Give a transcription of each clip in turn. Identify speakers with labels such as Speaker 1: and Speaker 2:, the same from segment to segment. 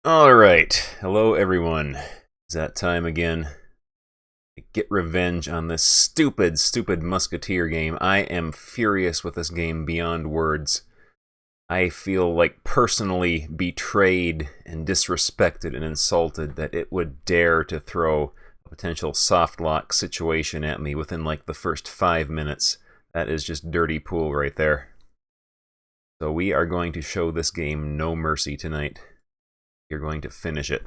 Speaker 1: Alright, hello everyone. It's that time again to get revenge on this stupid Musketeer game. I am furious with this game beyond words. I feel like personally betrayed and disrespected and insulted that it would dare to throw a potential soft lock situation at me within like the first 5 minutes. That is just dirty pool right there. So we are going to show this game no mercy tonight. You're going to finish it.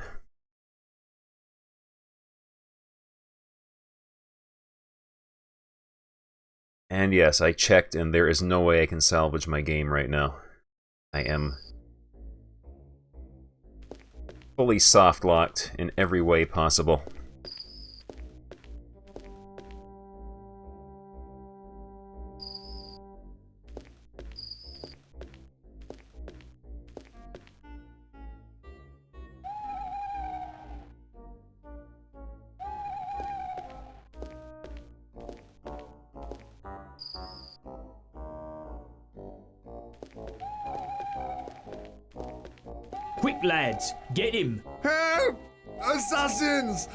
Speaker 1: And yes, I checked and there is no way I can salvage my game right now. I am fully soft locked in every way possible.
Speaker 2: Quick, lads, get him!
Speaker 3: Help! Assassins!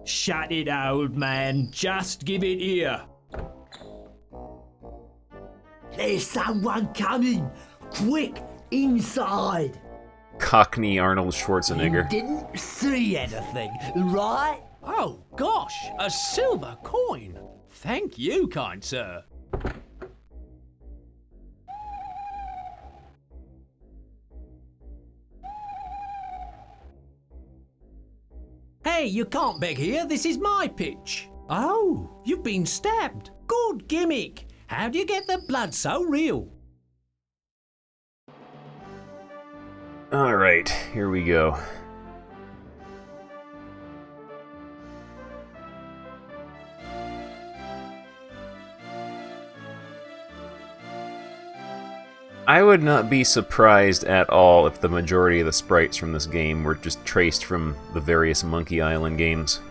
Speaker 2: Shut it, old man. Just give it here.
Speaker 4: There's someone coming! Quick, inside!
Speaker 1: Cockney Arnold Schwarzenegger.
Speaker 4: Didn't see anything, right?
Speaker 5: Oh, gosh, a silver coin. Thank you, kind sir. Hey, you can't beg here. This is my pitch. Oh, you've been stabbed. Good gimmick. How do you get the blood so real?
Speaker 1: Alright, here we go. I would not be surprised at all if the majority of the sprites from this game were just traced from the various Monkey Island games.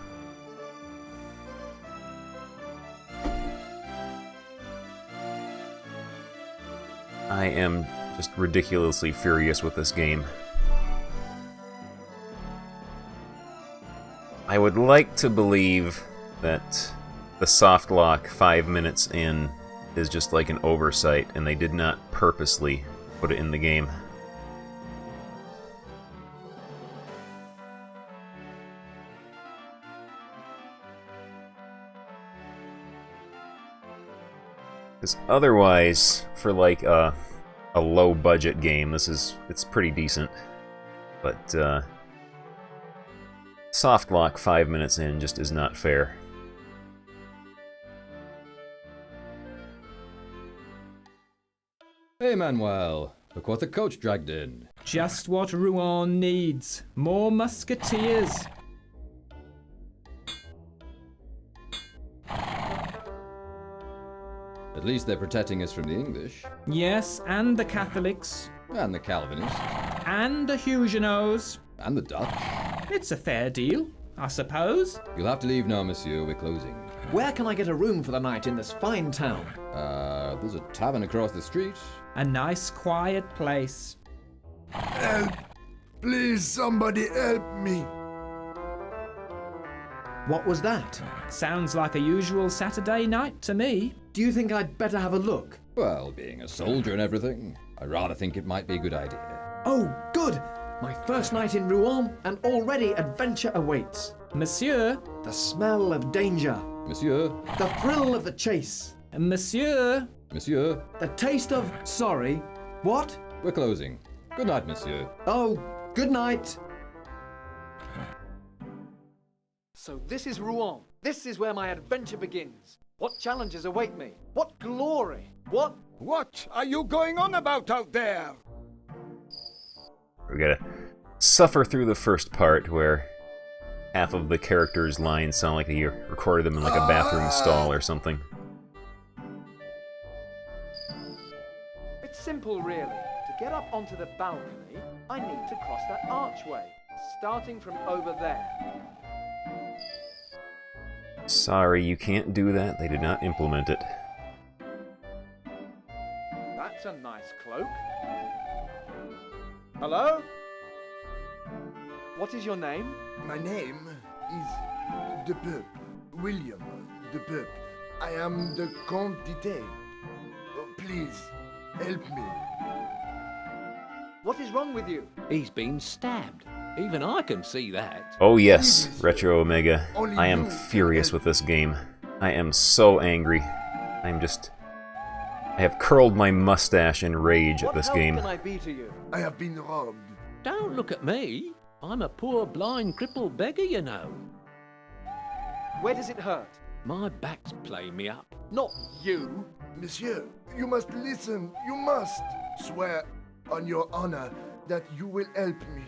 Speaker 1: I am just ridiculously furious with this game. I would like to believe that the soft lock 5 minutes in is just like an oversight, and they did not purposely put it in the game. Because otherwise, for like a low-budget game, it's pretty decent. But soft lock 5 minutes in just is not fair.
Speaker 6: Hey Manuel, look what the coach dragged in.
Speaker 2: Just what Rouen needs. More musketeers.
Speaker 6: At least they're protecting us from the English.
Speaker 2: Yes, and the Catholics.
Speaker 6: And the Calvinists.
Speaker 2: And the Huguenots.
Speaker 6: And the Dutch.
Speaker 2: It's a fair deal, I suppose.
Speaker 6: You'll have to leave now, monsieur, we're closing.
Speaker 7: Where can I get a room for the night in this fine town?
Speaker 6: There's a tavern across the street.
Speaker 2: A nice quiet place.
Speaker 3: Help! Please, somebody help me!
Speaker 7: What was that?
Speaker 2: Sounds like a usual Saturday night to me.
Speaker 7: Do you think I'd better have a look?
Speaker 6: Well, being a soldier and everything, I rather think it might be a good idea.
Speaker 7: Oh, good! My first night in Rouen, and already adventure awaits.
Speaker 2: Monsieur,
Speaker 7: The smell of danger.
Speaker 6: Monsieur,
Speaker 7: The thrill of the chase.
Speaker 2: monsieur.
Speaker 6: monsieur,
Speaker 7: The taste of sorry. What?
Speaker 6: we're closing. Good night, monsieur.
Speaker 7: Oh, good night. So this is Rouen. This is where my adventure begins. What challenges await me? What glory?
Speaker 3: What are you going on about out there?
Speaker 1: We gotta suffer through the first part where half of the characters' lines sound like you recorded them in like a bathroom stall or something.
Speaker 7: It's simple, really. To get up onto the balcony, I need to cross that archway, starting from over there.
Speaker 1: Sorry, you can't do that. They did not implement it.
Speaker 7: That's a nice cloak. Hello? What is your name?
Speaker 3: My name is the Pope, William the Pope. I am the Comte d'Italie. Please, help me.
Speaker 7: What is wrong with you?
Speaker 5: He's been stabbed. Even I can see that.
Speaker 1: Oh yes, Retro Omega. I am furious with this game. I am so angry. I have curled my mustache in rage at this game.
Speaker 7: What help can I be to you?
Speaker 3: I have been robbed.
Speaker 5: Don't look at me. I'm a poor blind crippled beggar, you know.
Speaker 7: Where does it hurt?
Speaker 5: My back's playing me up.
Speaker 7: Not you.
Speaker 3: Monsieur, you must listen. You must swear on your honor that you will help me.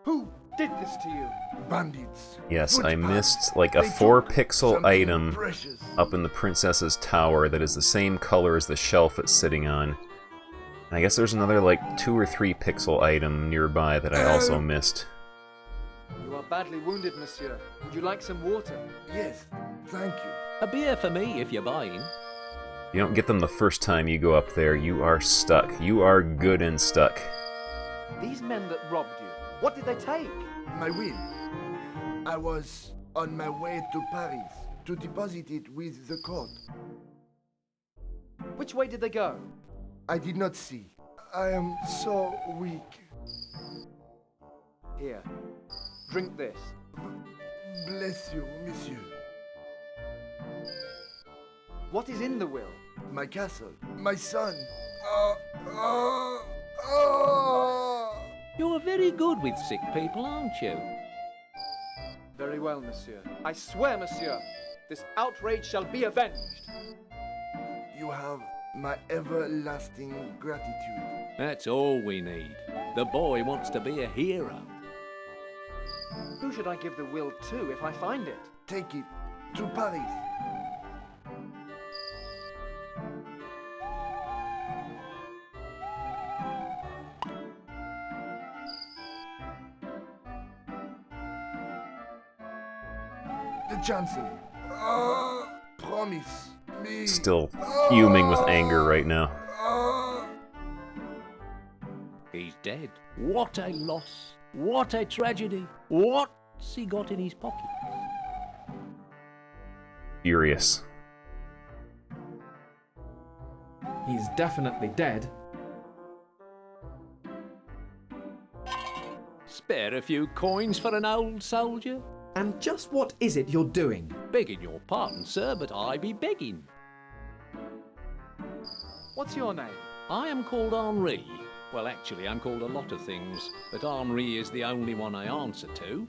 Speaker 7: Who did this to you?
Speaker 3: Bandits.
Speaker 1: Yes, I
Speaker 3: Footpaths.
Speaker 1: missed like a
Speaker 3: They took
Speaker 1: 4-pixel
Speaker 3: something
Speaker 1: item
Speaker 3: precious.
Speaker 1: up in the princess's tower that is the same color as the shelf it's sitting on. And I guess there's another like 2 or 3 pixel item nearby that I also missed.
Speaker 7: You are badly wounded, monsieur. Would you like some water?
Speaker 3: Yes, thank you.
Speaker 5: A beer for me if you're buying.
Speaker 1: You don't get them the first time you go up there, you are stuck. You are good and stuck.
Speaker 7: These men that robbed you, what did they take?
Speaker 3: My will. I was on my way to Paris to deposit it with the court.
Speaker 7: Which way did they go?
Speaker 3: I did not see. I am so weak.
Speaker 7: Here, drink this.
Speaker 3: Bless you, monsieur.
Speaker 7: What is in the will?
Speaker 3: My castle. My son. Ah.
Speaker 5: You're very good with sick people, aren't you?
Speaker 7: Very well, monsieur. I swear, monsieur, this outrage shall be avenged.
Speaker 3: You have my everlasting gratitude.
Speaker 5: That's all we need. The boy wants to be a hero.
Speaker 7: Who should I give the will to if I find it?
Speaker 3: Take it to Paris. The Chancellor. Promise me.
Speaker 1: Still fuming with anger right now.
Speaker 5: He's dead. What a loss. What a tragedy. What's he got in his pocket?
Speaker 1: Furious.
Speaker 8: He's definitely dead.
Speaker 5: Spare a few coins for an old soldier?
Speaker 8: And just what is it you're doing?
Speaker 5: Begging your pardon, sir, but I be begging.
Speaker 7: What's your name?
Speaker 5: I am called Henri. Well, actually, I'm called a lot of things, but Henri is the only one I answer to.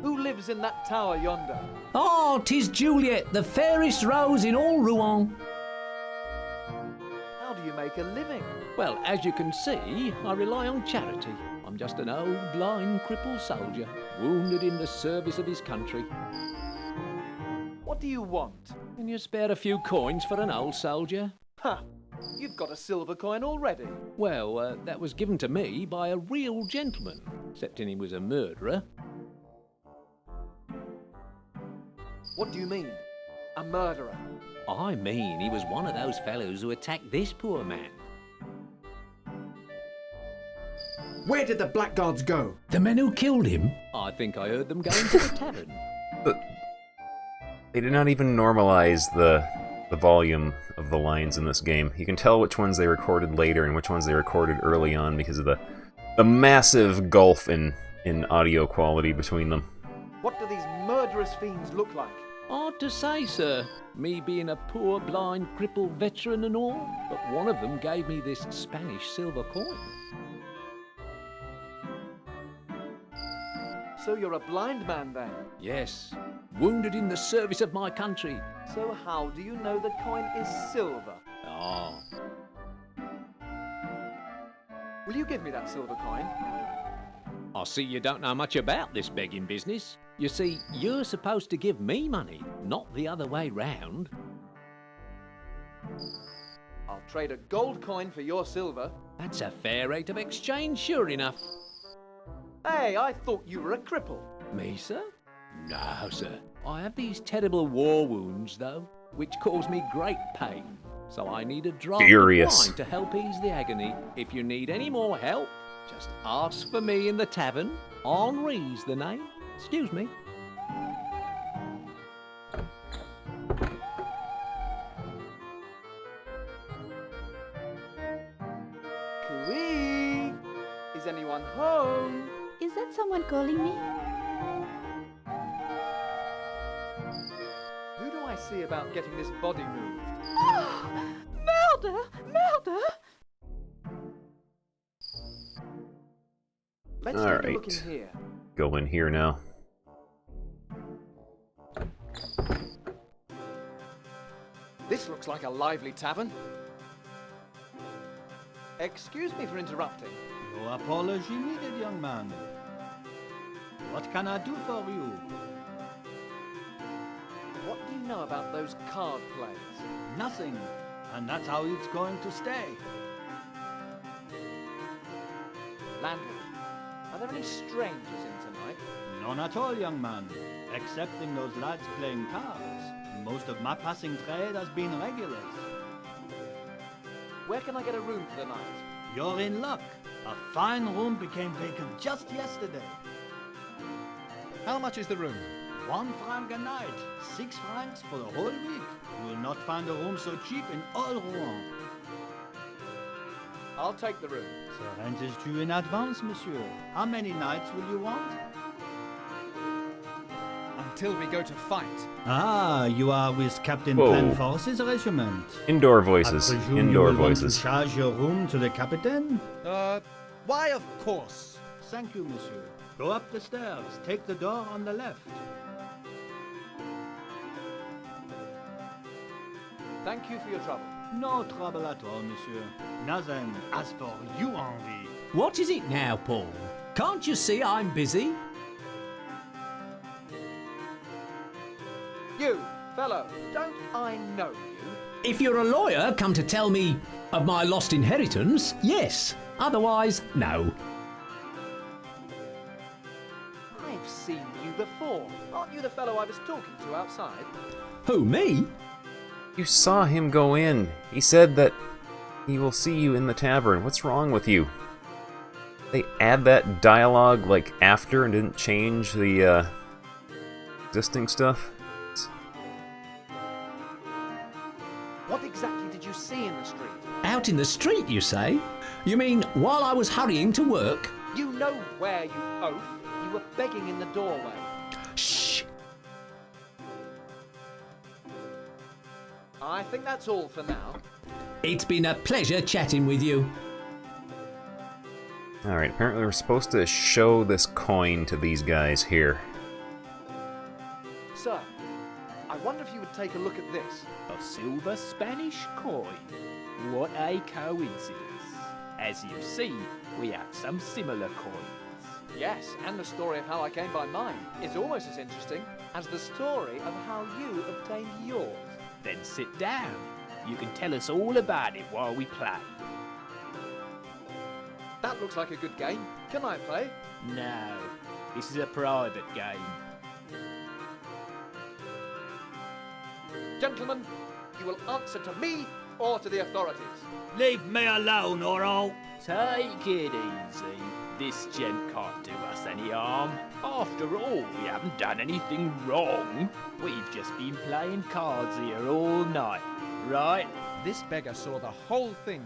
Speaker 7: Who lives in that tower yonder?
Speaker 5: Oh, 'tis Juliet, the fairest rose in all Rouen.
Speaker 7: How do you make a living?
Speaker 5: Well, as you can see, I rely on charity. I'm just an old, blind, crippled soldier, wounded in the service of his country.
Speaker 7: What do you want?
Speaker 5: Can you spare a few coins for an old soldier?
Speaker 7: Ha! You've got a silver coin already.
Speaker 5: Well, that was given to me by a real gentleman, excepting he was a murderer.
Speaker 7: What do you mean? A murderer?
Speaker 5: I mean, he was one of those fellows who attacked this poor man.
Speaker 8: Where did the blackguards go?
Speaker 5: The men who killed him? I think I heard them going to the tavern.
Speaker 1: But they did not even normalize the volume of the lines in this game. You can tell which ones they recorded later and which ones they recorded early on because of the massive gulf in audio quality between them.
Speaker 7: What do these murderous fiends look like?
Speaker 5: Hard to say, sir. Me being a poor, blind, crippled veteran and all, but one of them gave me this Spanish silver coin.
Speaker 7: So you're a blind man then?
Speaker 5: Yes, wounded in the service of my country.
Speaker 7: So how do you know the coin is silver?
Speaker 5: Oh,
Speaker 7: Will you give me that silver coin?
Speaker 5: I see you don't know much about this begging business. You see, you're supposed to give me money, not the other way round.
Speaker 7: I'll trade a gold coin for your silver.
Speaker 5: That's a fair rate of exchange, sure enough.
Speaker 7: Hey, I thought you were a cripple.
Speaker 5: Me, sir? No, sir. I have these terrible war wounds, though, which cause me great pain.
Speaker 9: so I need a drop
Speaker 1: Furious.
Speaker 9: of wine to help ease the agony. If you need any more help, just ask for me in the tavern. Henri's the name. Excuse me.
Speaker 7: Cooey! Is anyone home?
Speaker 10: Is that someone calling me?
Speaker 7: Who do I see about getting this body moved?
Speaker 10: Murder! Murder!
Speaker 7: Let's
Speaker 1: All
Speaker 7: take a look
Speaker 1: right.
Speaker 7: in here.
Speaker 1: Go in here now.
Speaker 7: This looks like a lively tavern. Excuse me for interrupting.
Speaker 11: No apology needed, young man. What can I do for you?
Speaker 7: What do you know about those card plays?
Speaker 11: Nothing. And that's how it's going to stay.
Speaker 7: Landlord, are there any strangers in tonight?
Speaker 11: None at all, young man. Excepting those lads playing cards. Most of my passing trade has been regulars.
Speaker 7: Where can I get a room for the night?
Speaker 11: You're in luck. A fine room became vacant just yesterday.
Speaker 8: How much is the room?
Speaker 11: 1 franc a night. 6 francs for the whole week. You will not find a room so cheap in all Rouen.
Speaker 7: I'll take the room.
Speaker 11: The rent is due in advance, monsieur. How many nights will you want?
Speaker 8: Until we go to fight.
Speaker 11: Ah, you are with Captain
Speaker 1: Whoa.
Speaker 11: Planforce's regiment.
Speaker 1: Indoor
Speaker 11: I
Speaker 1: voices.
Speaker 11: presume
Speaker 1: Indoor
Speaker 11: you will want to
Speaker 1: voices.
Speaker 11: charge your room to the captain?
Speaker 8: Why, of course.
Speaker 11: Thank you, monsieur. Go up the stairs. Take the door on the left.
Speaker 7: Thank you for your trouble.
Speaker 11: No trouble at all, monsieur. Now then, as for you, Henri.
Speaker 5: What is it now, Paul? Can't you see I'm busy?
Speaker 7: You, fellow, don't I know you?
Speaker 5: If you're a lawyer come to tell me of my lost inheritance, yes. Otherwise, no.
Speaker 7: I've seen you before. Aren't you the fellow I was talking to outside?
Speaker 5: Who, me?
Speaker 1: You saw him go in. He said that he will see you in the tavern. What's wrong with you? They add that dialogue like after and didn't change the existing stuff.
Speaker 7: What exactly did you see in the street?
Speaker 5: Out in the street, you say? You mean while I was hurrying to work?
Speaker 7: You know where, you oaf. You were begging in the doorway.
Speaker 5: Shh!
Speaker 7: I think that's all for now.
Speaker 5: It's been a pleasure chatting with you.
Speaker 1: Alright, apparently we're supposed to show this coin to these guys here.
Speaker 7: Sir, I wonder if you would take a look at this.
Speaker 2: A silver Spanish coin. What a coincidence. As you see, we have some similar coins.
Speaker 7: Yes, and the story of how I came by mine is almost as interesting as the story of how you obtained yours.
Speaker 2: Then sit down. You can tell us all about it while we play.
Speaker 7: That looks like a good game. Can I play?
Speaker 2: No, this is a private game.
Speaker 7: Gentlemen, you will answer to me or to the authorities.
Speaker 11: Leave me alone, or I'll...
Speaker 2: Take it easy. This gent can't do us any harm. After all, we haven't done anything wrong. We've just been playing cards here all night, right?
Speaker 8: This beggar saw the whole thing.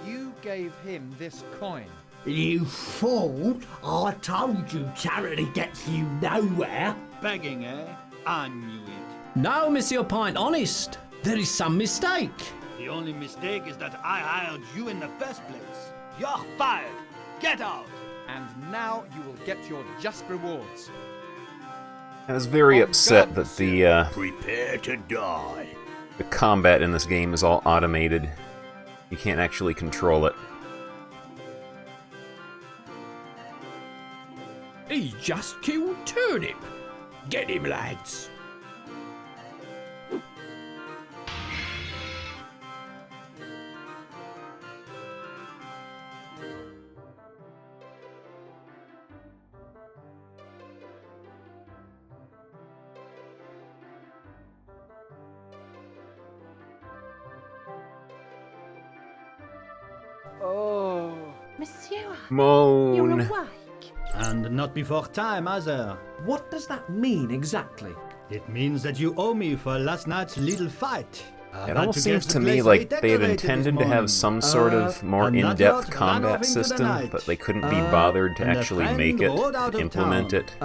Speaker 8: You gave him this coin.
Speaker 4: You fool! I told you charity gets you nowhere.
Speaker 11: Begging, eh? I knew it.
Speaker 5: No, Monsieur Pint, honest. There is some mistake.
Speaker 11: The only mistake is that I hired you in the first place. You're fired. Get out.
Speaker 8: And now you will get your just rewards.
Speaker 1: I was very
Speaker 8: On
Speaker 1: upset
Speaker 8: God,
Speaker 1: that the
Speaker 4: Prepare to die.
Speaker 1: the combat in this game is all automated. You can't actually control it.
Speaker 2: He just killed Turnip. Get him, lads.
Speaker 7: Oh.
Speaker 10: Monsieur,
Speaker 1: Moan.
Speaker 10: you're awake.
Speaker 11: And not before time, either.
Speaker 4: What does that mean exactly?
Speaker 11: It means that you owe me for last night's little fight.
Speaker 1: It almost seems to me like they had intended to have some sort of more in-depth combat system, but they couldn't be bothered to actually make it, implement it.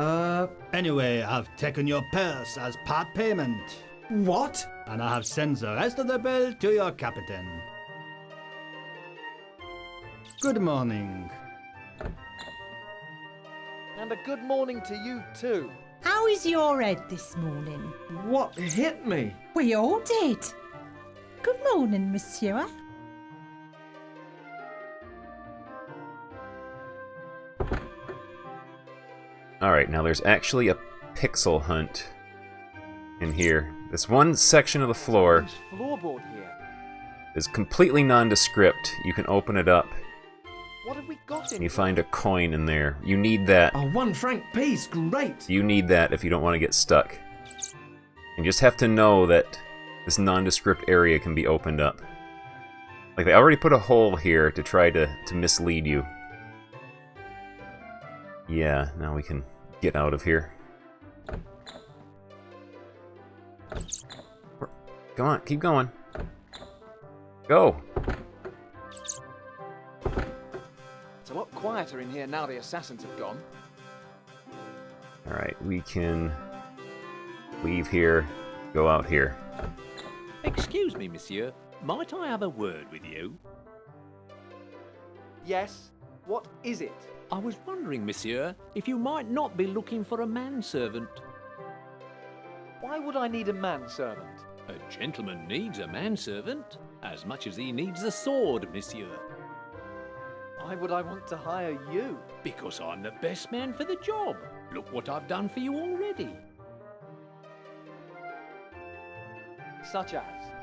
Speaker 11: Anyway, I've taken your purse as part payment.
Speaker 4: What?
Speaker 11: And I have sent the rest of the bill to your captain. Good morning.
Speaker 7: And a good morning to you too.
Speaker 10: How is your head this morning?
Speaker 4: What hit me?
Speaker 10: We all did. Good morning, monsieur.
Speaker 1: Alright, now there's actually a pixel hunt in here. This one section of the floor
Speaker 7: This floorboard here.
Speaker 1: is completely nondescript. You can open it up
Speaker 7: What have we got in
Speaker 1: and you find a coin in there. You need that.
Speaker 4: A 1 franc piece, great.
Speaker 1: You need that if you don't want to get stuck. You just have to know that this nondescript area can be opened up. Like, they already put a hole here to try to mislead you. Yeah, now we can get out of here. Come on, keep going. Go!
Speaker 7: It's a lot quieter in here now the assassins have gone.
Speaker 1: Alright, we can leave here, go out here.
Speaker 9: Excuse me, monsieur. Might I have a word with you?
Speaker 7: Yes. What is it?
Speaker 9: I was wondering, monsieur, if you might not be looking for a manservant.
Speaker 7: Why would I need a manservant?
Speaker 9: A gentleman needs a manservant as much as he needs a sword, monsieur.
Speaker 7: Why would I want to hire you?
Speaker 9: Because I'm the best man for the job. Look what I've done for you already.
Speaker 7: Such as?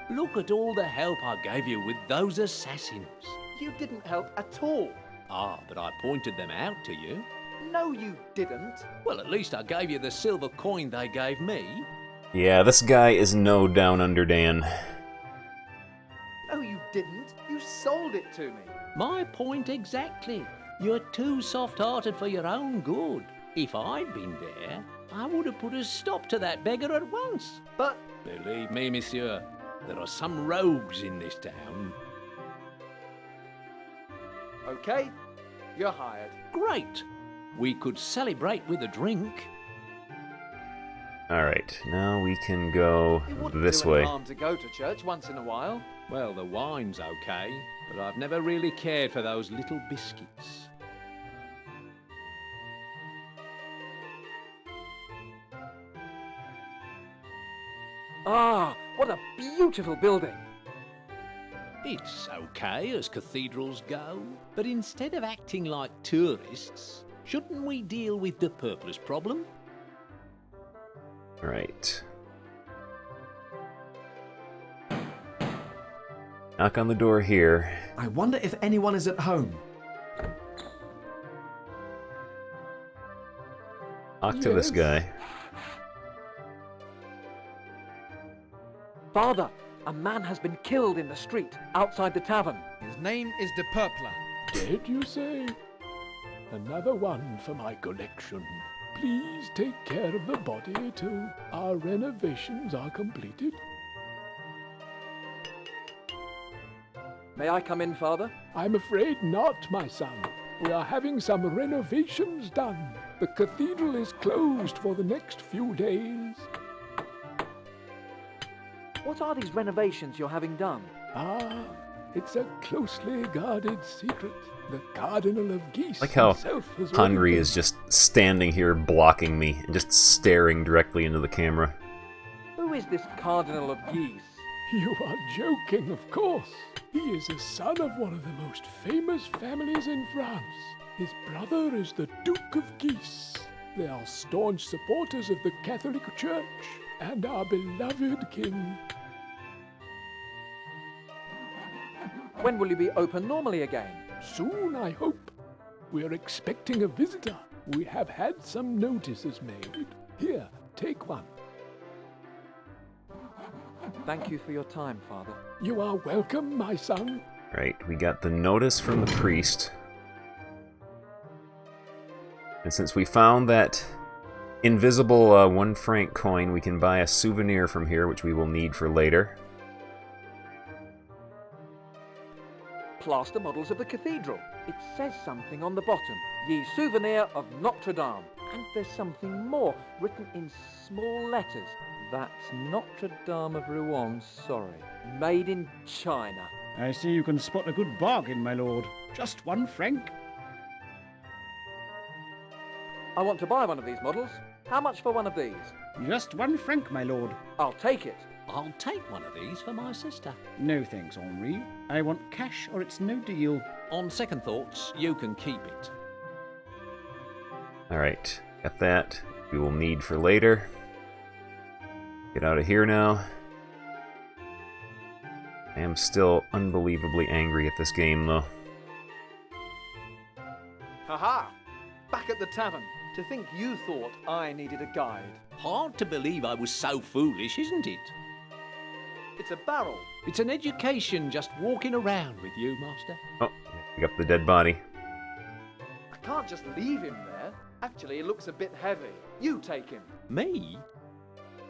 Speaker 9: Look at all the help I gave you with those assassins.
Speaker 7: You didn't help at all.
Speaker 9: Ah, but I pointed them out to you.
Speaker 7: No, you didn't.
Speaker 9: Well, at least I gave you the silver coin they gave me.
Speaker 1: Yeah, this guy is no Down Under Dan.
Speaker 7: No, you didn't. You sold it to me.
Speaker 9: My point exactly. You're too soft-hearted for your own good. If I'd been there, I would have put a stop to that beggar at once.
Speaker 7: But...
Speaker 9: Believe me, monsieur, there are some rogues in this town.
Speaker 7: Okay, you're hired.
Speaker 9: Great. We could celebrate with a drink.
Speaker 1: Alright, now we can go
Speaker 7: It wouldn't
Speaker 1: this
Speaker 7: do
Speaker 1: way.
Speaker 7: any harm to go to church once in a while.
Speaker 9: Well, the wine's okay, but I've never really cared for those little biscuits.
Speaker 7: Ah, what a beautiful building.
Speaker 9: It's okay as cathedrals go, but instead of acting like tourists, shouldn't we deal with the purpose problem?
Speaker 1: Right. Knock on the door here.
Speaker 4: I wonder if anyone is at home.
Speaker 1: Talk to this guy.
Speaker 7: Father, a man has been killed in the street outside the tavern.
Speaker 8: His name is De Purpler.
Speaker 12: Dead, you say? Another one for my collection. Please take care of the body till our renovations are completed.
Speaker 7: May I come in, Father?
Speaker 12: I'm afraid not, my son. We are having some renovations done. The cathedral is closed for the next few days.
Speaker 7: What are these renovations you're having done?
Speaker 12: Ah, it's a closely guarded secret. The Cardinal of Geese
Speaker 1: Like how
Speaker 12: himself has
Speaker 1: Hungry
Speaker 12: ordered
Speaker 1: is just standing here blocking me and just staring directly into the camera.
Speaker 7: Who is this Cardinal of Geese?
Speaker 12: You are joking, of course. He is a son of one of the most famous families in France. His brother is the Duke of Guise. They are staunch supporters of the Catholic Church and our beloved king.
Speaker 7: When will you be open normally again?
Speaker 12: Soon, I hope. We are expecting a visitor. We have had some notices made. Here, take one.
Speaker 7: Thank you for your time, Father.
Speaker 12: You are welcome, my son.
Speaker 1: Right, we got the notice from the priest. And since we found that invisible 1 franc coin, we can buy a souvenir from here, which we will need for later.
Speaker 7: Plaster models of the cathedral. It says something on the bottom. Ye souvenir of Notre Dame. And there's something more, written in small letters. That's Notre Dame of Rouen, sorry. Made in China.
Speaker 11: I see you can spot a good bargain, my lord. Just 1 franc.
Speaker 7: I want to buy one of these models. How much for one of these?
Speaker 11: Just 1 franc, my lord.
Speaker 7: I'll take it.
Speaker 9: I'll take one of these for my sister.
Speaker 11: No thanks, Henri. I want cash or it's no deal.
Speaker 9: On second thoughts, you can keep it.
Speaker 1: Alright, got that. We will need for later. Get out of here now. I am still unbelievably angry at this game, though.
Speaker 7: Haha! Back at the tavern. To think you thought I needed a guide.
Speaker 9: Hard to believe I was so foolish, isn't it?
Speaker 7: It's a barrel.
Speaker 9: It's an education just walking around with you, Master.
Speaker 1: Oh, pick up the dead body.
Speaker 7: I can't just leave him there. Actually, it looks a bit heavy. You take him.
Speaker 9: Me?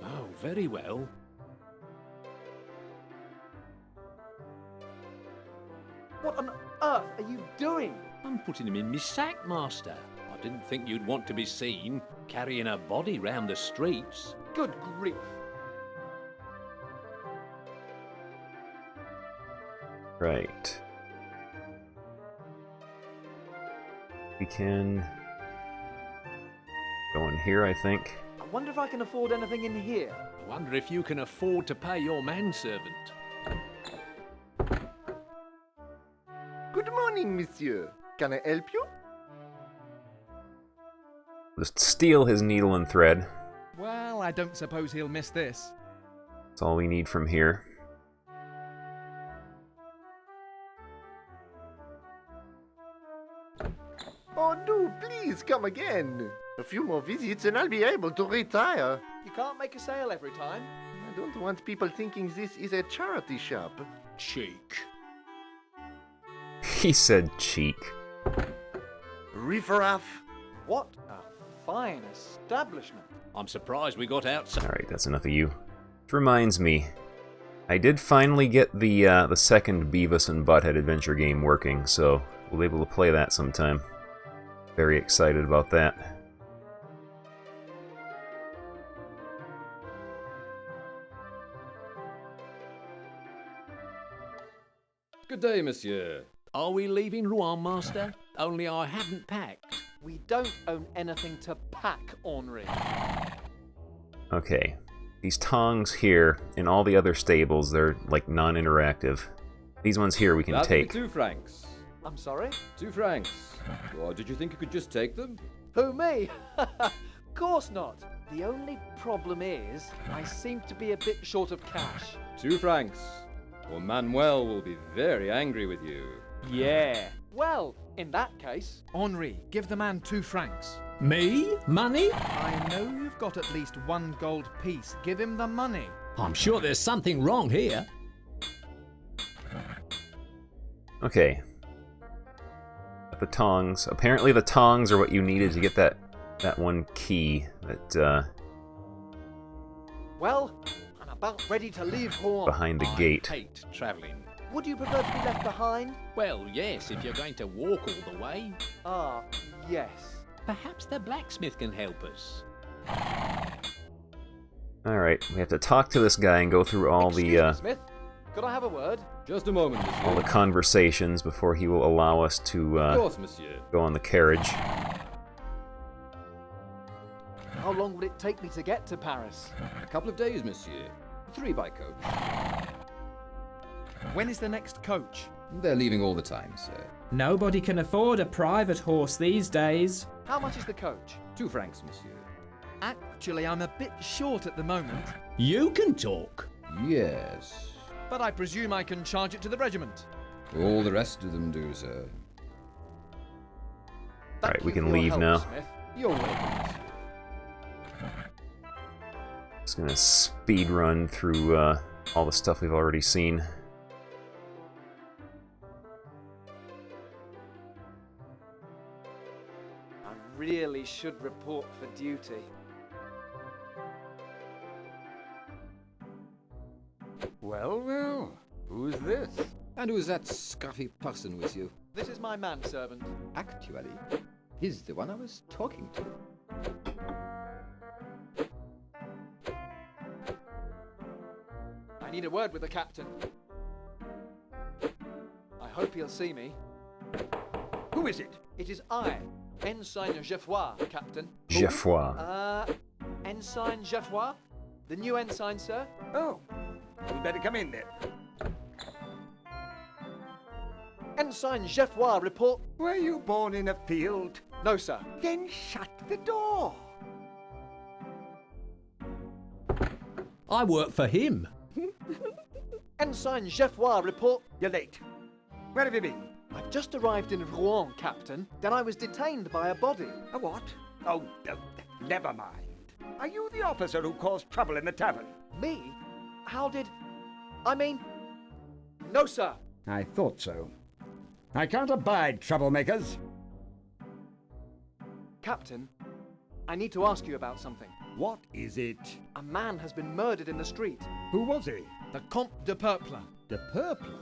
Speaker 9: Oh, very well.
Speaker 7: What on earth are you doing?
Speaker 9: I'm putting him in my sack, Master. I didn't think you'd want to be seen carrying a body round the streets.
Speaker 7: Good grief.
Speaker 1: Right. We can go in here, I think.
Speaker 7: I wonder if I can afford anything in here.
Speaker 9: I wonder if you can afford to pay your manservant.
Speaker 3: Good morning, monsieur. Can I help you?
Speaker 1: Just steal his needle and thread.
Speaker 8: Well, I don't suppose he'll miss this.
Speaker 1: That's all we need from here.
Speaker 3: Oh, do please come again. A few more visits and I'll be able to retire.
Speaker 7: You can't make a sale every time.
Speaker 3: I don't want people thinking this is a charity shop.
Speaker 9: Cheek.
Speaker 1: He said cheek.
Speaker 3: Riffraff.
Speaker 7: What a fine establishment.
Speaker 9: I'm surprised we got out so...
Speaker 1: Alright, that's enough of you. Which reminds me, I did finally get the second Beavis and Butthead adventure game working, so we'll be able to play that sometime. Very excited about that.
Speaker 6: Good day, monsieur.
Speaker 9: Are we leaving Rouen, Master? Only I haven't packed.
Speaker 7: We don't own anything to pack, Henri.
Speaker 1: Okay. These tongs here, in all the other stables, they're like non-interactive. These ones here we can
Speaker 6: That'll
Speaker 1: take.
Speaker 6: be 2 francs.
Speaker 7: I'm sorry?
Speaker 6: 2 francs. Or did you think you could just take them?
Speaker 7: Who, me? Of course not. The only problem is, I seem to be a bit short of cash.
Speaker 6: 2 francs. Or Manuel will be very angry with you.
Speaker 7: Yeah. Well, in that case...
Speaker 8: Henri, give the man 2 francs.
Speaker 5: Me? Money?
Speaker 8: I know you've got at least 1 gold piece. Give him the money.
Speaker 5: I'm sure there's something wrong here.
Speaker 1: Okay. The tongs. Apparently the tongs are what you needed to get that one key that
Speaker 7: Well, I'm about ready to leave Rouen.
Speaker 1: behind the gate.
Speaker 9: I hate travelling.
Speaker 7: Would you prefer to be left behind?
Speaker 9: Well, yes, if you're going to walk all the way.
Speaker 7: Ah, yes.
Speaker 9: Perhaps the blacksmith can help us.
Speaker 1: Alright, we have to talk to this guy and go through all
Speaker 7: Excuse
Speaker 1: the
Speaker 7: me, Smith. Could I have a word?
Speaker 6: Just a moment, monsieur.
Speaker 1: all the conversations before he will allow us to
Speaker 6: Of course, monsieur.
Speaker 1: go on the carriage.
Speaker 7: How long would it take me to get to Paris?
Speaker 6: A couple of days, monsieur. 3 by coach.
Speaker 8: When is the next coach?
Speaker 6: They're leaving all the time, sir.
Speaker 13: Nobody can afford a private horse these days.
Speaker 7: How much is the coach?
Speaker 6: 2 francs, monsieur.
Speaker 8: Actually, I'm a bit short at the moment.
Speaker 5: You can talk.
Speaker 6: Yes.
Speaker 8: But I presume I can charge it to the regiment.
Speaker 6: All the rest of them do, sir.
Speaker 1: Alright, we can leave now.
Speaker 7: Smith.
Speaker 6: You're welcome, monsieur.
Speaker 1: Just gonna speed run through all the stuff we've already seen.
Speaker 7: Somebody should report for duty.
Speaker 14: Well, well, who's this?
Speaker 6: And who's that scruffy person with you?
Speaker 7: This is my manservant.
Speaker 6: Actually, he's the one I was talking to.
Speaker 7: I need a word with the captain. I hope he'll see me.
Speaker 14: Who is it?
Speaker 7: It is I, Ensign Geoffroy, Captain.
Speaker 1: Geoffroy.
Speaker 7: Ensign Geoffroy? The new ensign, sir?
Speaker 14: Oh, you better come in then.
Speaker 7: Ensign Geoffroy, report.
Speaker 14: Were you born in a field?
Speaker 7: No, sir.
Speaker 14: Then shut the door.
Speaker 5: I work for him.
Speaker 7: Ensign Geoffroy, report.
Speaker 14: You're late. Where have you been?
Speaker 7: I've just arrived in Rouen, Captain. Then I was detained by a body.
Speaker 14: A what? Oh, never mind. Are you the officer who caused trouble in the tavern?
Speaker 7: Me? How did... I mean... No, sir.
Speaker 14: I thought so. I can't abide troublemakers.
Speaker 7: Captain, I need to ask you about something.
Speaker 14: What is it?
Speaker 7: A man has been murdered in the street.
Speaker 14: Who was he?
Speaker 7: The Comte de Purple.
Speaker 14: De Purple?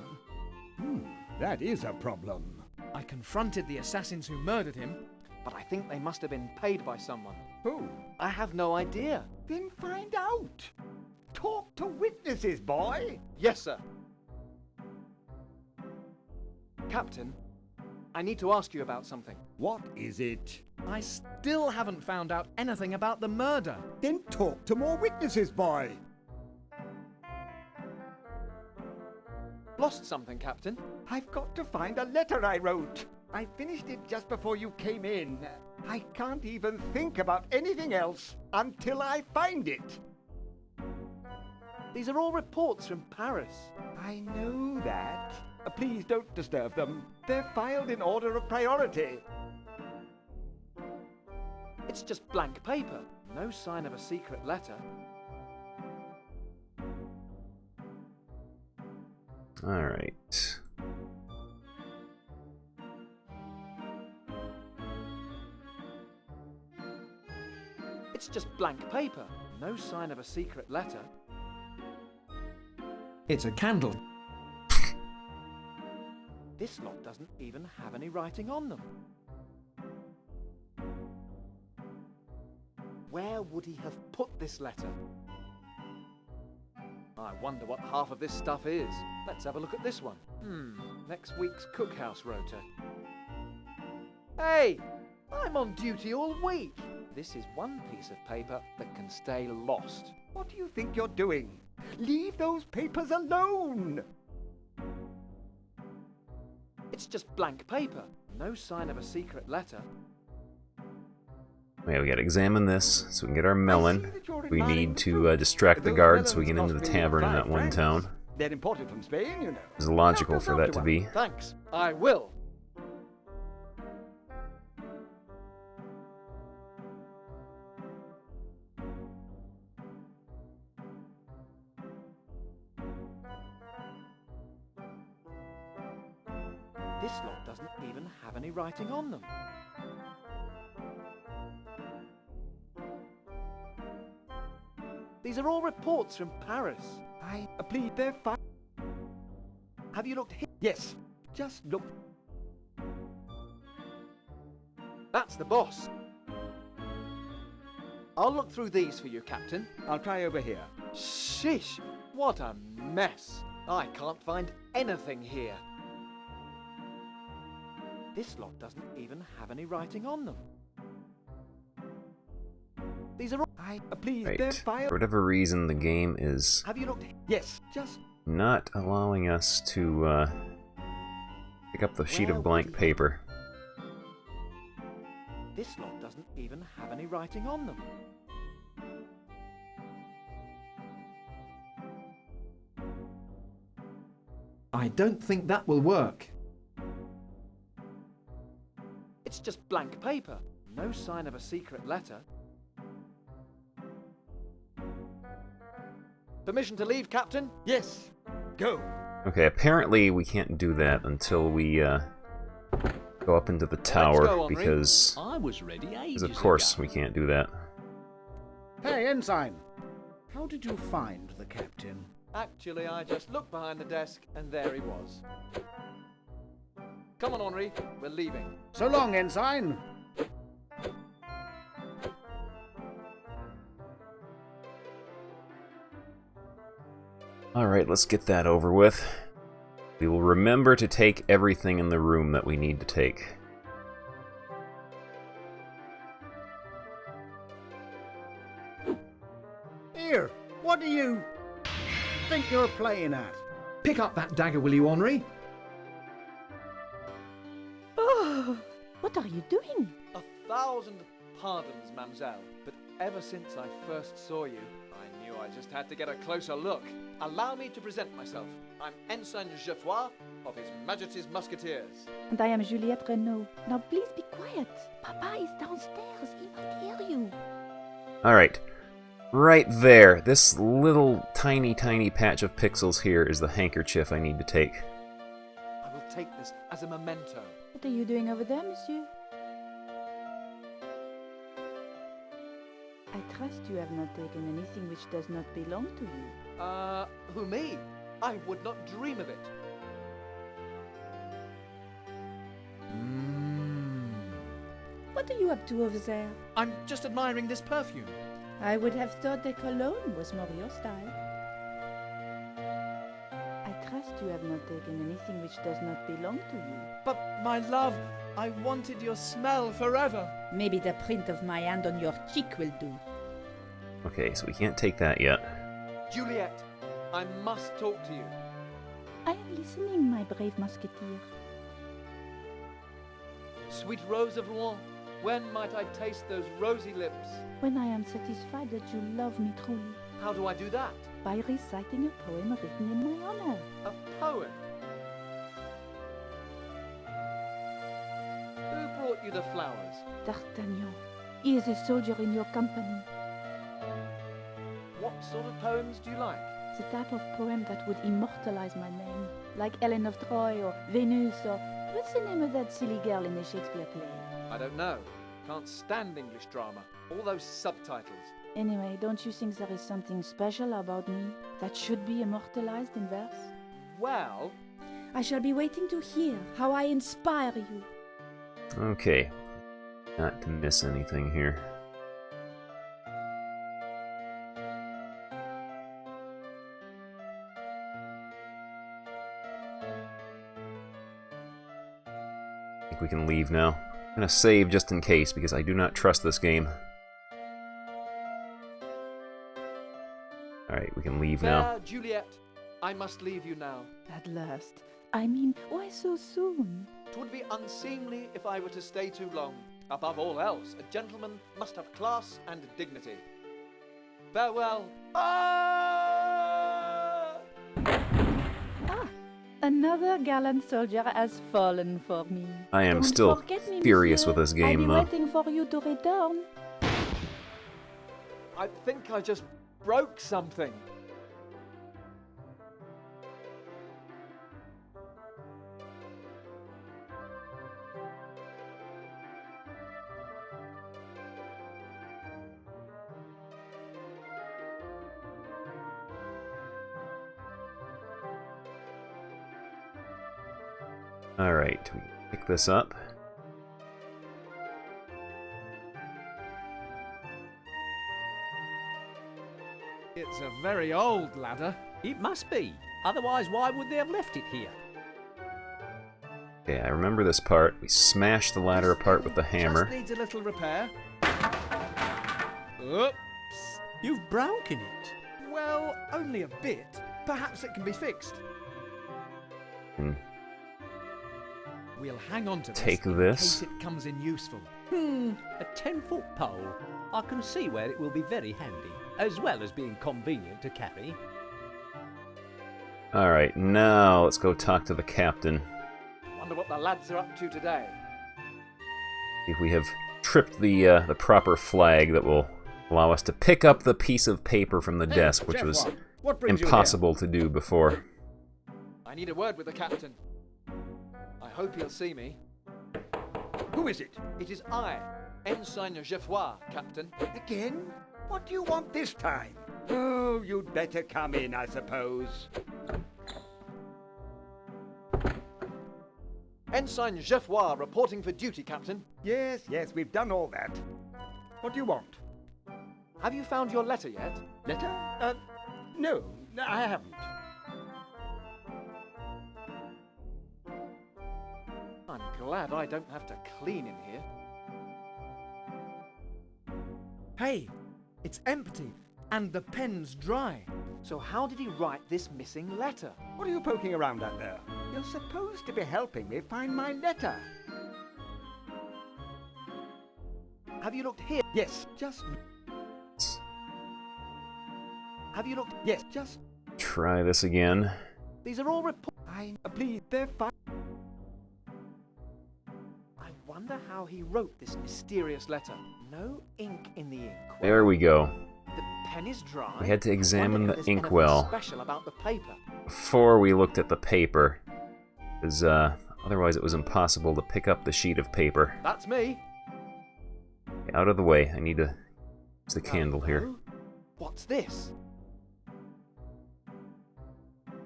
Speaker 14: That is a problem.
Speaker 7: I confronted the assassins who murdered him, but I think they must have been paid by someone.
Speaker 14: Who?
Speaker 7: I have no idea.
Speaker 14: Then find out. Talk to witnesses, boy.
Speaker 7: Yes, sir. Captain, I need to ask you about something.
Speaker 14: What is it?
Speaker 7: I still haven't found out anything about the murder.
Speaker 14: Then talk to more witnesses, boy.
Speaker 7: Lost something, Captain?
Speaker 14: I've got to find a letter I wrote. I finished it just before you came in. I can't even think about anything else until I find it.
Speaker 7: These are all reports from Paris.
Speaker 14: I know that. Please don't disturb them. They're filed in order of priority.
Speaker 7: It's just blank paper. No sign of a secret letter.
Speaker 1: All right.
Speaker 7: It's just blank paper. No sign of a secret letter.
Speaker 5: It's a candle.
Speaker 7: This lot doesn't even have any writing on them. Where would he have put this letter? I wonder what half of this stuff is. Let's have a look at this one. Next week's cookhouse rota. Hey! I'm on duty all week! This is one piece of paper that can stay lost.
Speaker 14: What do you think you're doing? Leave those papers alone!
Speaker 7: It's just blank paper. No sign of a secret letter.
Speaker 1: Okay, we gotta examine this so we can get our melon. We need to distract the guards so we get into the tavern in that one town.
Speaker 14: They're imported from Spain, you know.
Speaker 1: It's logical for that to be.
Speaker 7: Thanks, I will. This lot doesn't even have any writing on them. These are all reports from Paris.
Speaker 14: I plead their file.
Speaker 7: Have you looked here?
Speaker 14: Yes, just look.
Speaker 7: That's the boss. I'll look through these for you, Captain.
Speaker 14: I'll try over here.
Speaker 7: Shish! What a mess. I can't find anything here. This lot doesn't even have any writing on them. These are all...
Speaker 14: please,
Speaker 1: Right.
Speaker 14: their file.
Speaker 1: For whatever reason, the game is
Speaker 7: Have you looked?
Speaker 14: Yes, just
Speaker 1: not allowing us to pick up the sheet of blank paper.
Speaker 7: This lot doesn't even have any writing on them.
Speaker 5: I don't think that will work.
Speaker 7: It's just blank paper. No sign of a secret letter. Permission to leave, Captain?
Speaker 14: yes. Go.
Speaker 1: Okay, apparently we can't do that until we go up into the
Speaker 9: Let's
Speaker 1: tower
Speaker 9: go, Henri.
Speaker 1: because
Speaker 9: I was ready ages
Speaker 1: of course
Speaker 9: ago.
Speaker 1: we can't do that.
Speaker 15: Hey, Ensign. How did you find the captain?
Speaker 7: Actually, I just looked behind the desk and there he was. Come on, Henri. We're leaving.
Speaker 15: So long, Ensign.
Speaker 1: Alright, let's get that over with. We will remember to take everything in the room that we need to take.
Speaker 15: Here, what do you think you're playing at?
Speaker 5: Pick up that dagger, will you, Henri?
Speaker 10: Oh, what are you doing?
Speaker 7: 1,000 pardons, mademoiselle, but ever since I first saw you, I knew I just had to get a closer look. Allow me to present myself. I'm Ensign Geoffroy of His Majesty's Musketeers.
Speaker 10: And I am Juliette Renault. Now please be quiet. Papa is downstairs. He might hear you.
Speaker 1: Alright. Right there, this little tiny patch of pixels here is the handkerchief I need to take.
Speaker 7: I will take this as a memento.
Speaker 10: What are you doing over there, monsieur? I trust you have not taken anything which does not belong to you.
Speaker 7: Who, me? I would not dream of it.
Speaker 10: What are you up to over there?
Speaker 8: I'm just admiring this perfume.
Speaker 10: I would have thought the cologne was more your style. I trust you have not taken anything which does not belong to you.
Speaker 8: But, my love, I wanted your smell forever.
Speaker 10: Maybe the print of my hand on your cheek will do.
Speaker 1: Okay, so we can't take that yet.
Speaker 7: Juliette, I must talk to you.
Speaker 10: I am listening, my brave musketeer.
Speaker 7: Sweet Rose of Rouen, when might I taste those rosy lips?
Speaker 10: When I am satisfied that you love me truly.
Speaker 7: How do I do that?
Speaker 10: By reciting a poem written in my honor.
Speaker 7: A poem? Who brought you the flowers?
Speaker 10: D'Artagnan. He is a soldier in your company.
Speaker 7: What sort of poems do you like?
Speaker 10: The type of poem that would immortalize my name. Like Ellen of Troy or Venus or... What's the name of that silly girl in the Shakespeare play?
Speaker 7: I don't know. Can't stand English drama. All those subtitles.
Speaker 10: Anyway, don't you think there is something special about me that should be immortalized in verse?
Speaker 7: Well...
Speaker 10: I shall be waiting to hear how I inspire you.
Speaker 1: Okay. Not to miss anything here. I think we can leave now. I'm gonna save just in case because I do not trust this game. Alright, we can leave now.
Speaker 7: Juliette, I must leave you now.
Speaker 10: At last. I mean, why so soon?
Speaker 7: It would be unseemly if I were to stay too long. Above all else, a gentleman must have class and dignity. Farewell.
Speaker 10: Another gallant soldier has fallen for me.
Speaker 1: I am
Speaker 10: Don't
Speaker 1: still
Speaker 10: forget me,
Speaker 1: furious
Speaker 10: monsieur.
Speaker 1: with this game,
Speaker 10: I'll be
Speaker 1: though.
Speaker 10: waiting for you to return.
Speaker 7: I think I just broke something.
Speaker 1: Alright, we pick this up.
Speaker 8: It's a very old ladder.
Speaker 9: It must be. Otherwise, why would they have left it here?
Speaker 1: Okay, I remember this part. We smash the ladder apart with the hammer.
Speaker 8: Just needs a little repair. Oops.
Speaker 9: You've broken it.
Speaker 8: Well, only a bit. Perhaps it can be fixed.
Speaker 1: And
Speaker 8: We'll hang on to
Speaker 1: take
Speaker 8: this in
Speaker 1: this.
Speaker 8: case it comes in useful.
Speaker 9: A 10-foot pole. I can see where it will be very handy, as well as being convenient to carry.
Speaker 1: Alright, now let's go talk to the captain.
Speaker 7: Wonder what the lads are up to today.
Speaker 1: See if we have tripped the proper flag that will allow us to pick up the piece of paper from the desk, which was
Speaker 15: Geoffroy, what brings you
Speaker 1: impossible to do before.
Speaker 7: I need a word with the captain. I hope he'll see me. Who is it?
Speaker 16: It is I, Ensign Geoffroy, Captain.
Speaker 14: Again? What do you want this time? Oh, you'd better come in, I suppose.
Speaker 16: Ensign Geoffroy reporting for duty, Captain.
Speaker 14: Yes, we've done all that. What do you want?
Speaker 16: Have you found your letter yet?
Speaker 14: Letter? No, I haven't.
Speaker 16: I'm glad I don't have to clean in here. Hey, it's empty, and the pen's dry. So how did he write this missing letter?
Speaker 14: What are you poking around at there? You're supposed to be helping me find my letter.
Speaker 16: Have you looked here?
Speaker 14: Yes, just...
Speaker 16: Have you looked?
Speaker 14: Yes, just...
Speaker 1: Try this again.
Speaker 16: These are all reports.
Speaker 14: Please, they're fine.
Speaker 16: I wonder how he wrote this mysterious letter. No ink in the ink.
Speaker 1: There we go.
Speaker 16: The pen is dry.
Speaker 1: We had to examine the
Speaker 16: anything
Speaker 1: inkwell
Speaker 16: special about the paper.
Speaker 1: before we looked at the paper, because otherwise it was impossible to pick up the sheet of paper.
Speaker 16: That's me.
Speaker 1: Out of the way. I need to use the candle here.
Speaker 16: What's this?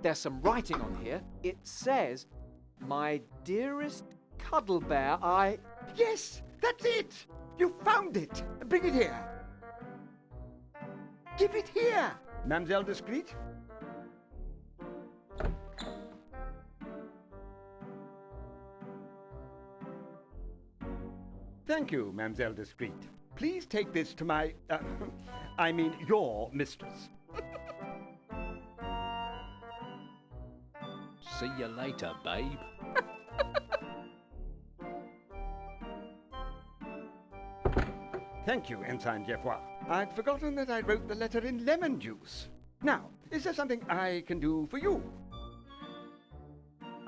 Speaker 16: There's some writing on here. It says, "My dearest cuddle bear, I..."
Speaker 14: Yes, that's it! You found it! Bring it here! Give it here! Mademoiselle Discreet? Thank you, Mademoiselle Discreet. Please take this to my... I mean, your mistress.
Speaker 9: See you later, babe.
Speaker 14: Thank you, Ensign Geoffroy. I'd forgotten that I wrote the letter in lemon juice. Now, is there something I can do for you?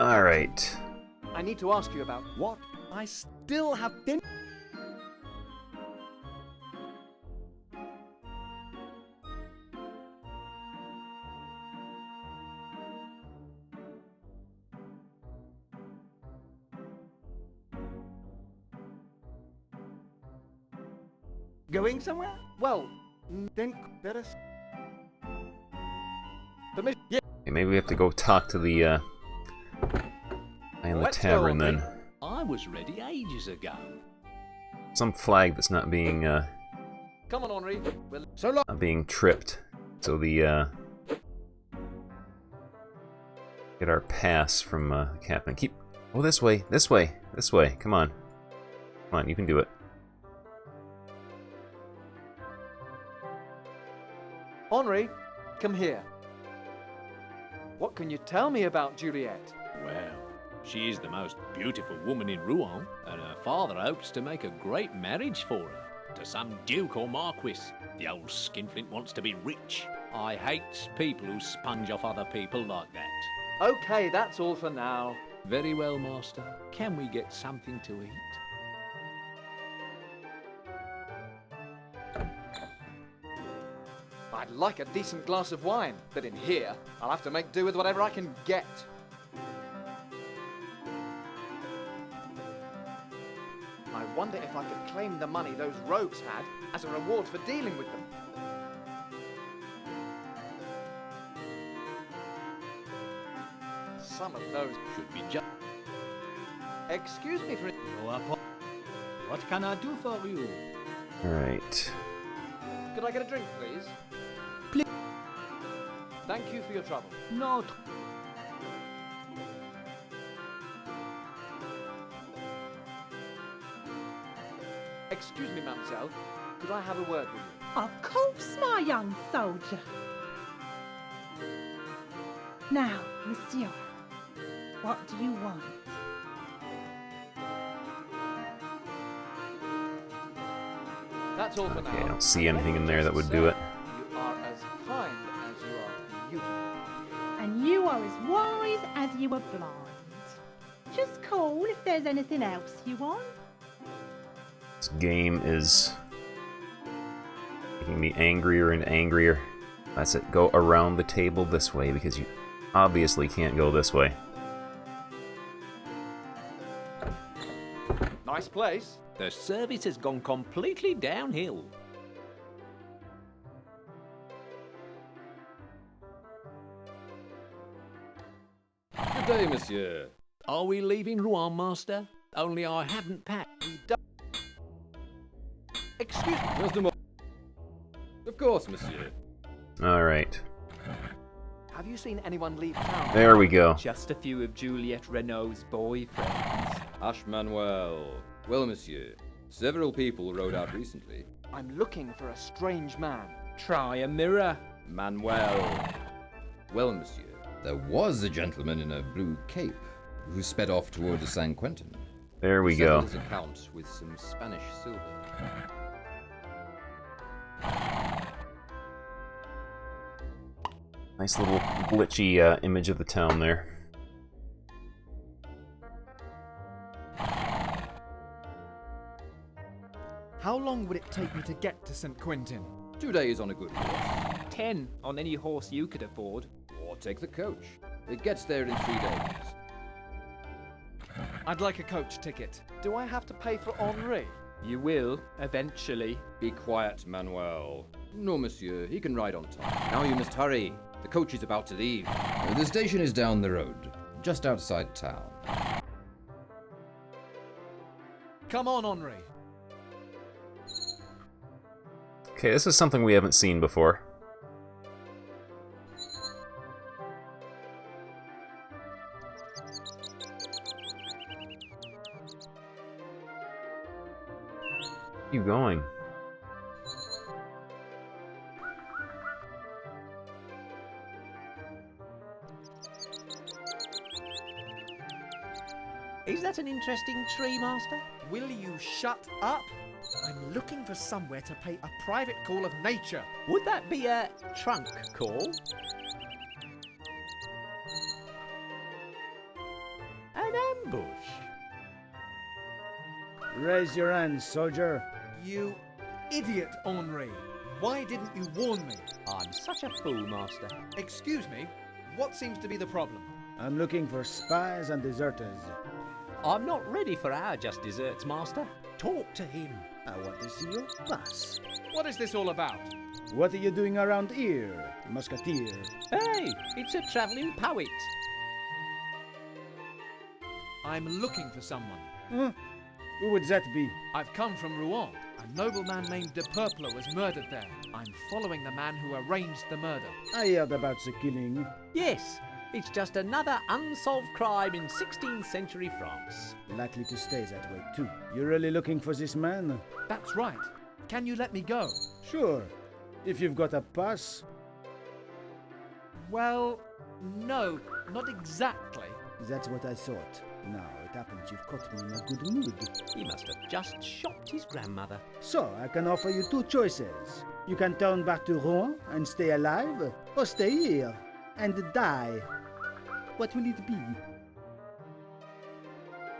Speaker 1: Alright.
Speaker 16: I need to ask you about...
Speaker 14: What?
Speaker 16: I still have been...
Speaker 14: Going somewhere?
Speaker 16: Well,
Speaker 14: then let us...
Speaker 1: Yeah. Okay, maybe we have to go talk to the guy in the tavern then.
Speaker 9: I was ready ages ago.
Speaker 1: Some flag that's not being
Speaker 16: Come on, Henri.
Speaker 1: not being tripped. So the get our pass from the captain. Keep this way, this way, this way. Come on. Come on, you can do it.
Speaker 16: Henri, come here. What can you tell me about Juliet?
Speaker 9: Well, she is the most beautiful woman in Rouen, and her father hopes to make a great marriage for her. To some duke or marquis. The old skinflint wants to be rich. I hate people who sponge off other people like that.
Speaker 16: Okay, that's all for now.
Speaker 9: Very well, master. Can we get something to eat?
Speaker 16: I'd like a decent glass of wine, but in here, I'll have to make do with whatever I can get. I wonder if I could claim the money those rogues had as a reward for dealing with them. Some of those
Speaker 9: should be just...
Speaker 16: Excuse me for...
Speaker 11: What can I do for you?
Speaker 1: Alright.
Speaker 16: Could I get a drink, please? Please. Thank you for your trouble.
Speaker 11: No.
Speaker 16: Excuse me, mademoiselle. Could I have a word with you?
Speaker 17: Of course, my young soldier. Now, monsieur, what do you want?
Speaker 16: That's all for
Speaker 1: Okay,
Speaker 16: now.
Speaker 1: I don't see anything in there that would do it.
Speaker 16: You are as kind as you are beautiful.
Speaker 17: And you are as wise as you are blind. Just call if there's anything else you want.
Speaker 1: This game is making me angrier and angrier. That's it. Go around the table this way because you obviously can't go this way.
Speaker 7: nice place.
Speaker 9: The service has gone completely downhill.
Speaker 6: Good day, monsieur.
Speaker 9: Are we leaving Rouen, Master? Only I haven't packed.
Speaker 7: We don't... Excuse me.
Speaker 6: Just a moment. Of course, monsieur.
Speaker 1: All right.
Speaker 7: Have you seen anyone leave town?
Speaker 1: There we go.
Speaker 2: Just a few of Juliette Renault's boyfriends.
Speaker 6: Hush, Manuel. Well, monsieur, several people rode out recently.
Speaker 7: I'm looking for a strange man.
Speaker 2: Try a mirror.
Speaker 6: Manuel. Well, monsieur, there was a gentleman in a blue cape who sped off toward the San Quentin.
Speaker 1: There we
Speaker 6: He
Speaker 1: go.
Speaker 6: settled his account with some Spanish silver.
Speaker 1: Nice little glitchy image of the town there.
Speaker 16: How long would it take me to get to St. Quentin?
Speaker 6: 2 days on a good horse.
Speaker 2: 10 on any horse you could afford.
Speaker 6: Or take the coach. It gets there in 3 days.
Speaker 16: I'd like a coach ticket.
Speaker 7: Do I have to pay for Henri?
Speaker 2: You will, eventually.
Speaker 6: Be quiet, Manuel. No, monsieur, he can ride on top. Now you must hurry. The coach is about to leave. The station is down the road, just outside town.
Speaker 16: Come on, Henri.
Speaker 1: Okay, this is something we haven't seen before. Keep going.
Speaker 2: Is that an interesting tree, Master?
Speaker 16: Will you shut up? I'm looking for somewhere to pay a private call of nature.
Speaker 2: Would that be a trunk call? An ambush?
Speaker 15: Raise your hands, soldier.
Speaker 16: You idiot, Henri. Why didn't you warn me?
Speaker 2: I'm such a fool, Master.
Speaker 16: Excuse me, what seems to be the problem?
Speaker 15: I'm looking for spies and deserters.
Speaker 2: I'm not ready for our just desserts, Master. Talk to him.
Speaker 15: I want to see your pass.
Speaker 16: What is this all about?
Speaker 15: What are you doing around here, musketeer?
Speaker 2: Hey, it's a travelling poet.
Speaker 16: I'm looking for someone.
Speaker 15: Huh? Who would that be?
Speaker 16: I've come from Rouen. A nobleman named de Purple was murdered there. I'm following the man who arranged the murder.
Speaker 15: I heard about the killing.
Speaker 2: Yes, it's just another unsolved crime in 16th century France.
Speaker 15: Likely to stay that way too. You're really looking for this man?
Speaker 16: That's right. Can you let me go?
Speaker 15: Sure. If you've got a pass.
Speaker 16: Well, no, not exactly.
Speaker 15: That's what I thought. Now it happens you've caught me in a good mood.
Speaker 2: He must have just shocked his grandmother.
Speaker 15: So I can offer you two choices. You can turn back to Rouen and stay alive, or stay here and die. What will it be?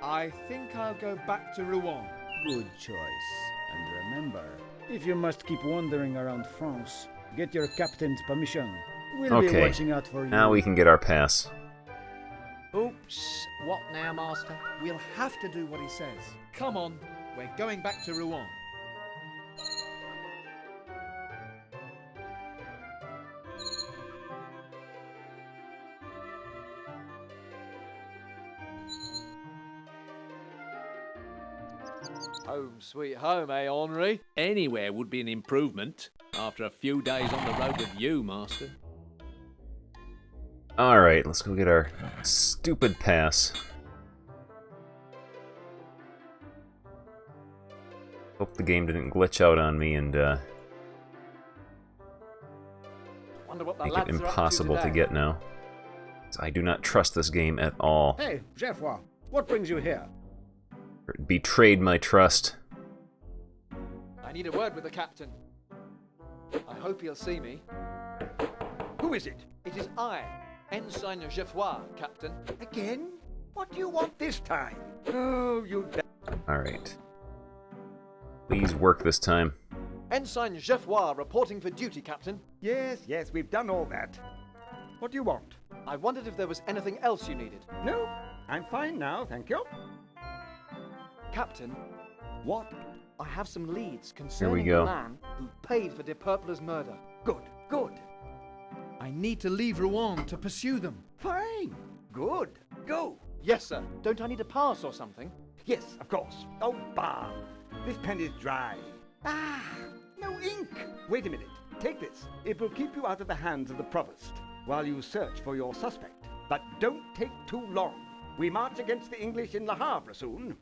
Speaker 16: I think I'll go back to Rouen.
Speaker 15: Good choice. And remember, if you must keep wandering around France, get your captain's permission. We'll be watching out for you.
Speaker 1: Now we can get our pass.
Speaker 2: Oops. What now, Master?
Speaker 16: We'll have to do what he says. Come on, we're going back to Rouen.
Speaker 7: Home sweet home, eh, Henri?
Speaker 9: Anywhere would be an improvement after a few days on the road with you, Master.
Speaker 1: Alright, let's go get our stupid pass. Hope the game didn't glitch out on me and
Speaker 7: Wonder what the
Speaker 1: make
Speaker 7: lads
Speaker 1: it
Speaker 7: are up to
Speaker 1: impossible to
Speaker 7: today.
Speaker 1: get now. I do not trust this game at all.
Speaker 15: Hey, Geoffroy, what brings you here?
Speaker 1: It betrayed my trust.
Speaker 7: I need a word with the captain. I hope he'll see me. Who is it? It is I, Ensign Geoffroy, Captain.
Speaker 14: Again? What do you want this time? Oh, you...
Speaker 1: Alright. Please work this time.
Speaker 7: Ensign Geoffroy reporting for duty, Captain.
Speaker 14: Yes, yes, we've done all that. What do you want?
Speaker 7: I wondered if there was anything else you needed.
Speaker 14: No, I'm fine now, thank you.
Speaker 16: Captain, what? I have some leads concerning
Speaker 1: go.
Speaker 16: the man who paid for De Purpler's murder. Good, good.
Speaker 8: I need to leave Rouen to pursue them.
Speaker 14: Fine. Good. Go.
Speaker 16: Yes, sir. Don't I need a pass or something?
Speaker 14: Yes, of course. Oh, bah. This pen is dry. Ah, no ink. Wait a minute. Take this. It will keep you out of the hands of the provost while you search for your suspect. But don't take too long. We march against the English in Le Havre soon.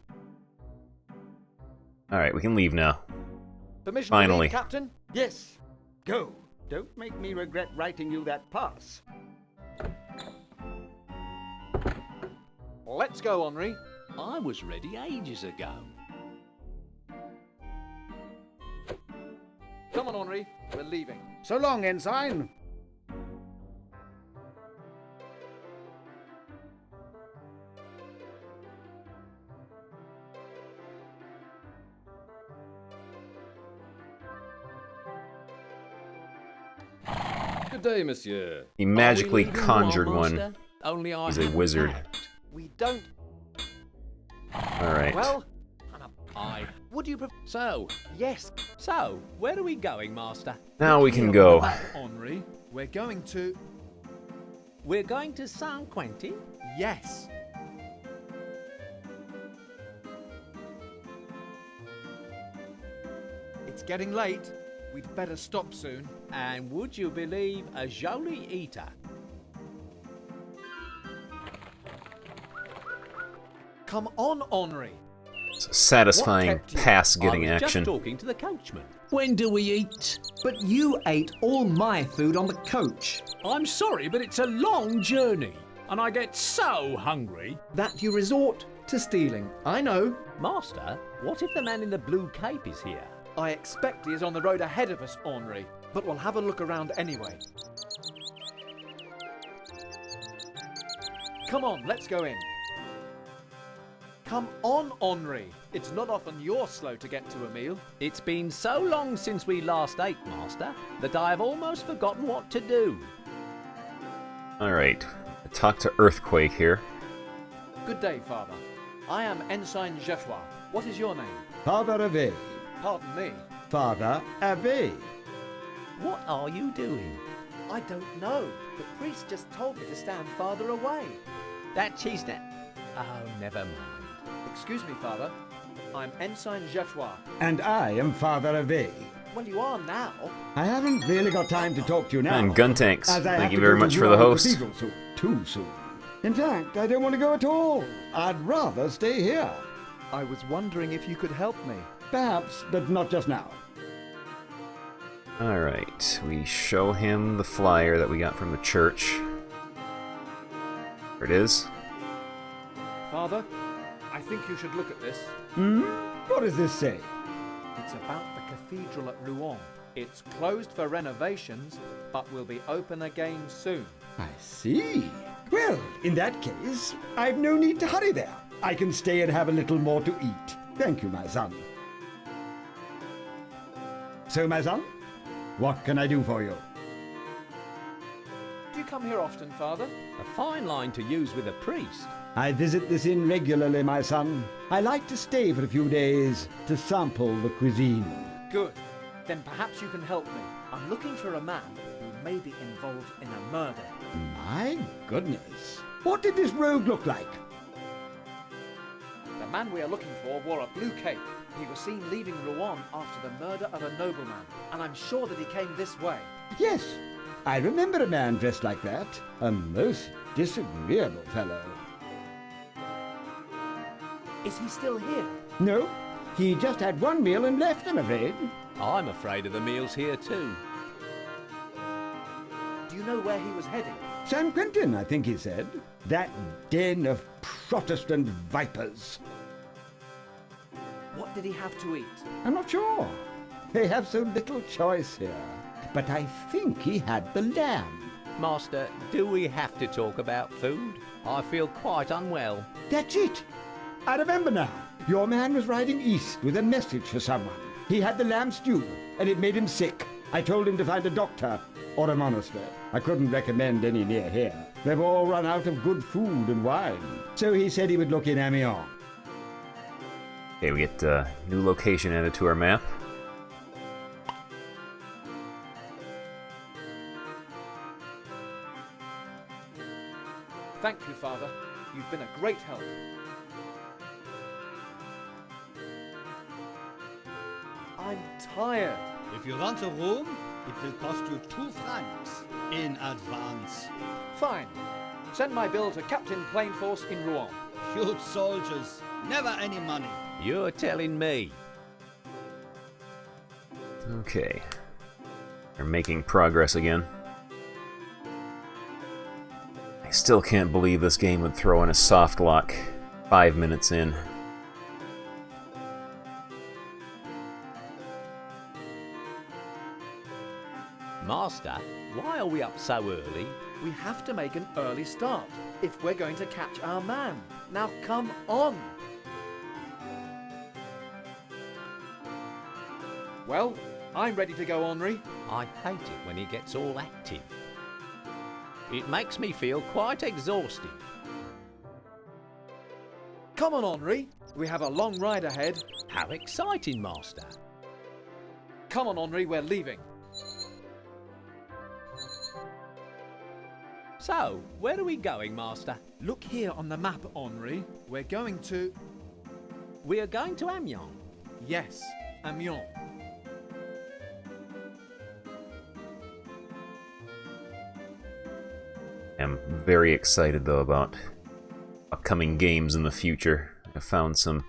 Speaker 1: Alright, we can leave now.
Speaker 16: Permission
Speaker 1: Finally.
Speaker 16: to leave, Captain?
Speaker 14: Yes. Go. Don't make me regret writing you that pass.
Speaker 16: Let's go, Henri.
Speaker 9: I was ready ages ago.
Speaker 16: Come on, Henri. We're leaving.
Speaker 15: So long, Ensign.
Speaker 6: Good day, monsieur.
Speaker 1: He magically
Speaker 9: Are we leaving
Speaker 1: conjured
Speaker 9: Rouen,
Speaker 1: one.
Speaker 9: Master? Only I
Speaker 1: He's a
Speaker 9: haven't
Speaker 1: wizard.
Speaker 9: packed.
Speaker 16: We don't.
Speaker 1: Alright.
Speaker 16: Well,
Speaker 9: Would you So,
Speaker 16: yes.
Speaker 9: So, where are we going, Master?
Speaker 1: Now we can go.
Speaker 8: Henri, we're going to...
Speaker 9: We're going to Saint Quentin?
Speaker 8: Yes. It's getting late. We'd better stop soon.
Speaker 9: And would you believe a Jolie eater?
Speaker 16: Come on, Henri.
Speaker 1: Satisfying pass-getting
Speaker 9: I was
Speaker 1: action.
Speaker 9: just talking to the coachman.
Speaker 5: When do we eat?
Speaker 13: But you ate all my food on the coach.
Speaker 5: I'm sorry, but it's a long journey, and I get so hungry.
Speaker 13: That you resort to stealing. I know.
Speaker 9: Master, what if the man in the blue cape is here?
Speaker 16: I expect he is on the road ahead of us, Henri. But we'll have a look around anyway. Come on, let's go in. Come on, Henri. It's not often you're slow to get to a meal.
Speaker 9: It's been so long since we last ate, Master, that I have almost forgotten what to do.
Speaker 1: Alright. Talk to Earthquake here.
Speaker 16: Good day, Father. I am Ensign Geoffroy. What is your name?
Speaker 18: Father Ave.
Speaker 16: Pardon me.
Speaker 18: Father Ave.
Speaker 9: What are you doing?
Speaker 16: I don't know. The priest just told me to stand farther away.
Speaker 9: That cheese net. Oh, never mind.
Speaker 16: Excuse me, Father. I'm Ensign Geoffroy.
Speaker 18: And I am Father Ave.
Speaker 16: Well, you are now.
Speaker 18: I haven't really got time to talk to you now.
Speaker 1: And gun tanks.
Speaker 18: as I have
Speaker 1: Thank you
Speaker 18: to
Speaker 1: very
Speaker 18: go to
Speaker 1: much for the
Speaker 18: Rouen
Speaker 1: host.
Speaker 18: Cathedral soon, too soon. In fact, I don't want to go at all. I'd rather stay here.
Speaker 16: I was wondering if you could help me.
Speaker 18: Perhaps, but not just now.
Speaker 1: Alright. We show him the flyer that we got from the church. There it is.
Speaker 16: Father, I think you should look at this.
Speaker 18: What does this say?
Speaker 16: It's about the cathedral at Rouen. It's closed for renovations, but will be open again soon.
Speaker 18: I see. Well, in that case, I've no need to hurry there. I can stay and have a little more to eat. Thank you, my son. So, my son, what can I do for you?
Speaker 16: Do you come here often, Father?
Speaker 9: A fine line to use with a priest.
Speaker 18: I visit this inn regularly, my son. I like to stay for a few days to sample the cuisine.
Speaker 16: Good. Then perhaps you can help me. I'm looking for a man who may be involved in a murder.
Speaker 18: My goodness. What did this rogue look like?
Speaker 16: The man we are looking for wore a blue cape. He was seen leaving Rouen after the murder of a nobleman, and I'm sure that he came this way.
Speaker 18: Yes, I remember a man dressed like that. A most disagreeable fellow.
Speaker 16: Is he still here?
Speaker 18: No, he just had one meal and left, I'm afraid.
Speaker 9: I'm afraid of the meals here too.
Speaker 16: Do you know where he was heading?
Speaker 18: San Quentin, I think he said. That den of Protestant vipers.
Speaker 16: What did he have to eat?
Speaker 18: I'm not sure. They have so little choice here. But I think he had the lamb.
Speaker 9: Master, do we have to talk about food? I feel quite unwell.
Speaker 18: That's it. I remember now. Your man was riding east with a message for someone. He had the lamb stew, and it made him sick. I told him to find a doctor or a monastery. I couldn't recommend any near here. They've all run out of good food and wine. So he said he would look in Amiens.
Speaker 1: Okay, we get a new location added to our map.
Speaker 16: Thank you, Father. You've been a great help. I'm tired.
Speaker 11: If you want a room, it will cost you 2 francs in advance.
Speaker 16: Fine. Send my bill to Captain Plain Force in Rouen.
Speaker 11: Good soldiers, never any money.
Speaker 9: You're telling me.
Speaker 1: Okay. We're making progress again. I still can't believe this game would throw in a soft lock 5 minutes in.
Speaker 9: Master, why are we up so early?
Speaker 16: We have to make an early start if we're going to catch our man. Now come on! Well, I'm ready to go, Henri.
Speaker 9: I hate it when he gets all active. It makes me feel quite exhausted.
Speaker 16: Come on, Henri. We have a long ride ahead.
Speaker 9: How exciting, Master.
Speaker 16: Come on, Henri, we're leaving.
Speaker 9: So, where are we going, Master?
Speaker 16: Look here on the map, Henri. We're going to...
Speaker 9: We are going to Amiens.
Speaker 16: Yes, Amiens.
Speaker 1: I'm very excited, though, about upcoming games in the future. I found some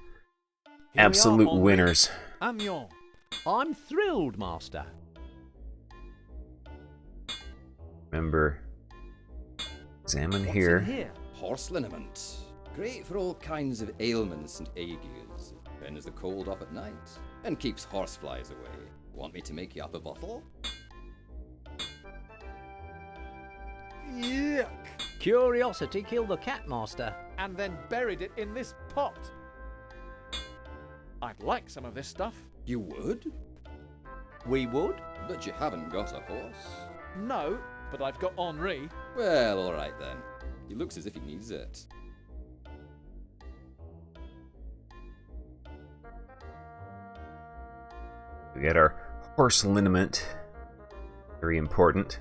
Speaker 1: absolute winners.
Speaker 16: Amiens.
Speaker 9: I'm thrilled, Master.
Speaker 1: Remember, examine
Speaker 6: What's
Speaker 1: here.
Speaker 6: in here? Horse liniment. Great for all kinds of ailments and agues. Fends the cold off at night and keeps horseflies away. Want me to make you up a bottle?
Speaker 16: Yuck!
Speaker 9: Curiosity killed the cat, Master.
Speaker 16: And then buried it in this pot. I'd like some of this stuff.
Speaker 6: You would?
Speaker 9: We would?
Speaker 6: But you haven't got a horse.
Speaker 16: No, but I've got Henri.
Speaker 6: Well, alright then. He looks as if he needs it.
Speaker 1: We got our horse liniment. Very important.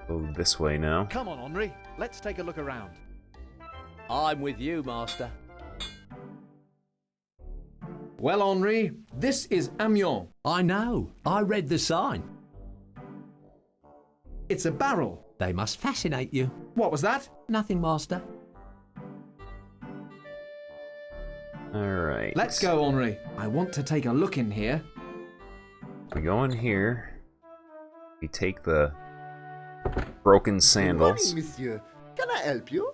Speaker 1: Go this way now.
Speaker 16: Come on, Henri. Let's take a look around.
Speaker 9: I'm with you, Master.
Speaker 16: Well, Henri, this is Amiens.
Speaker 5: I know. I read the sign.
Speaker 16: It's a barrel.
Speaker 5: They must fascinate you.
Speaker 16: What was that?
Speaker 5: Nothing, Master.
Speaker 1: Alright.
Speaker 16: Let's go, Henri. I want to take a look in here.
Speaker 1: We go in here. We take the broken sandals.
Speaker 3: Good morning, monsieur. Can I help you?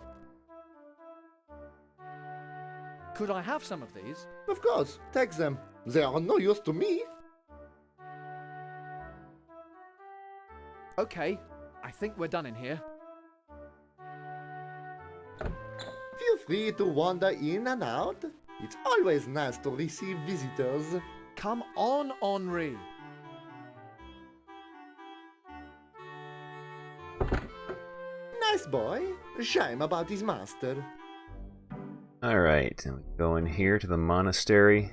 Speaker 16: Could I have some of these?
Speaker 3: Of course, take them. They are no use to me.
Speaker 16: Okay, I think we're done in here.
Speaker 3: Feel free to wander in and out. It's always nice to receive visitors.
Speaker 16: Come on, Henri.
Speaker 3: Nice boy. Shame about his master.
Speaker 1: Alright, and we go in here to the monastery.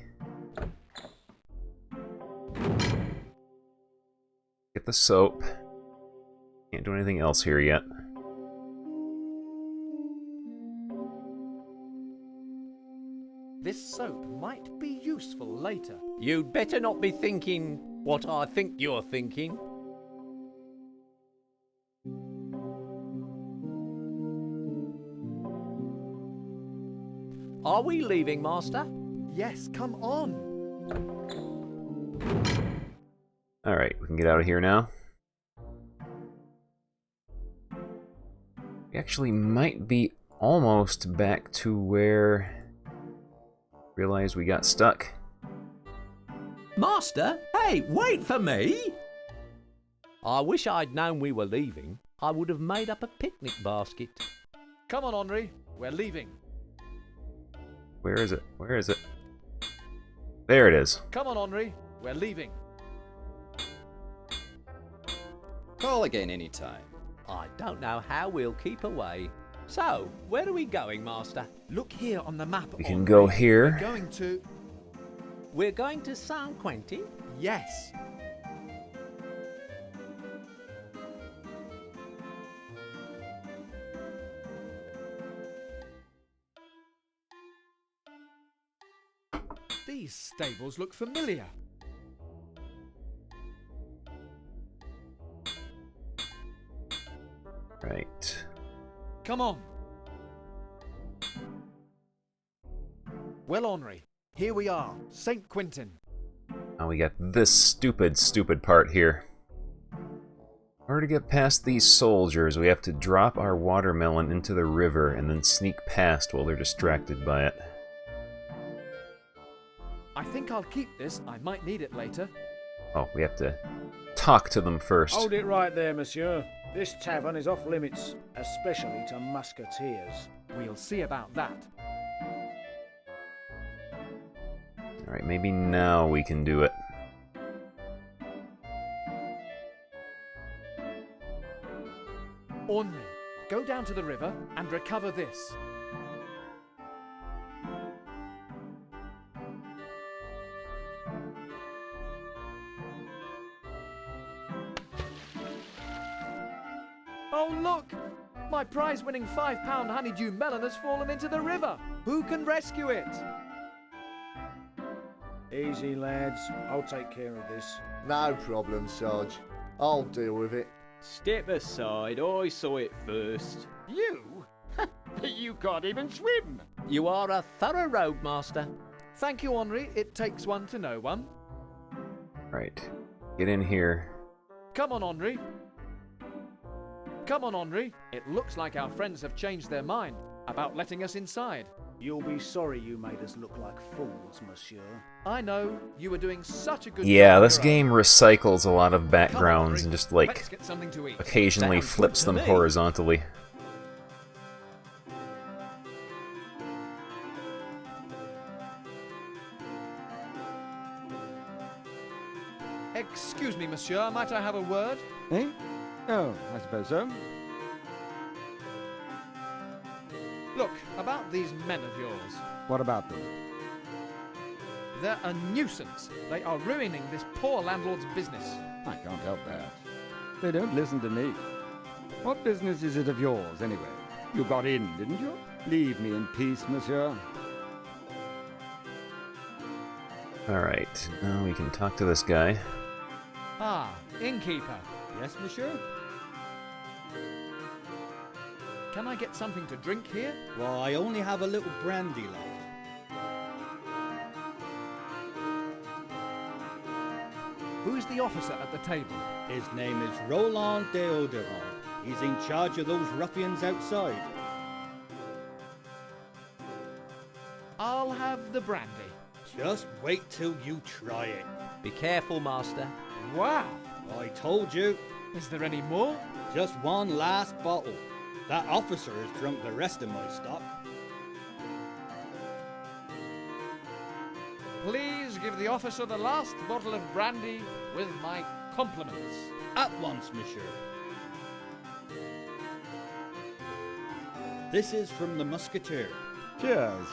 Speaker 1: Get the soap. Can't do anything else here yet.
Speaker 16: This soap might be useful later.
Speaker 9: You'd better not be thinking what I think you're thinking. Are we leaving, Master?
Speaker 16: Yes, come on.
Speaker 1: Alright, we can get out of here now. We actually might be almost back to where... Realize we got stuck.
Speaker 5: Master? Hey, wait for me!
Speaker 9: I wish I'd known we were leaving. I would have made up a picnic basket.
Speaker 16: Come on, Henri. We're leaving.
Speaker 1: Where is it? Where is it? There it is.
Speaker 16: Come on, Henri. We're leaving.
Speaker 6: Call again anytime.
Speaker 9: I don't know how we'll keep away. So, where are we going, Master?
Speaker 16: Look here on the map.
Speaker 1: We can go here.
Speaker 9: We're going to San Quentin?
Speaker 16: Yes. These stables look familiar.
Speaker 1: Right.
Speaker 16: Come on. Well, Henri, here we are, St. Quentin.
Speaker 1: Now we got this stupid part here. In order to get past these soldiers, we have to drop our watermelon into the river and then sneak past while they're distracted by it.
Speaker 16: I think I'll keep this. I might need it later.
Speaker 1: Oh, we have to talk to them first.
Speaker 19: Hold it right there, monsieur. This tavern is off limits, especially to musketeers.
Speaker 16: We'll see about that.
Speaker 1: Alright, maybe now we can do it.
Speaker 16: Henri, go down to the river and recover this. Oh look! My prize-winning £5 honeydew melon has fallen into the river! Who can rescue it?
Speaker 19: Easy, lads. I'll take care of this.
Speaker 3: No problem, Sarge. I'll deal with it.
Speaker 2: Step aside, I saw it first.
Speaker 14: You? You can't even swim!
Speaker 9: You are a thorough roadmaster.
Speaker 16: Thank you, Henri. It takes one to know one.
Speaker 1: Right. Get in here.
Speaker 16: Come on, Henri. Come on, Henri. It looks like our friends have changed their mind about letting us inside.
Speaker 19: You'll be sorry you made us look like fools, monsieur.
Speaker 16: I know. You were doing such a good
Speaker 1: Yeah,
Speaker 16: job.
Speaker 1: this game recycles a lot of backgrounds and just, like,
Speaker 16: Let's get something to eat.
Speaker 1: occasionally
Speaker 16: Sounds
Speaker 1: flips
Speaker 16: good to
Speaker 1: them
Speaker 16: me.
Speaker 1: horizontally.
Speaker 16: Excuse me, monsieur. Might I have a word?
Speaker 18: Eh? Oh, I suppose so.
Speaker 16: Look, about these men of yours.
Speaker 18: What about them?
Speaker 16: They're a nuisance. They are ruining this poor landlord's business.
Speaker 18: I can't help that. They don't listen to me. What business is it of yours, anyway? You got in, didn't you? Leave me in peace, monsieur.
Speaker 1: Alright, now we can talk to this guy.
Speaker 16: Ah, innkeeper.
Speaker 11: Yes, monsieur?
Speaker 16: Can I get something to drink here?
Speaker 11: Well, I only have a little brandy left.
Speaker 16: Who's the officer at the table?
Speaker 11: His name is Roland Deodoran. He's in charge of those ruffians outside.
Speaker 16: I'll have the brandy.
Speaker 11: Just wait till you try it.
Speaker 9: Be careful, Master.
Speaker 16: Wow!
Speaker 11: I told you.
Speaker 16: Is there any more?
Speaker 11: Just one last bottle. That officer has drunk the rest of my stock.
Speaker 16: Please give the officer the last bottle of brandy with my compliments.
Speaker 11: At once, monsieur. This is from the Musketeer.
Speaker 18: Cheers.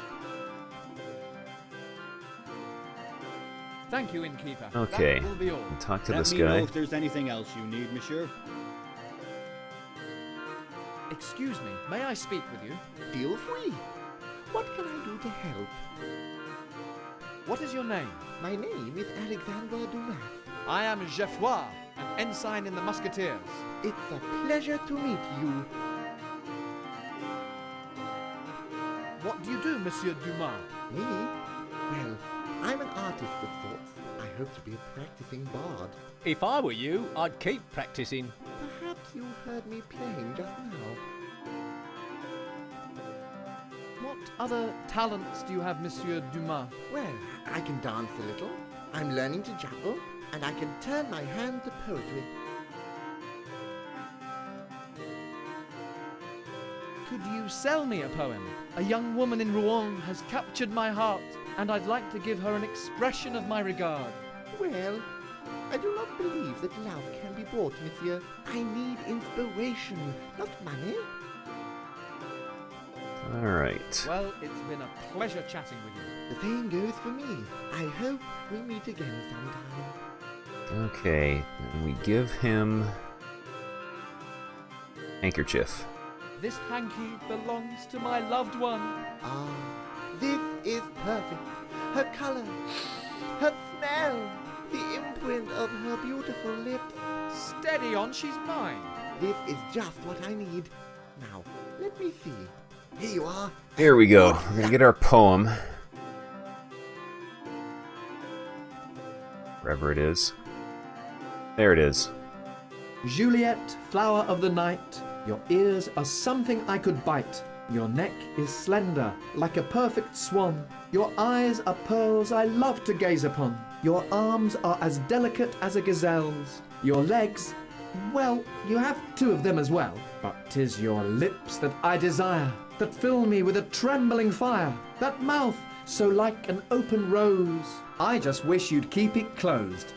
Speaker 16: Thank you, innkeeper.
Speaker 1: Okay,
Speaker 16: That will be all.
Speaker 1: talk to
Speaker 11: Let
Speaker 1: this
Speaker 11: me
Speaker 1: guy.
Speaker 11: know if there's anything else you need, monsieur.
Speaker 16: Excuse me, may I speak with you?
Speaker 3: Feel free. What can I do to help?
Speaker 16: What is your name?
Speaker 3: My name is Alexandre Dumas.
Speaker 16: I am Geoffroy, an ensign in the Musketeers.
Speaker 3: It's a pleasure to meet you.
Speaker 16: What do you do, Monsieur Dumas?
Speaker 3: Me? Well, I'm an artist of sorts. I hope to be a practicing bard.
Speaker 9: If I were you, I'd keep practicing.
Speaker 3: Perhaps you heard me playing just now.
Speaker 16: What other talents do you have, Monsieur Dumas?
Speaker 3: Well, I can dance a little. I'm learning to juggle, and I can turn my hand to poetry.
Speaker 16: Could you sell me a poem? A young woman in Rouen has captured my heart, and I'd like to give her an expression of my regard.
Speaker 3: Well, I do not believe that love can be bought, monsieur. I need inspiration, not money.
Speaker 1: Alright.
Speaker 16: Well, it's been a pleasure chatting with you.
Speaker 3: The same goes for me. I hope we meet again sometime.
Speaker 1: Okay, and we give him handkerchief.
Speaker 16: This hanky belongs to my loved one.
Speaker 3: Ah, this is perfect. Her color, her smell, the imprint of her beautiful lips.
Speaker 16: Steady on, she's mine.
Speaker 3: This is just what I need. Now, let me see. Here you are.
Speaker 1: Here we go. We're gonna get our poem. Wherever it is. There it is.
Speaker 13: Juliet, flower of the night, your ears are something I could bite. Your neck is slender, like a perfect swan. Your eyes are pearls I love to gaze upon. Your arms are as delicate as a gazelle's. Your legs, well, you have two of them as well. But 'tis your lips that I desire, that fill me with a trembling fire. That mouth, so like an open rose. I just wish you'd keep it closed.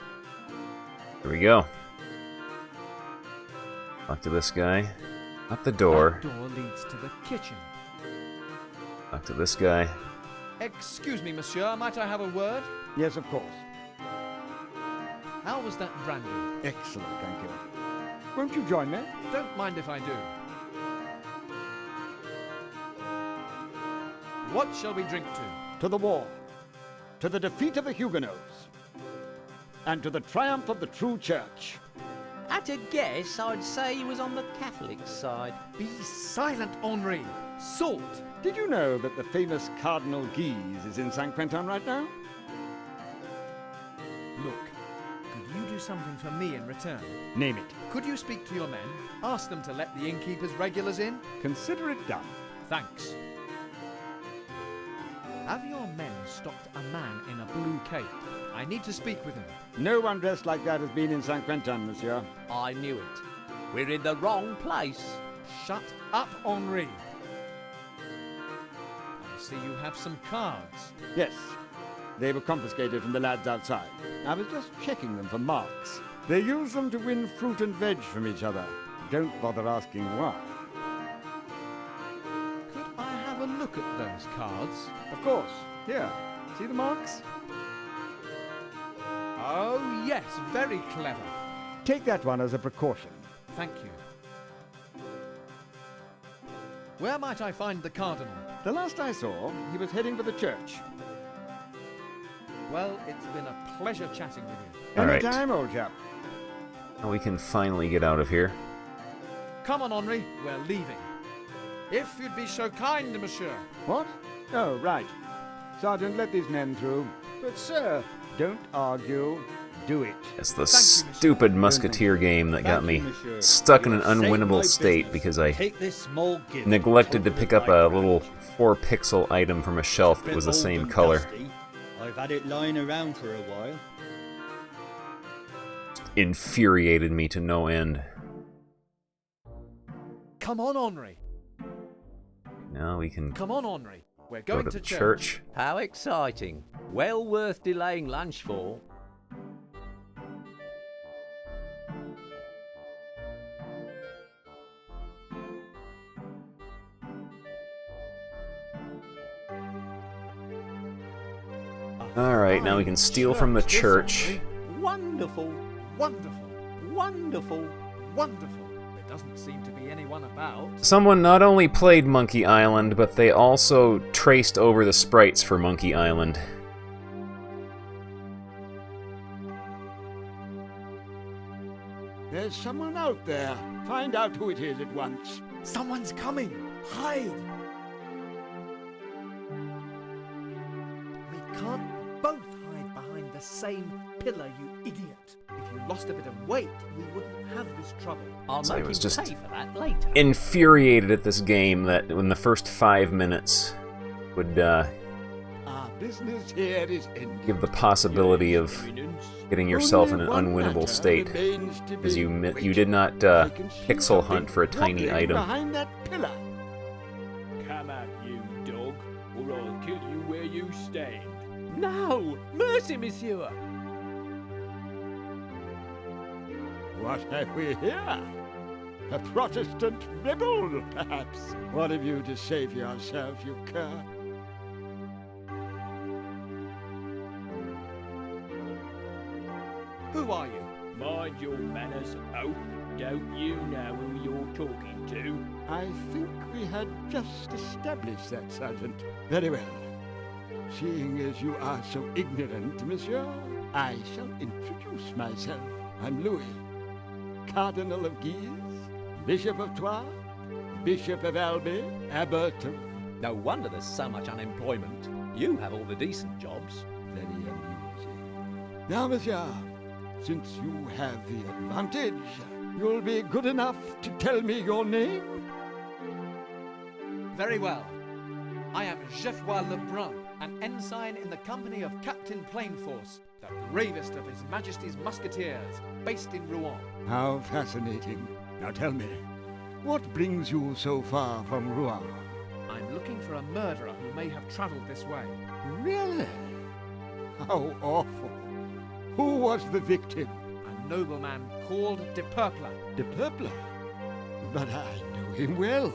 Speaker 1: Here we go. Talk to this guy. Out the door.
Speaker 16: That door leads to the kitchen.
Speaker 1: Talk to this guy.
Speaker 16: Excuse me, monsieur, might I have a word?
Speaker 14: Yes, of course.
Speaker 16: How was that brandy?
Speaker 14: Excellent, thank you. Won't you join me?
Speaker 16: Don't mind if I do. What shall we drink to?
Speaker 14: To the war, to the defeat of the Huguenots, and to the triumph of the true church.
Speaker 2: At a guess, I'd say he was on the Catholic side.
Speaker 16: Be silent, Henri. Salt.
Speaker 14: Did you know that the famous Cardinal Guise is in St. Quentin right now?
Speaker 16: Look, could you do something for me in return?
Speaker 14: Name it.
Speaker 16: Could you speak to your men? Ask them to let the innkeeper's regulars in?
Speaker 14: Consider it done.
Speaker 16: Thanks. Have your men stopped a man in a blue cape? I need to speak with him.
Speaker 14: No one dressed like that has been in St. Quentin, monsieur.
Speaker 2: I knew it. We're in the wrong place.
Speaker 16: Shut up, Henri. I see you have some cards.
Speaker 14: Yes. They were confiscated from the lads outside. I was just checking them for marks. They use them to win fruit and veg from each other. Don't bother asking why.
Speaker 16: Could I have a look at those cards?
Speaker 14: Of course. Here. See the marks?
Speaker 16: Oh, yes, very clever.
Speaker 14: Take that one as a precaution.
Speaker 16: Thank you. Where might I find the Cardinal?
Speaker 14: The last I saw, he was heading for the church.
Speaker 16: Well, it's been a pleasure chatting with you.
Speaker 1: All right.
Speaker 14: Anytime, old chap.
Speaker 1: Now we can finally get out of here.
Speaker 16: Come on, Henri, we're leaving. If you'd be so kind, monsieur.
Speaker 14: What? Oh, right. Sergeant, let these men through. But, sir, don't argue. Do it.
Speaker 1: It's the stupid musketeer game that got me stuck in an unwinnable state because I neglected to pick up a little 4-pixel item from a shelf that was the same color.
Speaker 11: I've had it lying around for a while.
Speaker 1: Infuriated me to no end.
Speaker 16: Come on, Henri.
Speaker 1: Now we can
Speaker 16: Come on, Henri. We're
Speaker 1: go
Speaker 16: going
Speaker 1: to
Speaker 16: to
Speaker 1: church.
Speaker 2: How exciting. Well worth delaying lunch for.
Speaker 1: Alright, now we can steal from the church.
Speaker 2: Wonderful.
Speaker 16: Wonderful. Wonderful. Wonderful. There doesn't seem to be anyone about.
Speaker 1: Someone not only played Monkey Island, but they also traced over the sprites for Monkey Island.
Speaker 14: There's someone out there. Find out who it is at once.
Speaker 16: Someone's coming. Hide. We can't both hide behind the same pillar, you idiot. If you lost a bit of weight, we wouldn't have this trouble.
Speaker 2: I'll
Speaker 1: So I
Speaker 2: make
Speaker 1: was
Speaker 2: him
Speaker 1: just
Speaker 2: pay for that later.
Speaker 1: infuriated at this game that in the first 5 minutes would
Speaker 14: Our business here is ended.
Speaker 1: give the possibility of getting yourself in an unwinnable state because you did not pixel hunt for a tiny item.
Speaker 14: Behind that pillar.
Speaker 11: Come out, you dog, or I'll kill you where you stand.
Speaker 2: No! Mercy, monsieur!
Speaker 14: What have we here?
Speaker 18: A Protestant rebel, perhaps? What have you to say for yourself, you cur?
Speaker 16: Who are you?
Speaker 2: Mind your manners, oaf. Don't you know who you're talking to?
Speaker 18: I think we had just established that, Sergeant. Very well. Seeing as you are so ignorant, monsieur, I shall introduce myself. I'm Louis, Cardinal of Guise, Bishop of Troyes, Bishop of Albi, Abbot of...
Speaker 9: No wonder there's so much unemployment. You have all the decent jobs.
Speaker 18: Very amusing. Now, monsieur, since you have the advantage, you'll be good enough to tell me your name?
Speaker 16: Very well. I am Geoffroy Lebrun, an ensign in the company of Captain Plainforce, the bravest of His Majesty's Musketeers, based in Rouen.
Speaker 18: How fascinating. Now tell me, what brings you so far from Rouen?
Speaker 16: I'm looking for a murderer who may have travelled this way.
Speaker 18: Really? How awful. Who was the victim?
Speaker 16: A nobleman called De Purple.
Speaker 18: De Purple? But I know him well.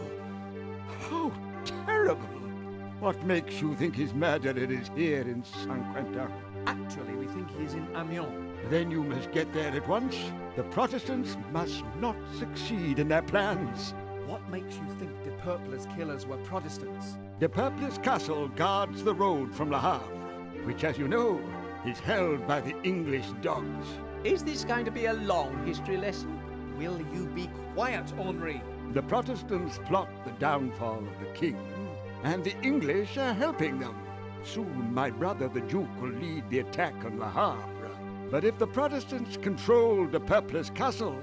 Speaker 18: How terrible. What makes you think his murderer is here in Saint-Quentin?
Speaker 16: Actually, we think he is in Amiens.
Speaker 18: Then you must get there at once. The Protestants must not succeed in their plans.
Speaker 16: What makes you think De Purple's killers were Protestants?
Speaker 18: De Purple's castle guards the road from Le Havre, which, as you know, is held by the English dogs.
Speaker 9: Is this going to be a long history lesson?
Speaker 16: Will you be quiet, Henri?
Speaker 18: The Protestants plot the downfall of the king, and the English are helping them. Soon my brother the Duke will lead the attack on Le Havre. But if the Protestants control De Purple's castle,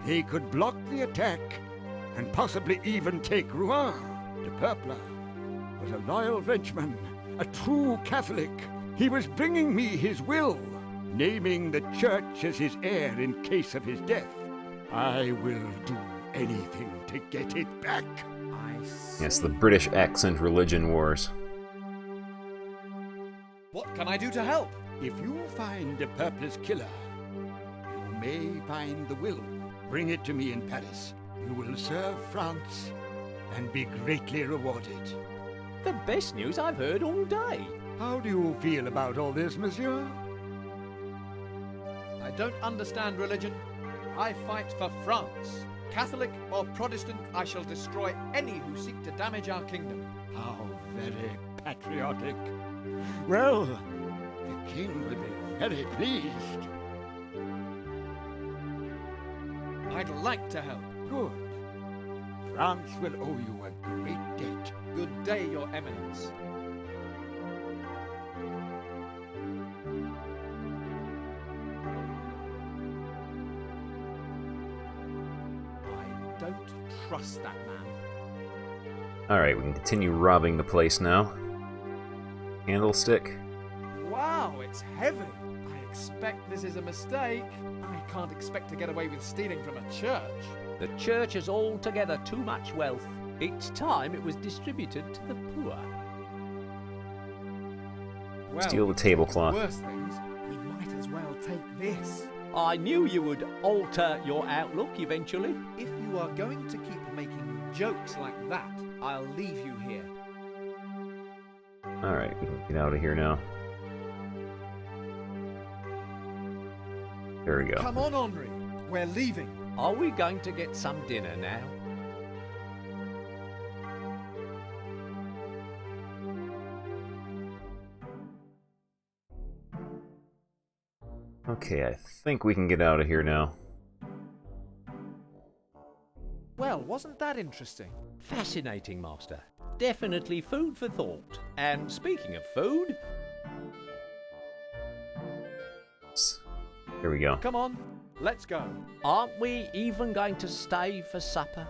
Speaker 18: they could block the attack and possibly even take Rouen. De Purple was a loyal Frenchman, a true Catholic. He was bringing me his will, naming the church as his heir in case of his death. I will do anything to get it back.
Speaker 1: Yes, the British accent religion wars.
Speaker 16: What can I do to help?
Speaker 18: If you find De Purple's killer, you may find the will. Bring it to me in Paris. You will serve France and be greatly rewarded.
Speaker 9: The best news I've heard all day.
Speaker 18: How do you feel about all this, monsieur?
Speaker 16: I don't understand religion. I fight for France. Catholic or Protestant, I shall destroy any who seek to damage our kingdom.
Speaker 18: How very patriotic. Well, the king will be very pleased.
Speaker 16: I'd like to help.
Speaker 18: Good. France will owe you a great debt.
Speaker 16: Good day, Your Eminence. I don't trust that man.
Speaker 1: Alright, we can continue robbing the place now. Candlestick.
Speaker 16: Wow, it's heavy. I expect this is a mistake. I can't expect to get away with stealing from a church.
Speaker 9: The church has altogether too much wealth. It's time it was distributed to the poor.
Speaker 16: Well,
Speaker 1: Steal the tablecloth.
Speaker 16: Worse things, we might as well take this.
Speaker 9: I knew you would alter your outlook eventually.
Speaker 16: If you are going to keep making jokes like that, I'll leave you here.
Speaker 1: Alright, we can get out of here now. There we go.
Speaker 16: Come on, Henri. We're leaving.
Speaker 9: Are we going to get some dinner now?
Speaker 1: Okay, I think we can get out of here now.
Speaker 16: Well, wasn't that interesting?
Speaker 9: Fascinating, Master. Definitely food for thought. And speaking of food...
Speaker 1: Here we go.
Speaker 16: Come on, let's go.
Speaker 9: Aren't we even going to stay for supper?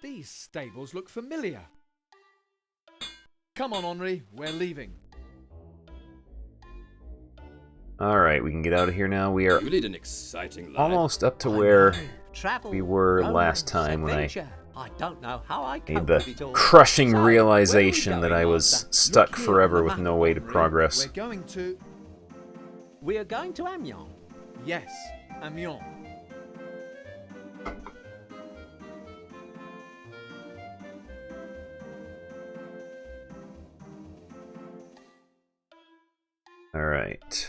Speaker 16: These stables look familiar. Come on, Henri, we're leaving.
Speaker 1: Alright, we can get out of here now. We are
Speaker 6: You lead an exciting life.
Speaker 1: almost up to where
Speaker 9: Travel,
Speaker 1: we were
Speaker 9: romance,
Speaker 1: last time when
Speaker 9: adventure. I don't know how I
Speaker 1: made
Speaker 9: coped with it
Speaker 1: the
Speaker 9: all.
Speaker 1: crushing
Speaker 9: So,
Speaker 1: realization
Speaker 9: where
Speaker 1: that
Speaker 9: are we
Speaker 1: I
Speaker 9: going,
Speaker 1: was
Speaker 9: Master?
Speaker 1: stuck
Speaker 16: Look here
Speaker 1: forever
Speaker 16: on the
Speaker 1: with
Speaker 16: map,
Speaker 1: no way to
Speaker 16: Henri.
Speaker 1: progress.
Speaker 16: We're going to...
Speaker 9: We're going to Amiens.
Speaker 16: Yes, Amiens.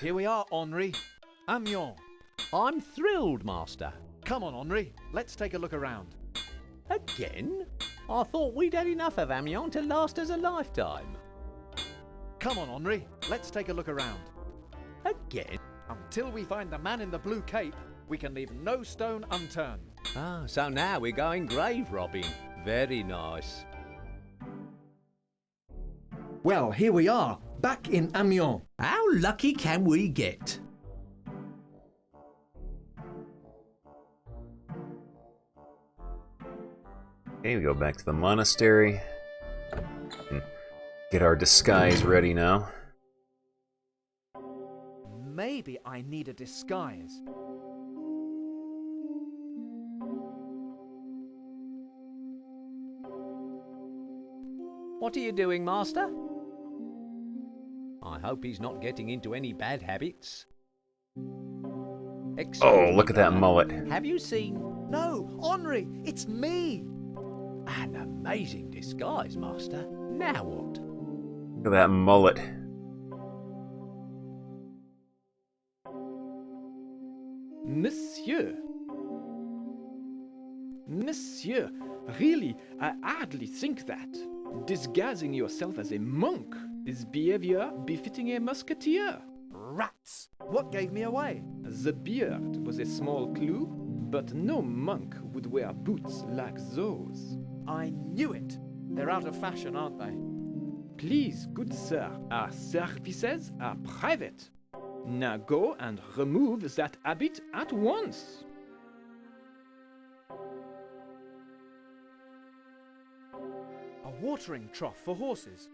Speaker 16: Here we are, Henri. Amiens.
Speaker 9: I'm thrilled, Master.
Speaker 16: Come on, Henri. Let's take a look around.
Speaker 9: Again? I thought we'd had enough of Amiens to last us a lifetime.
Speaker 16: Come on, Henri. Let's take a look around.
Speaker 9: Again?
Speaker 16: Until we find the man in the blue cape, we can leave no stone unturned.
Speaker 9: Ah, so now we're going grave robbing. Very nice.
Speaker 13: Well, here we are, back in Amiens.
Speaker 5: How lucky can we get?
Speaker 1: Okay, we go back to the monastery. And get our disguise ready now.
Speaker 16: Maybe I need a disguise.
Speaker 9: What are you doing, Master? I hope he's not getting into any bad habits.
Speaker 1: Oh, look at that mullet.
Speaker 9: Have you seen...
Speaker 16: No, Henri, it's me!
Speaker 9: An amazing disguise, Master. Now what?
Speaker 1: Look at that mullet.
Speaker 2: Monsieur. Monsieur, really, I hardly think that. Disguising yourself as a monk is behavior befitting a musketeer.
Speaker 16: Rats! What gave me away?
Speaker 2: The beard was a small clue, but no monk would wear boots like those.
Speaker 16: I knew it! They're out of fashion, aren't they?
Speaker 2: Please, good sir, our services are private. Now go and remove that habit at once.
Speaker 16: A watering trough for horses.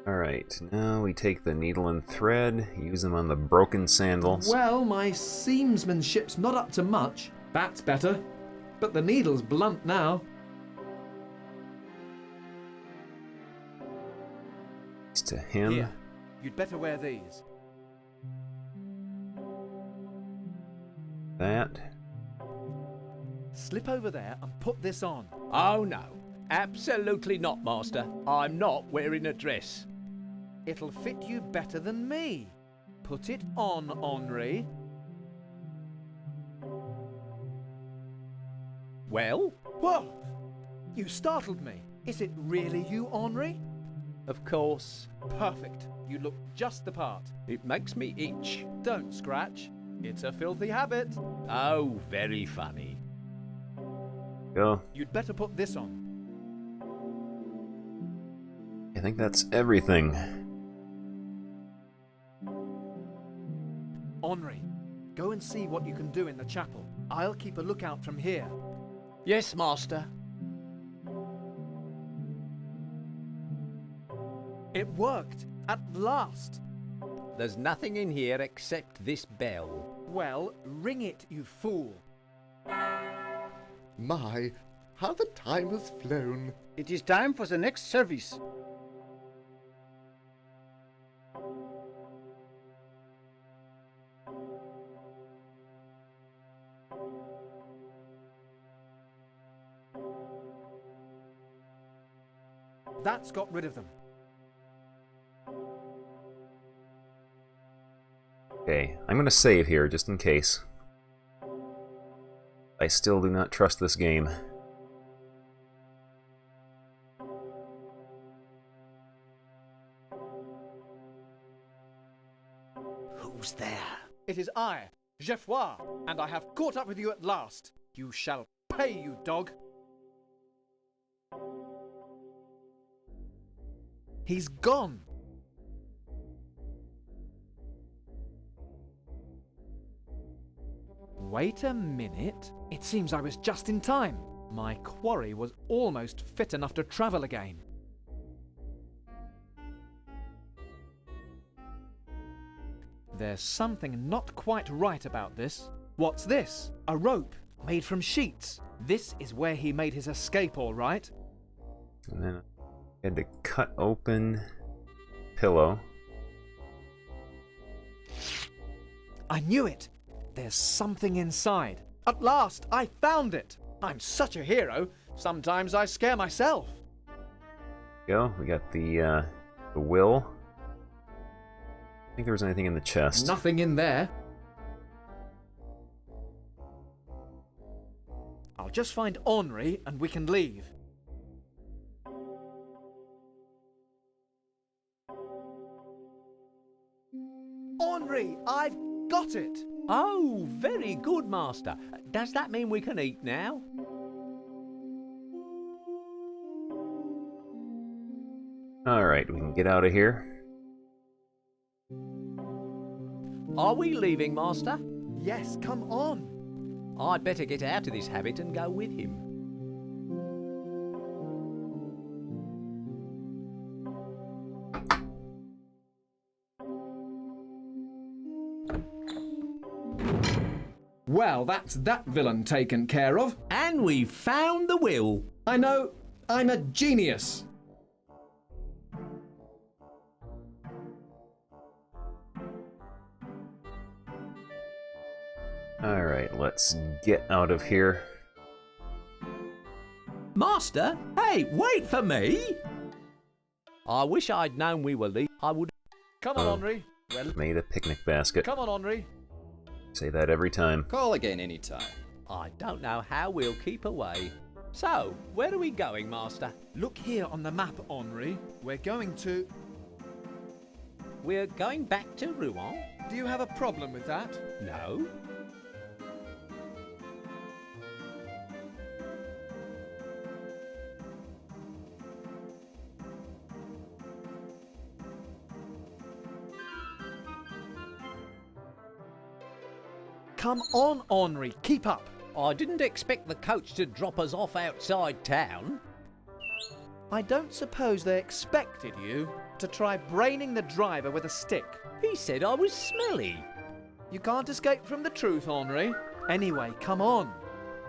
Speaker 1: Alright, now we take the needle and thread, use them on the broken sandals.
Speaker 13: Well, my seamsmanship's not up to much. That's better. But the needle's blunt now.
Speaker 1: It's to him.
Speaker 16: Here, you'd better wear these.
Speaker 1: That.
Speaker 16: Slip over there and put this on.
Speaker 9: Oh no, absolutely not, Master. I'm not wearing a dress.
Speaker 16: It'll fit you better than me. Put it on, Henri.
Speaker 9: Well?
Speaker 16: Whoa! You startled me. Is it really you, Henri?
Speaker 9: Of course.
Speaker 16: Perfect. You look just the part.
Speaker 9: It makes me itch.
Speaker 16: Don't scratch. It's a filthy habit.
Speaker 9: Oh, very funny.
Speaker 1: Go.
Speaker 16: You'd better put this on.
Speaker 1: I think that's everything.
Speaker 16: Henri, go and see what you can do in the chapel. I'll keep a lookout from here.
Speaker 9: Yes, Master.
Speaker 16: It worked! At last!
Speaker 9: There's nothing in here except this bell.
Speaker 16: Well, ring it, you fool.
Speaker 20: My, how the time has flown.
Speaker 15: It is time for the next service.
Speaker 16: That's got rid of them.
Speaker 1: Okay, I'm gonna save here just in case. I still do not trust this game.
Speaker 16: Who's there? It is I, Geoffroy, and I have caught up with you at last. You shall pay, you dog. He's gone. Wait a minute. It seems I was just in time. My quarry was almost fit enough to travel again. There's something not quite right about this. What's this? A rope made from sheets. This is where he made his escape, all right.
Speaker 1: And then I had to cut open pillow.
Speaker 16: I knew it. There's something inside. At last, I found it. I'm such a hero. Sometimes I scare myself.
Speaker 1: Go. We got the will. think there was anything in the chest.
Speaker 16: Nothing in there. I'll just find Henri and we can leave. Henri, I've got it!
Speaker 9: Oh, very good, Master. Does that mean we can eat now?
Speaker 1: Alright, we can get out of here.
Speaker 9: Are we leaving, Master?
Speaker 16: Yes, come on.
Speaker 9: I'd better get out of this habit and go with him.
Speaker 16: Well, that's that villain taken care of.
Speaker 5: And we found the will.
Speaker 16: I know, I'm a genius.
Speaker 1: Alright, let's get out of here.
Speaker 5: Master, hey, wait for me!
Speaker 9: I wish I'd known we were leaving. I would.
Speaker 16: Come on, Henri. Well,
Speaker 1: Made a picnic basket.
Speaker 16: come on, Henri.
Speaker 1: Say that every time.
Speaker 6: Call again anytime.
Speaker 9: I don't know how we'll keep away. So, where are we going, Master?
Speaker 16: Look here on the map, Henri. We're going to...
Speaker 9: We're going back to Rouen?
Speaker 16: Do you have a problem with that?
Speaker 9: No.
Speaker 16: Come on, Henri, keep up.
Speaker 9: I didn't expect the coach to drop us off outside town.
Speaker 16: I don't suppose they expected you to try braining the driver with a stick.
Speaker 9: He said I was smelly.
Speaker 16: You can't escape from the truth, Henri. Anyway, come on.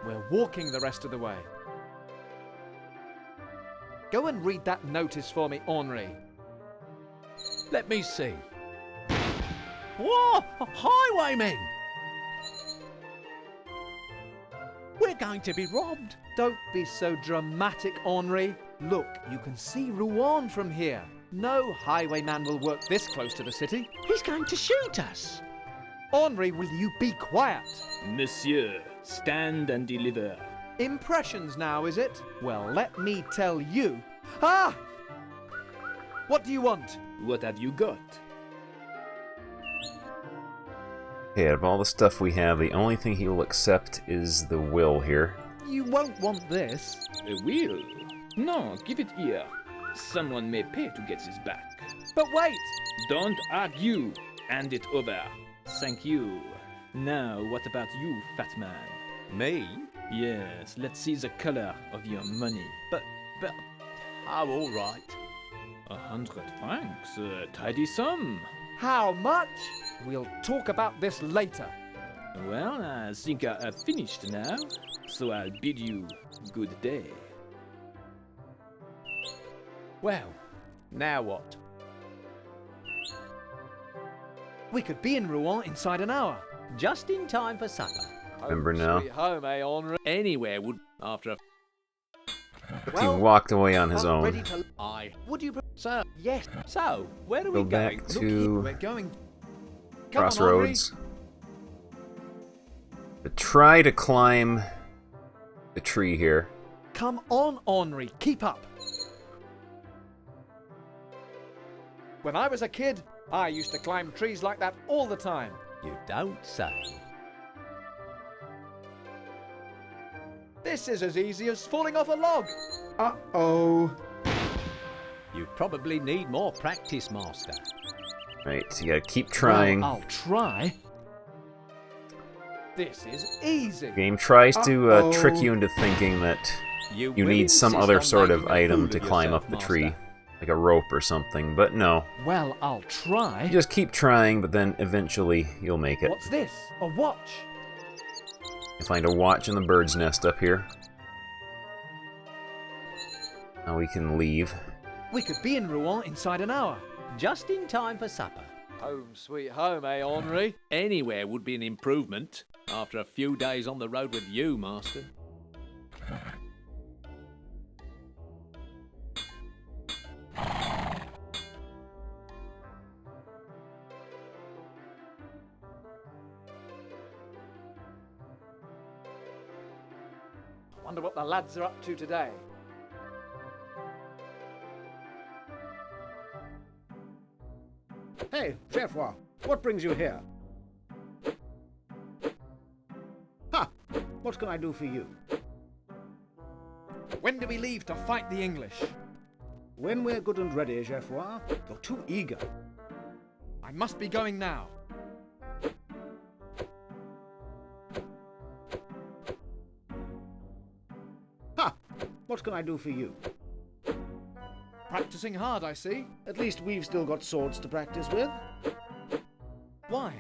Speaker 16: We're walking the rest of the way. Go and read that notice for me, Henri.
Speaker 9: Let me see. Whoa! Highwaymen! We're going to be robbed.
Speaker 16: Don't be so dramatic, Henri. Look, you can see Rouen from here. No highwayman will work this close to the city.
Speaker 5: He's going to shoot us.
Speaker 16: Henri, will you be quiet?
Speaker 11: Monsieur, stand and deliver.
Speaker 16: Impressions now, is it? Well, let me tell you. Ah! What do you want?
Speaker 11: What have you got?
Speaker 1: Okay, out of all the stuff we have, the only thing he will accept is the will here.
Speaker 16: You won't want this.
Speaker 11: A will? No, give it here. Someone may pay to get this back.
Speaker 16: But wait!
Speaker 11: Don't argue. Hand it over. Thank you. Now, what about you, fat man?
Speaker 9: Me?
Speaker 11: Yes, let's see the color of your money.
Speaker 9: But, oh, all right.
Speaker 11: 100 francs, a tidy sum.
Speaker 16: How much? We'll talk about this later.
Speaker 11: Well, I think I have finished now, so I'll bid you good day.
Speaker 9: Well, now what?
Speaker 16: We could be in Rouen inside an hour.
Speaker 9: Just in time for supper.
Speaker 1: Remember now?
Speaker 16: Sweet home, eh, Henri?
Speaker 9: Anywhere would, after a...
Speaker 1: He walked away on his own.
Speaker 16: Ready to...
Speaker 9: Would you... So, yes. So, where are
Speaker 1: Go
Speaker 9: we going?
Speaker 1: back to
Speaker 16: We're going...
Speaker 1: Crossroads. To try to climb the tree here.
Speaker 16: Come on, Henri, keep up. When I was a kid, I used to climb trees like that all the time.
Speaker 9: You don't say.
Speaker 16: This is as easy as falling off a log.
Speaker 13: Uh-oh.
Speaker 9: You probably need more practice, Master.
Speaker 1: Right, so you gotta keep trying.
Speaker 16: Well, I'll try. This is easy.
Speaker 1: The game tries to trick you into thinking that you need some other sort of item to climb up the tree. Like a rope or something, but no.
Speaker 16: Well, I'll try.
Speaker 1: You just keep trying, but then eventually you'll make it.
Speaker 16: What's this? A watch?
Speaker 1: You find a watch in the bird's nest up here. Now we can leave.
Speaker 16: We could be in Rouen inside an hour.
Speaker 9: Just in time for supper.
Speaker 16: Home sweet home, eh, Henri?
Speaker 9: Anywhere would be an improvement after a few days on the road with you, Master.
Speaker 16: Wonder what the lads are up to today.
Speaker 19: Hey, Geoffroy, what brings you here? Ha! What can I do for you?
Speaker 16: When do we leave to fight the English?
Speaker 19: When we're good and ready, Geoffroy. You're too eager.
Speaker 16: I must be going now.
Speaker 19: Ha! What can I do for you?
Speaker 16: Practicing hard, I see.
Speaker 19: At least we've still got swords to practice with.
Speaker 16: Why?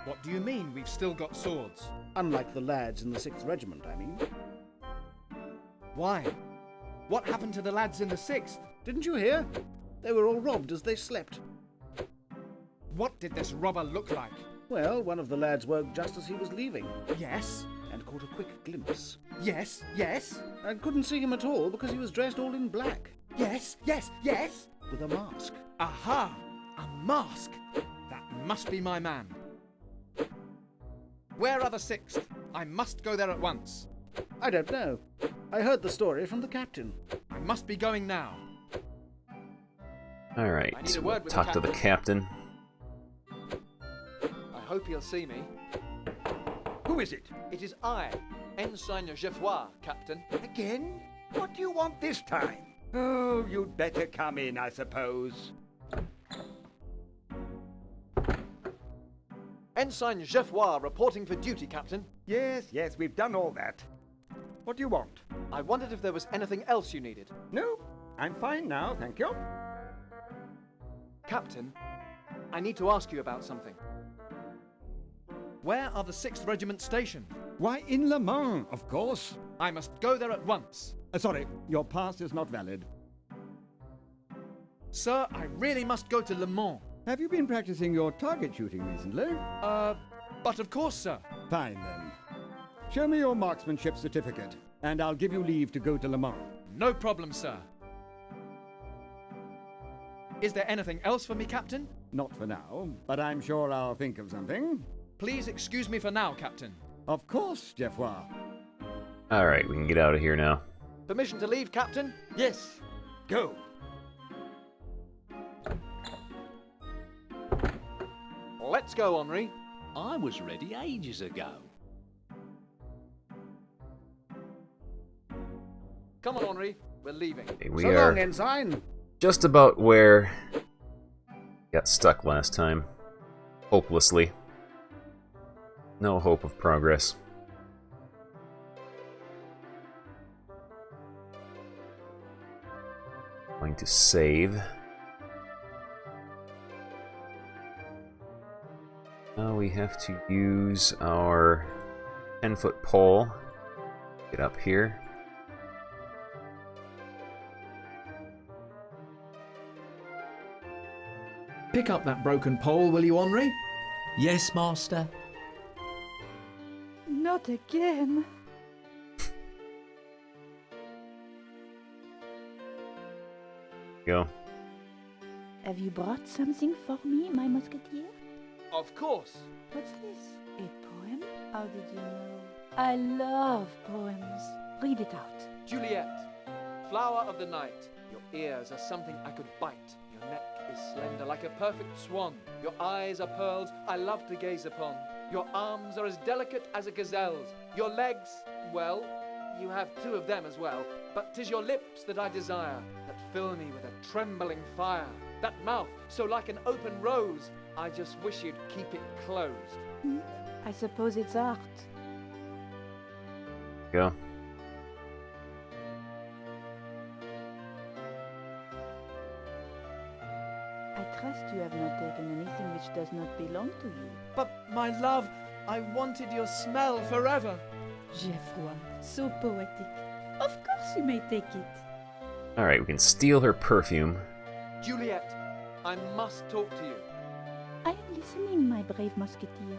Speaker 16: What do you mean we've still got swords?
Speaker 19: Unlike the lads in the 6th Regiment, I mean.
Speaker 16: Why? What happened to the lads in the 6th?
Speaker 19: Didn't you hear? They were all robbed as they slept.
Speaker 16: What did this robber look like?
Speaker 19: Well, one of the lads woke just as he was leaving.
Speaker 16: Yes?
Speaker 19: And caught a quick glimpse.
Speaker 16: Yes, yes?
Speaker 19: And couldn't see him at all because he was dressed all in black.
Speaker 16: Yes, yes, yes?
Speaker 19: With a mask.
Speaker 16: Aha! A mask! That must be my man. Where are the 6th? I must go there at once.
Speaker 19: I don't know. I heard the story from the captain.
Speaker 16: I must be going now.
Speaker 1: Alright,
Speaker 16: I need
Speaker 1: so
Speaker 16: a word with
Speaker 1: talk to the captain.
Speaker 16: I hope he'll see me.
Speaker 14: Who is it?
Speaker 16: It is I, Ensign Geoffroy, Captain.
Speaker 14: Again? What do you want this time? Oh, you'd better come in, I suppose.
Speaker 16: Ensign Geoffroy reporting for duty, Captain.
Speaker 14: Yes, yes, we've done all that. What do you want?
Speaker 16: I wondered if there was anything else you needed.
Speaker 14: No, I'm fine now, thank you.
Speaker 16: Captain, I need to ask you about something. Where are the 6th Regiment stationed?
Speaker 18: Why, in Le Mans, of course.
Speaker 16: I must go there at once.
Speaker 18: Sorry, your pass is not valid.
Speaker 16: Sir, I really must go to Le Mans.
Speaker 18: Have you been practicing your target shooting recently?
Speaker 16: But of course, sir.
Speaker 18: Fine, then. Show me your marksmanship certificate, and I'll give you leave to go to Le Mans.
Speaker 16: No problem, sir. Is there anything else for me, Captain?
Speaker 18: Not for now, but I'm sure I'll think of something.
Speaker 16: Please excuse me for now, Captain.
Speaker 18: Of course, Geoffroy.
Speaker 1: Alright, we can get out of here now.
Speaker 16: Permission to leave, Captain?
Speaker 14: Yes. Go.
Speaker 16: Let's go, Henri.
Speaker 9: I was ready ages ago.
Speaker 16: Come on, Henri. We're leaving.
Speaker 1: Okay, we
Speaker 19: So
Speaker 1: are
Speaker 19: long, Ensign.
Speaker 1: just about where got stuck last time. Hopelessly. No hope of progress. Going to save. Now we have to use our 10-foot pole. Get up here.
Speaker 13: Pick up that broken pole, will you, Henri?
Speaker 5: Yes, master.
Speaker 10: Not again.
Speaker 1: Go.
Speaker 10: Have you brought something for me, my musketeer?
Speaker 16: Of course.
Speaker 10: What's this? A poem? How did you know? I love poems. Read it out.
Speaker 16: Juliet, flower of the night. Your ears are something I could bite. Your neck is slender like a perfect swan. Your eyes are pearls I love to gaze upon. Your arms are as delicate as a gazelle's. Your legs, well, you have two of them as well. But 'tis your lips that I desire, that fill me with a trembling fire. That mouth, so like an open rose, I just wish you'd keep it closed.
Speaker 10: I suppose it's art.
Speaker 1: Go.
Speaker 10: I trust you have not taken anything which does not belong to you.
Speaker 16: But, my love, I wanted your smell forever.
Speaker 10: Geoffroy, so poetic. Of course you may take it.
Speaker 1: Alright, we can steal her perfume.
Speaker 16: Juliet, I must talk to you.
Speaker 10: I am listening, my brave musketeer.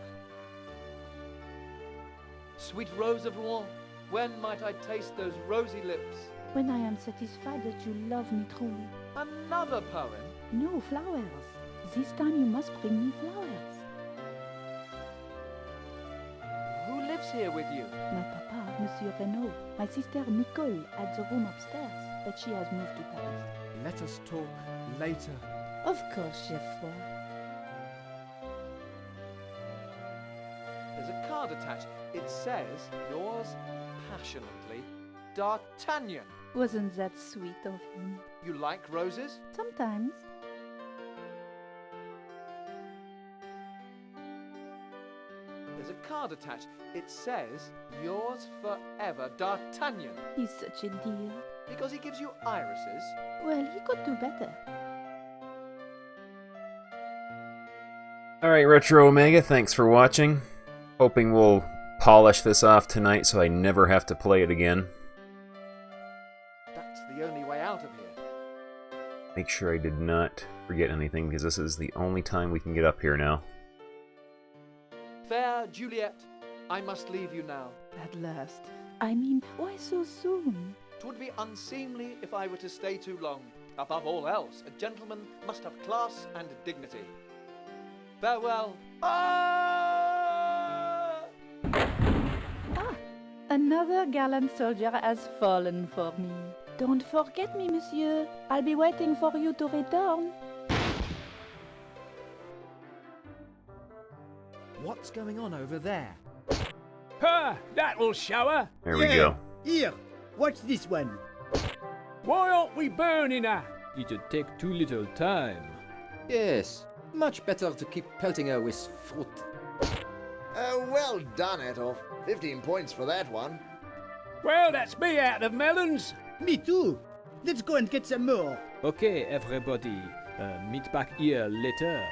Speaker 16: Sweet Rose of Rouen, when might I taste those rosy lips?
Speaker 10: When I am satisfied that you love me truly.
Speaker 16: Another poem?
Speaker 10: No, flowers. This time you must bring me flowers.
Speaker 16: Who lives lives here with you?
Speaker 10: My papa, Monsieur Renaud. My sister Nicole at the room upstairs, but she has moved to Paris.
Speaker 8: Let us talk later.
Speaker 10: Of course, Geoffroy.
Speaker 16: There's a card attached. It says, yours passionately, D'Artagnan.
Speaker 10: Wasn't that sweet of him?
Speaker 16: You like roses?
Speaker 10: Sometimes.
Speaker 16: There's a card attached. It says, yours forever, D'Artagnan.
Speaker 10: He's such a dear.
Speaker 16: Because he gives you irises?
Speaker 10: Well, he could do better.
Speaker 1: Alright, Retro Omega, thanks for watching. Hoping we'll polish this off tonight so I never have to play it again.
Speaker 16: That's the only way out of here.
Speaker 1: Make sure I did not forget anything, because this is the only time we can get up here now.
Speaker 16: Fair Juliet, I must leave you now.
Speaker 10: At last. I mean, why so soon?
Speaker 16: It would be unseemly if I were to stay too long. Above all else, a gentleman must have class and dignity. Farewell.
Speaker 10: Another gallant soldier has fallen for me. Don't forget me, monsieur. I'll be waiting for you to return.
Speaker 8: What's going on over there?
Speaker 11: Ha! That'll show her.
Speaker 1: There we go.
Speaker 15: Here, watch this one.
Speaker 11: Why aren't we burning her? It'll take too little time.
Speaker 6: Yes, much better to keep pelting her with fruit.
Speaker 20: Well done, Etolf. 15 points for that one.
Speaker 11: Well, that's me out of melons.
Speaker 15: Me too. Let's go and get some more.
Speaker 11: Okay, everybody. Meet back here later.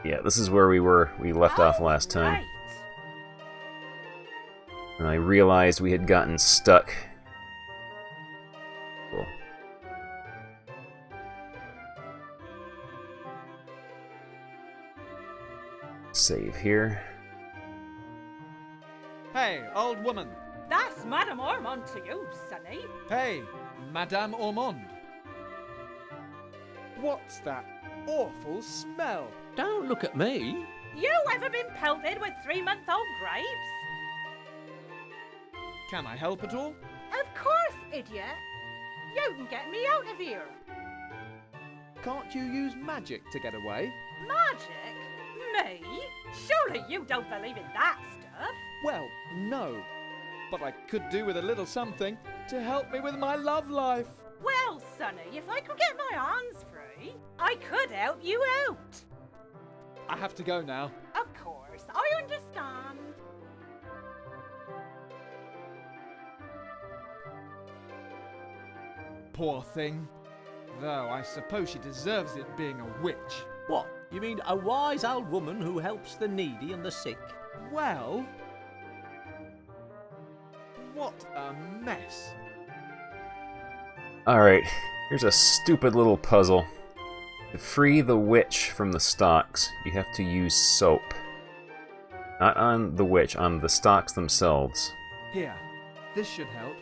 Speaker 1: Yeah, this is where we left off last time. And I realized we had gotten stuck. Cool. Save here.
Speaker 16: Hey, old woman.
Speaker 21: That's Madame Ormond to you, Sonny.
Speaker 16: Hey, Madame Ormond. What's that awful smell?
Speaker 9: Don't look at me.
Speaker 21: You ever been pelted with 3-month-old grapes?
Speaker 16: Can I help at all?
Speaker 21: Of course, idiot. You can get me out of here.
Speaker 16: Can't you use magic to get away?
Speaker 21: Magic? Me? Surely you don't believe in that stuff.
Speaker 16: Well, no. But I could do with a little something to help me with my love life.
Speaker 21: Well, Sonny, if I could get my hands free, I could help you out.
Speaker 16: I have to go now.
Speaker 21: Of course, I understand.
Speaker 16: Poor thing. Though I suppose she deserves it being a witch.
Speaker 5: What? You mean a wise old woman who helps the needy and the sick?
Speaker 16: Well... what a mess.
Speaker 1: Alright, here's a stupid little puzzle. To free the witch from the stocks, you have to use soap. Not on the witch, on the stocks themselves.
Speaker 16: Here, this should help.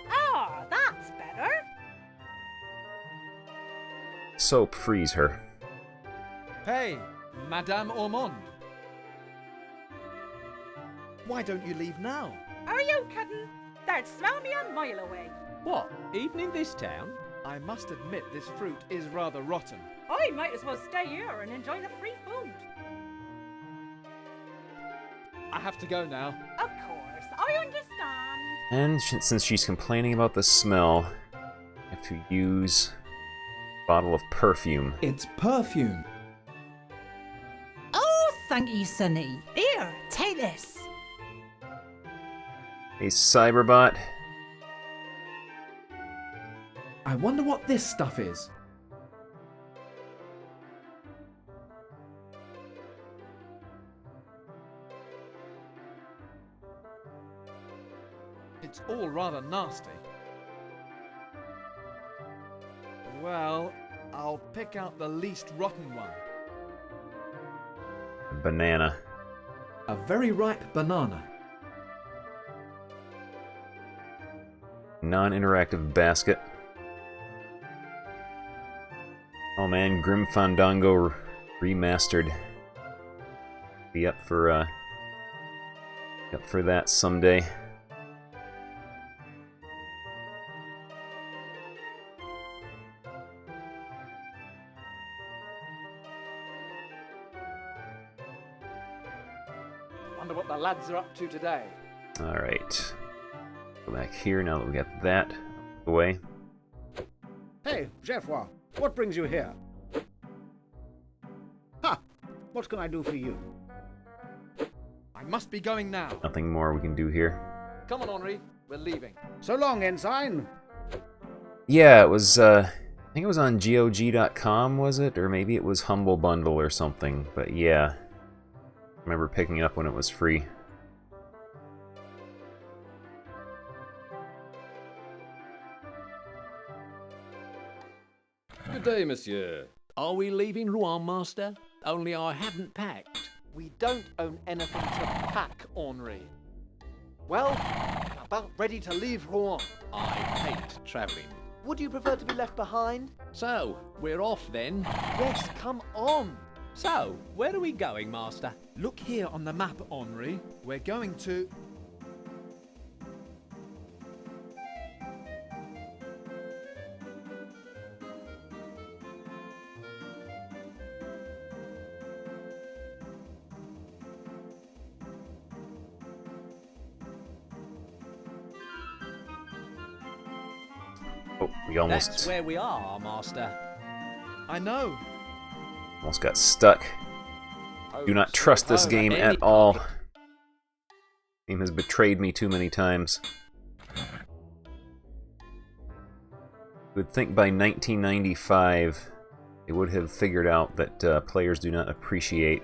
Speaker 21: Ah, that's better.
Speaker 1: Soap frees her.
Speaker 16: Hey, Madame Ormond. Why don't you leave now?
Speaker 21: Are you kidding? They'd smell me a mile away.
Speaker 5: What? Even in this town?
Speaker 16: I must admit this fruit is rather rotten.
Speaker 21: I might as well stay here and enjoy the free food.
Speaker 16: I have to go now.
Speaker 21: Of course, I understand.
Speaker 1: And since she's complaining about the smell, I have to use a bottle of perfume.
Speaker 13: It's perfume.
Speaker 17: Oh, thank you, Sonny. Here, take this.
Speaker 1: A Cyberbot.
Speaker 13: I wonder what this stuff is.
Speaker 16: It's all rather nasty. Well, I'll pick out the least rotten one.
Speaker 1: Banana.
Speaker 13: A very ripe banana.
Speaker 1: Non-interactive basket. Oh man, Grim Fandango remastered. Be up for that someday.
Speaker 16: Wonder what the lads are up to today.
Speaker 1: Alright. Go back here now that we got that away.
Speaker 19: Hey, Geoffroy, what brings you here? Ha! What can I do for you?
Speaker 8: I must be going now.
Speaker 1: Nothing more we can do here.
Speaker 16: Come on, Henri. We're leaving.
Speaker 19: So long, Ensign.
Speaker 1: Yeah, it was, I think it was on GOG.com, was it? Or maybe it was Humble Bundle or something. But yeah, I remember picking it up when it was free.
Speaker 6: Good day, monsieur.
Speaker 9: Are we leaving Rouen, master? Only I haven't packed.
Speaker 16: We don't own anything to pack, Henri. Well, I'm about ready to leave Rouen.
Speaker 9: I hate travelling.
Speaker 16: Would you prefer to be left behind?
Speaker 9: So, we're off then?
Speaker 16: Yes, come on.
Speaker 9: So, where are we going, master?
Speaker 8: Look here on the map, Henri. We're going to...
Speaker 1: Oh, we almost...
Speaker 9: That's where we are, master.
Speaker 8: I know.
Speaker 1: Almost got stuck. Do not trust this game at all. Game has betrayed me too many times. Would think by 1995 they would have figured out that players do not appreciate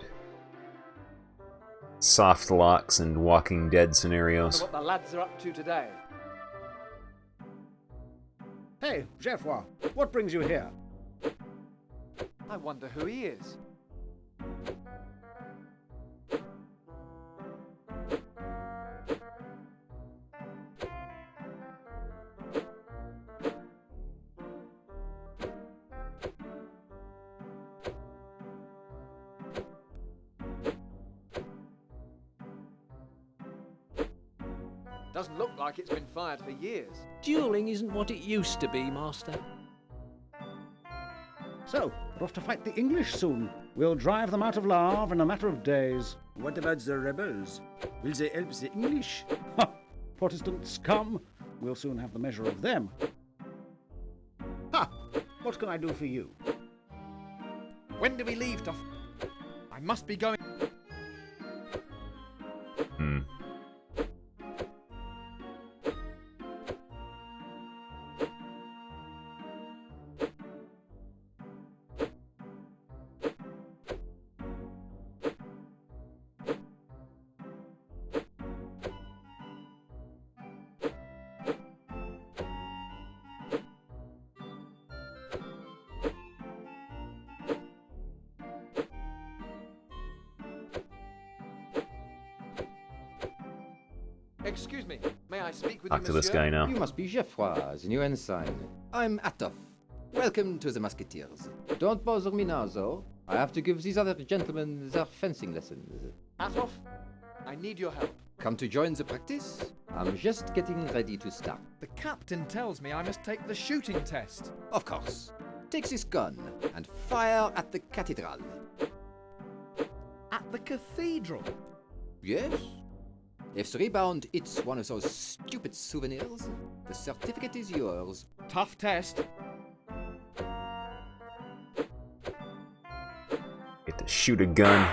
Speaker 1: soft locks and Walking Dead scenarios.
Speaker 16: Wonder what the lads are up to today.
Speaker 19: Hey, Geoffroy, what brings you here?
Speaker 16: I wonder who he is. Doesn't look like it's been fired for years.
Speaker 9: Dueling isn't what it used to be, master.
Speaker 19: So, we're off to fight the English soon. We'll drive them out of Le Havre in a matter of days.
Speaker 15: What about the rebels? Will they help the English?
Speaker 19: Ha! Protestant scum! We'll soon have the measure of them. Ha! What can I do for you?
Speaker 8: When do we leave to... I must be going...
Speaker 16: Excuse me, may I speak with
Speaker 1: Talk
Speaker 16: you,
Speaker 1: to this guy now.
Speaker 6: You must be Geoffroy, the new ensign. I'm Atof. Welcome to the Musketeers. Don't bother me now, though. I have to give these other gentlemen their fencing lessons.
Speaker 16: Atof, I need your help.
Speaker 6: Come to join the practice? I'm just getting ready to start.
Speaker 8: The captain tells me I must take the shooting test.
Speaker 6: Of course. Take this gun and fire at the cathedral.
Speaker 8: At the cathedral?
Speaker 6: Yes? If the rebound hits one of those stupid souvenirs, the certificate is yours.
Speaker 8: Tough test.
Speaker 1: Get to shoot a gun.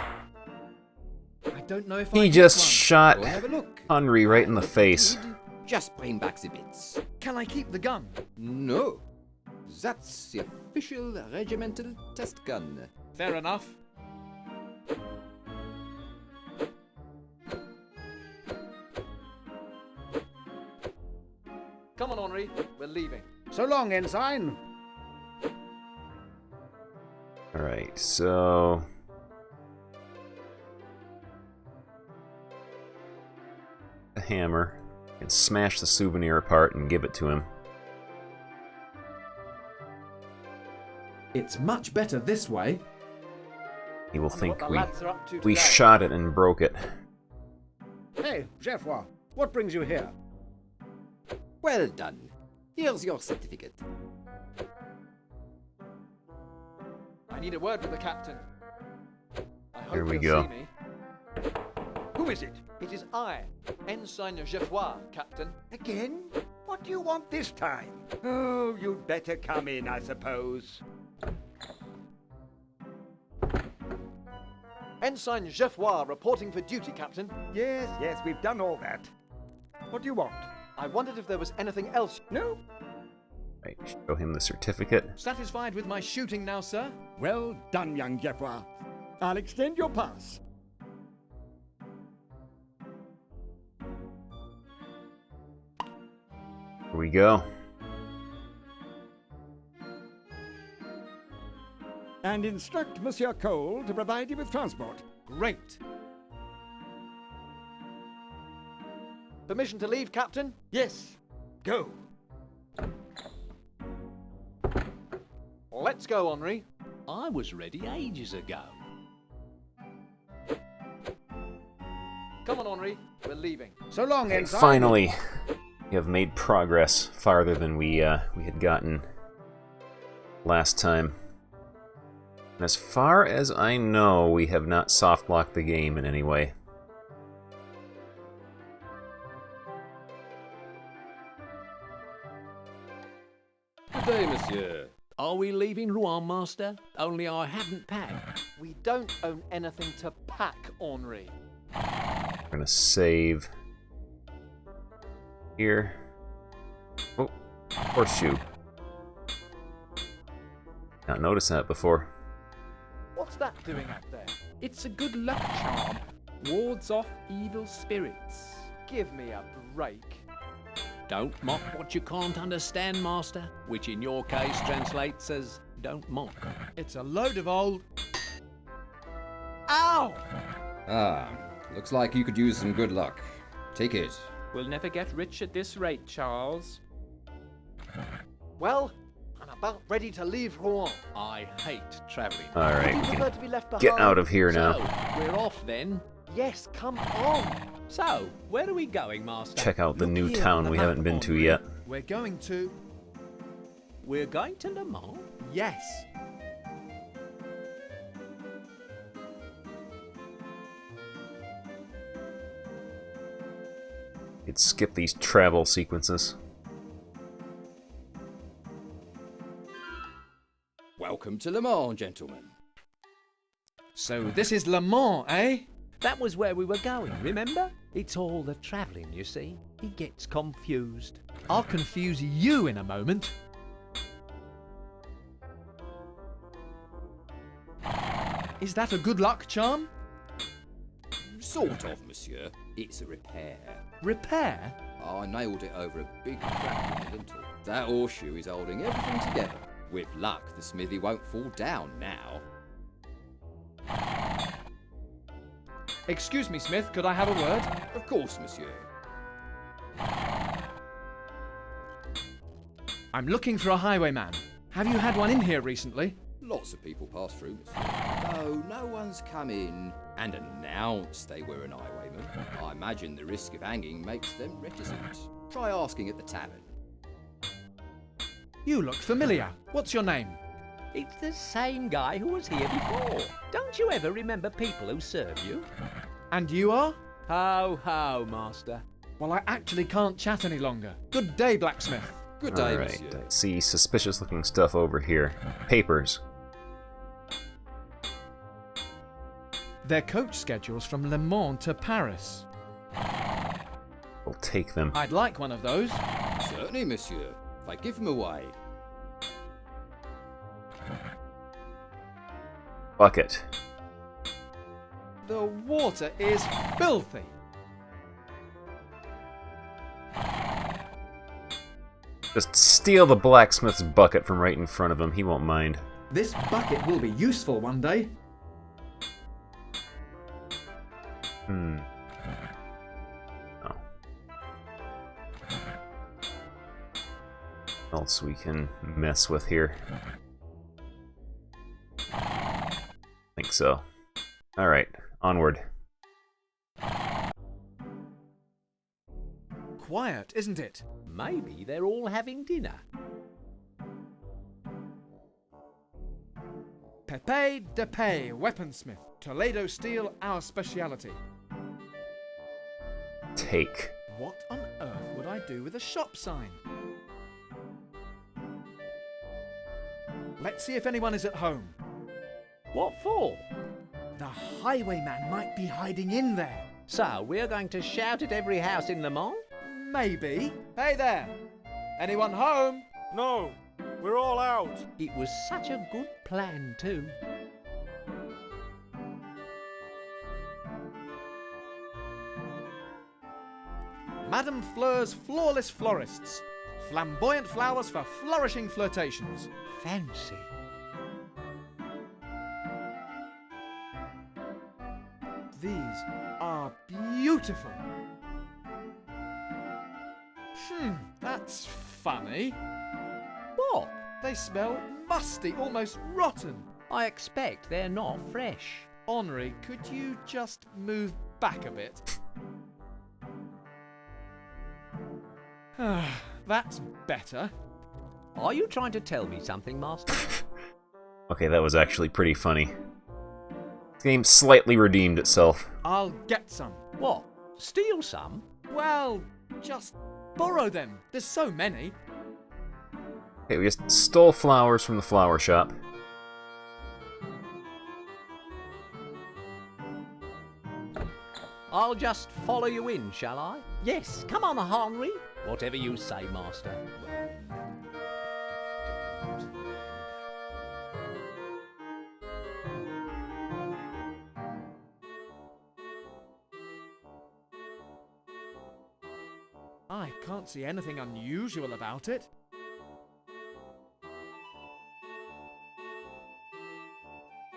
Speaker 8: I don't know if
Speaker 1: He
Speaker 8: I
Speaker 1: just
Speaker 8: one.
Speaker 1: shot
Speaker 6: Go have a look.
Speaker 1: Henri right in the face.
Speaker 6: Just bring back the bits.
Speaker 8: Can I keep the gun?
Speaker 6: No. That's the official regimental test gun.
Speaker 8: Fair enough.
Speaker 16: Come on, Henri, we're leaving.
Speaker 19: So long, Ensign.
Speaker 1: Alright, so... a hammer. And smash the souvenir apart and give it to him.
Speaker 13: It's much better this way.
Speaker 1: He will think
Speaker 16: the lads are up to
Speaker 1: we
Speaker 16: today.
Speaker 1: shot it and broke it.
Speaker 19: Hey, Geoffroy, what brings you here?
Speaker 6: Well done. Here's your certificate.
Speaker 16: I need a word with the captain. I hope
Speaker 1: Here we
Speaker 16: he'll
Speaker 1: go.
Speaker 16: see me.
Speaker 14: Who is it?
Speaker 16: It is I, Ensign Geoffroy, Captain.
Speaker 14: Again? What do you want this time? Oh, you'd better come in, I suppose.
Speaker 16: Ensign Geoffroy reporting for duty, Captain.
Speaker 14: Yes, yes, we've done all that. What do you want?
Speaker 16: I wondered if there was anything else.
Speaker 14: No?
Speaker 1: Right, show him the certificate.
Speaker 16: Satisfied with my shooting now, sir?
Speaker 14: Well done, young Geoffroy. I'll extend your pass.
Speaker 1: Here we go.
Speaker 14: And instruct Monsieur Cole to provide you with transport.
Speaker 16: Great. Permission to leave, Captain?
Speaker 14: Yes. Go.
Speaker 16: Let's go, Henri.
Speaker 9: I was ready ages ago.
Speaker 16: Come on, Henri. We're leaving.
Speaker 19: So long,
Speaker 1: Okay,
Speaker 19: Ensign.
Speaker 1: finally, we have made progress farther than we had gotten last time. And as far as I know, we have not soft-locked the game in any way.
Speaker 9: Good day, monsieur. Are we leaving Rouen, master? Only I haven't packed.
Speaker 16: We don't own anything to pack, Henri.
Speaker 1: We're gonna save here. Oh, horseshoe. Not noticed that before.
Speaker 16: What's that doing up there?
Speaker 2: It's a good luck charm. Wards off evil spirits.
Speaker 16: Give me a break.
Speaker 9: Don't mock what you can't understand, master. Which in your case translates as don't mock.
Speaker 8: It's a load of old...
Speaker 16: Ow!
Speaker 6: Ah, looks like you could use some good luck. Take it.
Speaker 2: We'll never get rich at this rate, Charles.
Speaker 16: Well, I'm about ready to leave Rouen.
Speaker 9: I hate travelling.
Speaker 1: All right,
Speaker 16: You
Speaker 1: we
Speaker 16: prefer
Speaker 1: can
Speaker 16: to be left behind?
Speaker 1: get out of here now.
Speaker 9: So, we're off then.
Speaker 16: Yes, come on.
Speaker 9: So, where are we going, master?
Speaker 1: Check out the
Speaker 16: Look
Speaker 1: new
Speaker 16: here on
Speaker 1: town
Speaker 16: the
Speaker 1: we
Speaker 16: map,
Speaker 1: haven't been to
Speaker 16: Henri.
Speaker 1: yet.
Speaker 8: We're going to...
Speaker 9: We're going to Le Mans?
Speaker 8: Yes.
Speaker 1: Could skip these travel sequences.
Speaker 6: Welcome to Le Mans, gentlemen.
Speaker 8: So this is Le Mans, eh?
Speaker 2: That was where we were going, remember? It's all the travelling, you see. He gets confused.
Speaker 8: I'll confuse you in a moment. Is that a good luck charm?
Speaker 6: Sort of, monsieur. It's a repair.
Speaker 8: Repair?
Speaker 6: I nailed it over a big crack in the lintel. That horseshoe is holding everything together. With luck, the smithy won't fall down now.
Speaker 8: Excuse me, Smith, could I have a word?
Speaker 6: Of course, monsieur.
Speaker 8: I'm looking for a highwayman. Have you had one in here recently?
Speaker 6: Lots of people pass through, monsieur. No, no one's come in and announced they were an highwayman. I imagine the risk of hanging makes them reticent. Try asking at the tavern.
Speaker 8: You look familiar. What's your name?
Speaker 2: It's the same guy who was here before. Don't you ever remember people who serve you?
Speaker 8: And you are?
Speaker 2: Ho, ho, master.
Speaker 8: Well, I actually can't chat any longer. Good day, blacksmith.
Speaker 6: Good day,
Speaker 1: Alright,
Speaker 6: monsieur.
Speaker 1: I see suspicious looking stuff over here. Papers.
Speaker 8: Their coach schedules from Le Mans to Paris.
Speaker 1: We'll take them.
Speaker 8: I'd like one of those.
Speaker 6: Certainly, monsieur. If I give them away.
Speaker 1: Bucket.
Speaker 8: The water is filthy.
Speaker 1: Just steal the blacksmith's bucket from right in front of him. He won't mind.
Speaker 13: This bucket will be useful one day.
Speaker 1: Hmm. Oh. What else we can mess with here? think so. Alright, onward.
Speaker 16: Quiet, isn't it?
Speaker 9: Maybe they're all having dinner.
Speaker 16: Pepe de Pay, weaponsmith. Toledo steel, our speciality.
Speaker 1: Take.
Speaker 16: What on earth would I do with a shop sign? Let's see if anyone is at home.
Speaker 9: What for?
Speaker 16: The highwayman might be hiding in there.
Speaker 9: So, we're going to shout at every house in Le Mans?
Speaker 16: Maybe. Hey there! Anyone home?
Speaker 11: No, we're all out.
Speaker 9: It was such a good plan, too.
Speaker 16: Madame Fleur's flawless florists. Flamboyant flowers for flourishing flirtations.
Speaker 9: Fancy.
Speaker 16: These are beautiful. That's funny.
Speaker 9: What?
Speaker 16: They smell musty, almost rotten.
Speaker 9: I expect they're not fresh.
Speaker 16: Henri, could you just move back a bit? That's better.
Speaker 9: Are you trying to tell me something, Master?
Speaker 1: Okay, that was actually pretty funny. The game slightly redeemed itself.
Speaker 16: I'll get some.
Speaker 9: What? Steal some?
Speaker 16: Well, just borrow them. There's so many.
Speaker 1: Okay, we just stole flowers from the flower shop.
Speaker 9: I'll just follow you in, shall I? Yes, come on, Henri. Whatever you say, Master.
Speaker 16: I can't see anything unusual about it.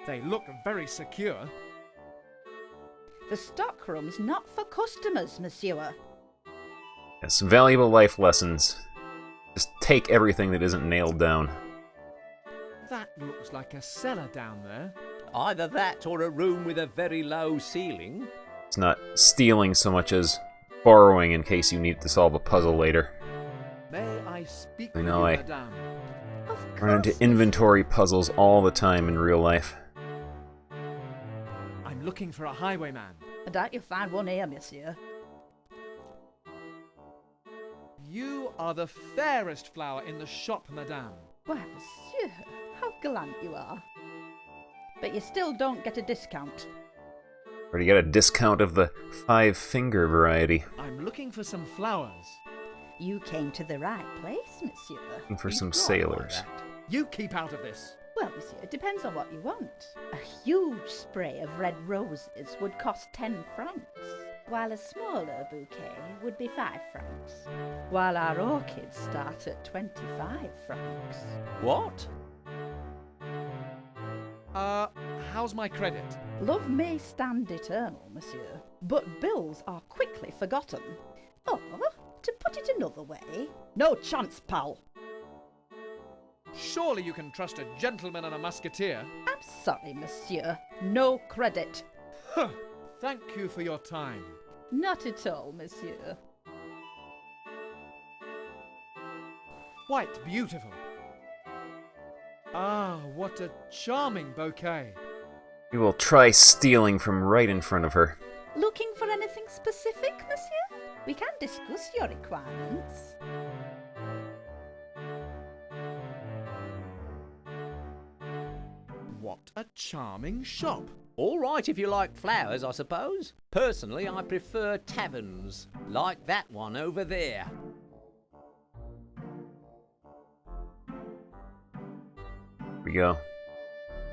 Speaker 16: They look very secure.
Speaker 4: The stockroom's not for customers, monsieur.
Speaker 1: Yes, valuable life lessons. Just take everything that isn't nailed down.
Speaker 16: That looks like a cellar down there.
Speaker 9: Either that or a room with a very low ceiling.
Speaker 1: It's not stealing so much as borrowing in case you need to solve a puzzle later.
Speaker 16: May I speak
Speaker 1: I
Speaker 16: with
Speaker 1: know,
Speaker 16: you,
Speaker 1: I
Speaker 16: madame?
Speaker 1: run into inventory puzzles all the time in real life.
Speaker 16: I'm looking for a highwayman.
Speaker 4: Don't you find one here, monsieur?
Speaker 16: You are the fairest flower in the shop, madame.
Speaker 4: Why, monsieur, how gallant you are. But you still don't get a discount.
Speaker 1: Already got a discount of the 5-finger variety.
Speaker 16: I'm looking for some flowers.
Speaker 4: You came to the right place, monsieur.
Speaker 1: Looking for some sailors.
Speaker 16: You keep out of this.
Speaker 4: Well, monsieur, it depends on what you want. A huge spray of red roses would cost 10 francs, while a smaller bouquet would be 5 francs, while our orchids start at 25 francs.
Speaker 9: What?
Speaker 16: How's my credit?
Speaker 4: Love may stand eternal, monsieur, but bills are quickly forgotten. Or, to put it another way, no chance, pal.
Speaker 16: Surely you can trust a gentleman and a musketeer.
Speaker 4: I'm sorry, monsieur. No credit.
Speaker 16: Huh. Thank you for your time.
Speaker 4: Not at all, monsieur.
Speaker 16: Quite beautiful. Ah, what a charming bouquet.
Speaker 1: We will try stealing from right in front of her.
Speaker 4: Looking for anything specific, monsieur? We can discuss your requirements.
Speaker 16: What a charming shop.
Speaker 9: All right if you like flowers, I suppose. Personally, I prefer taverns, like that one over there.
Speaker 1: Here we go.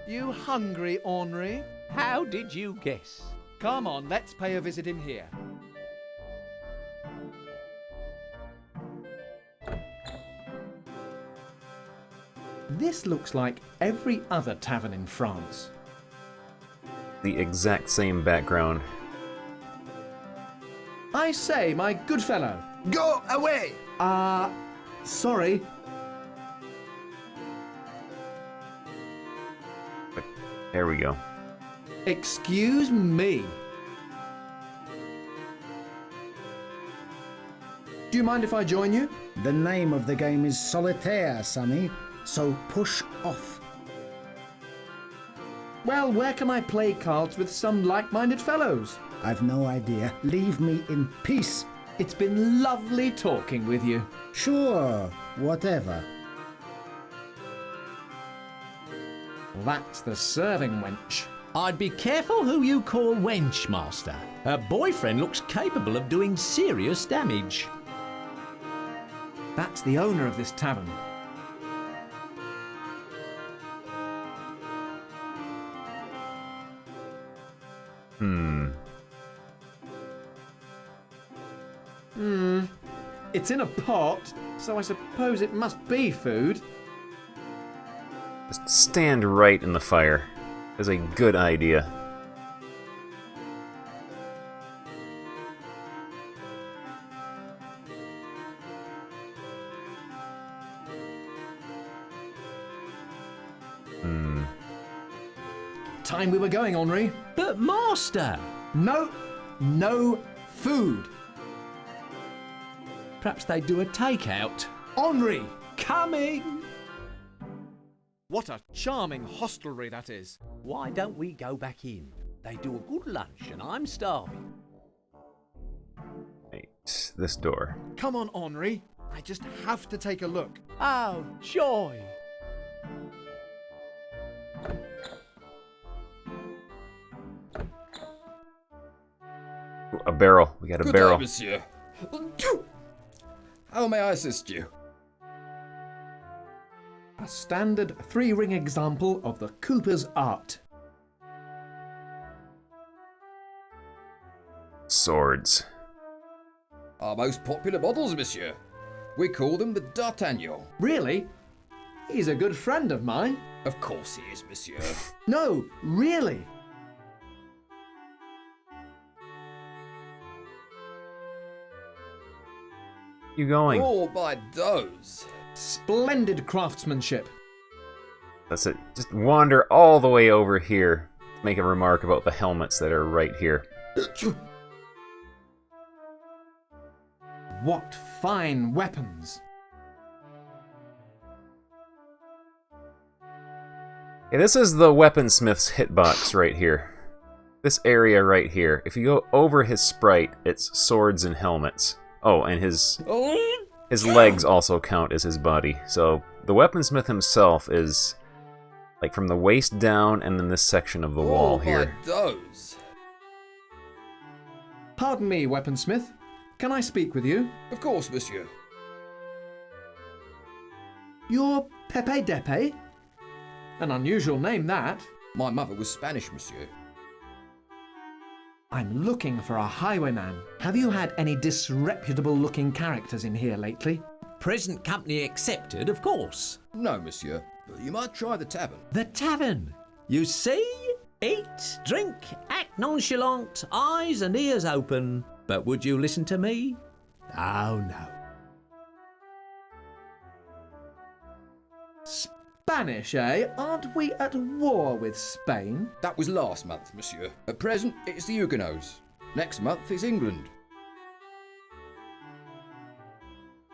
Speaker 16: You hungry, Henri?
Speaker 9: How did you guess?
Speaker 16: Come on, let's pay a visit in here.
Speaker 13: This looks like every other tavern in France.
Speaker 1: The exact same background.
Speaker 13: I say, my good fellow.
Speaker 3: Go away!
Speaker 13: Sorry.
Speaker 1: There we go.
Speaker 13: Excuse me. Do you mind if I join you?
Speaker 15: The name of the game is Solitaire, Sonny, so push off.
Speaker 13: Well, where can I play cards with some like-minded fellows?
Speaker 15: I've no idea. Leave me in peace.
Speaker 13: It's been lovely talking with you.
Speaker 15: Sure, whatever.
Speaker 13: That's the serving wench.
Speaker 5: I'd be careful who you call wench, Master. Her boyfriend looks capable of doing serious damage.
Speaker 13: That's the owner of this tavern. It's in a pot, so I suppose it must be food.
Speaker 1: Just stand right in the fire. That's a good idea.
Speaker 13: Time we were going, Henri.
Speaker 5: But Master!
Speaker 13: No food.
Speaker 5: Perhaps they do a takeout.
Speaker 13: Henri!
Speaker 5: Coming!
Speaker 8: What a charming hostelry that is.
Speaker 5: Why don't we go back in? They do a good lunch and I'm starving.
Speaker 1: Right, this door.
Speaker 8: Come on, Henri. I just have to take a look.
Speaker 5: Oh, joy!
Speaker 1: Ooh, a barrel. We got a barrel.
Speaker 6: Good day, monsieur. How may I assist you?
Speaker 13: A standard 3-ring example of the Cooper's art.
Speaker 1: Swords.
Speaker 6: Our most popular models, monsieur. We call them the D'Artagnan.
Speaker 13: Really? He's a good friend of mine.
Speaker 6: Of course he is, monsieur.
Speaker 13: No, really.
Speaker 1: You going?
Speaker 6: Oh, by those.
Speaker 13: Splendid craftsmanship.
Speaker 1: That's it. Just wander all the way over here to make a remark about the helmets that are right here.
Speaker 13: What fine weapons.
Speaker 1: Okay, this is the weaponsmith's hitbox right here. This area right here. If you go over his sprite, it's swords and helmets. Oh, and his legs also count as his body. So the weaponsmith himself is like from the waist down and then this section of the wall here.
Speaker 6: Those.
Speaker 13: Pardon me, weaponsmith. Can I speak with you?
Speaker 6: Of course, monsieur.
Speaker 13: You're Pepe Depe? An unusual name, that.
Speaker 6: My mother was Spanish, monsieur.
Speaker 13: I'm looking for a highwayman. Have you had any disreputable-looking characters in here lately?
Speaker 5: Present company accepted, of course.
Speaker 6: No, monsieur. You might try the tavern.
Speaker 5: The tavern? You see? Eat, drink, act nonchalant, eyes and ears open. But would you listen to me? Oh, no.
Speaker 13: Spanish, eh? Aren't we at war with Spain?
Speaker 6: That was last month, monsieur. At present, it's the Huguenots. Next month is England.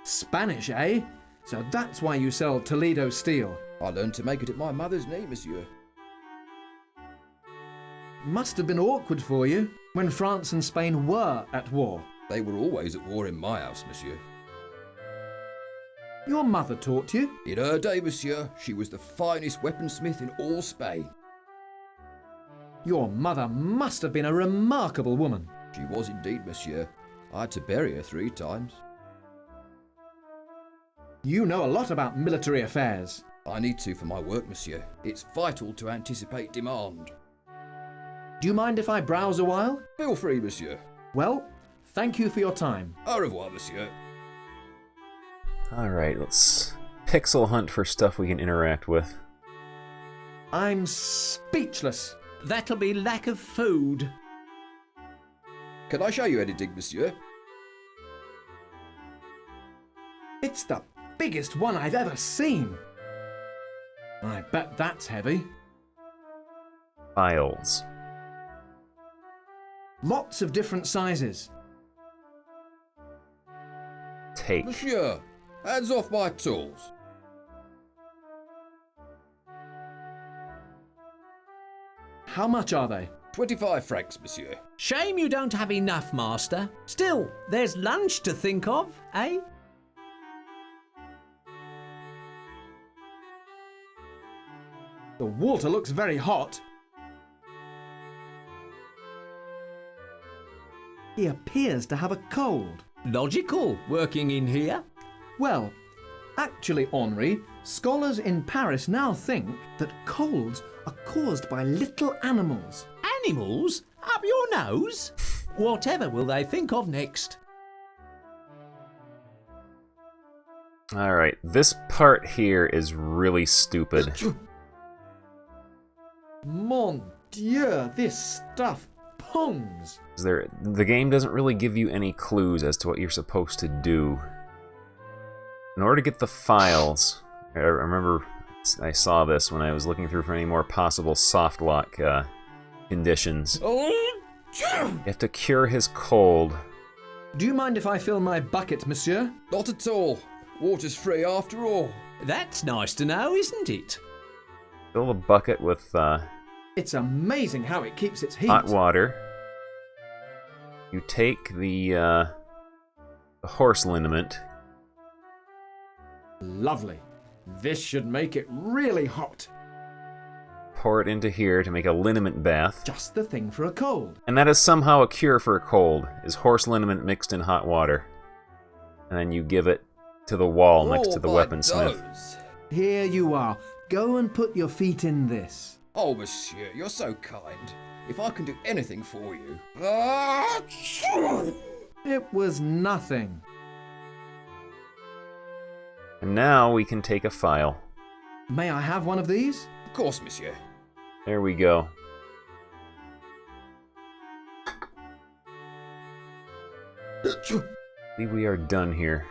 Speaker 13: Spanish, eh? So that's why you sell Toledo steel.
Speaker 6: I learned to make it at my mother's knee, monsieur.
Speaker 13: Must have been awkward for you when France and Spain were at war.
Speaker 6: They were always at war in my house, monsieur.
Speaker 13: Your mother taught you?
Speaker 6: In her day, monsieur, she was the finest weaponsmith in all Spain.
Speaker 13: Your mother must have been a remarkable woman.
Speaker 6: She was indeed, monsieur. I had to bury her 3 times.
Speaker 13: You know a lot about military affairs.
Speaker 6: I need to for my work, monsieur. It's vital to anticipate demand.
Speaker 13: Do you mind if I browse a while?
Speaker 6: Feel free, monsieur.
Speaker 13: Well, thank you for your time.
Speaker 6: Au revoir, monsieur.
Speaker 1: Alright, let's pixel hunt for stuff we can interact with.
Speaker 13: I'm speechless.
Speaker 5: That'll be lack of food.
Speaker 6: Can I show you anything, monsieur?
Speaker 13: It's the biggest one I've ever seen. I bet that's heavy.
Speaker 1: Files.
Speaker 13: Lots of different sizes.
Speaker 1: Take.
Speaker 6: Monsieur, hands off my tools.
Speaker 13: How much are they?
Speaker 6: 25 francs, monsieur.
Speaker 5: Shame you don't have enough, Master. Still, there's lunch to think of, eh?
Speaker 13: The water looks very hot. He appears to have a cold.
Speaker 5: Logical, working in here.
Speaker 13: Well, actually, Henri, scholars in Paris now think that colds are caused by little animals.
Speaker 5: Animals? Up your nose? Whatever will they think of next?
Speaker 1: Alright, this part here is really stupid.
Speaker 13: Mon Dieu, this stuff pungs.
Speaker 1: The game doesn't really give you any clues as to what you're supposed to do. In order to get the files, I remember I saw this when I was looking through for any more possible soft lock conditions. You have to cure his cold.
Speaker 13: Do you mind if I fill my bucket, monsieur?
Speaker 6: Not at all. Water's free after all.
Speaker 5: That's nice to know, isn't it?
Speaker 1: Fill the bucket with
Speaker 13: It's amazing how it keeps its heat.
Speaker 1: hot water. You take the horse liniment.
Speaker 13: Lovely. This should make it really hot.
Speaker 1: Pour it into here to make a liniment bath.
Speaker 13: Just the thing for a cold.
Speaker 1: And that is somehow a cure for a cold, is horse liniment mixed in hot water. And then you give it to the wall next to the weaponsmith.
Speaker 13: Here you are. Go and put your feet in this.
Speaker 6: Oh, monsieur, you're so kind. If I can do anything for you...
Speaker 13: It was nothing.
Speaker 1: And now we can take a file.
Speaker 13: May I have one of these?
Speaker 6: Of course, monsieur.
Speaker 1: There we go. I believe we are done here.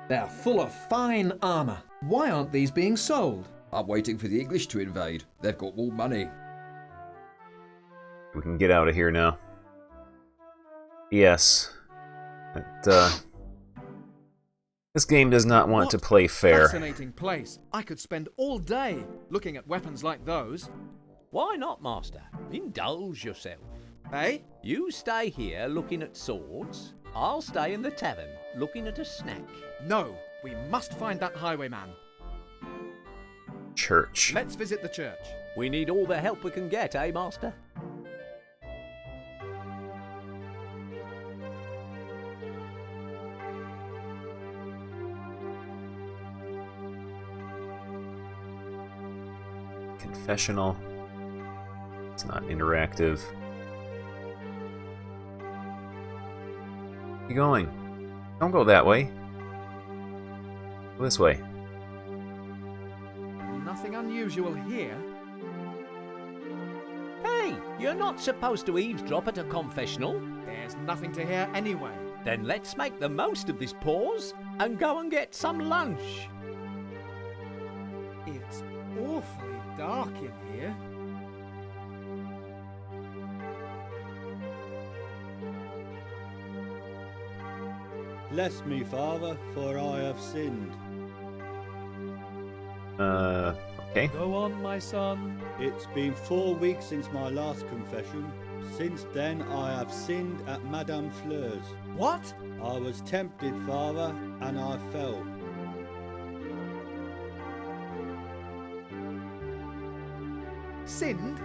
Speaker 13: They're full of fine armour. Why aren't these being sold?
Speaker 6: I'm waiting for the English to invade. They've got more money.
Speaker 1: We can get out of here now. Yes. This game does not want to play fair.
Speaker 7: Fascinating place. I could spend all day looking at weapons like those.
Speaker 9: Why not, Master? Indulge yourself.
Speaker 7: Eh?
Speaker 9: You stay here looking at swords. I'll stay in the tavern looking at a snack.
Speaker 7: No, we must find that highwayman.
Speaker 1: Church.
Speaker 7: Let's visit the church.
Speaker 9: We need all the help we can get, eh, Master?
Speaker 1: Confessional. It's not interactive. Where you going? Don't go that way. Go this way.
Speaker 7: Nothing unusual here.
Speaker 9: Hey, you're not supposed to eavesdrop at a confessional.
Speaker 7: There's nothing to hear anyway.
Speaker 9: Then let's make the most of this pause and go and get some lunch.
Speaker 7: It's awfully dark in here.
Speaker 11: Bless me, Father, for I have sinned.
Speaker 1: Okay.
Speaker 7: Go on, my son.
Speaker 11: It's been 4 weeks since my last confession. Since then, I have sinned at Madame Fleur's.
Speaker 7: What?
Speaker 11: I was tempted, Father, and I fell.
Speaker 7: Sinned?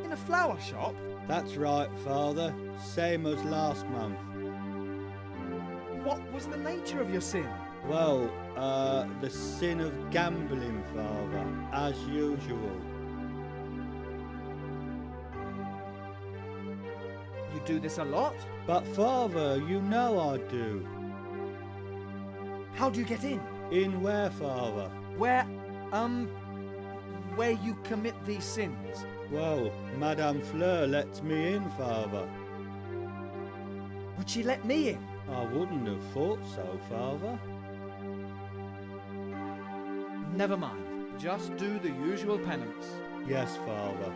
Speaker 7: In a flower shop?
Speaker 11: That's right, Father. Same as last month.
Speaker 7: What was the nature of your sin?
Speaker 11: Well, the sin of gambling, Father, as usual.
Speaker 7: You do this a lot?
Speaker 11: But Father, you know I do.
Speaker 7: How do you get in?
Speaker 11: In where, Father?
Speaker 7: Where you commit these sins?
Speaker 11: Well, Madame Fleur lets me in, Father.
Speaker 7: Would she let me in?
Speaker 11: I wouldn't have thought so, Father.
Speaker 7: Never mind. Just do the usual penance.
Speaker 11: Yes, Father.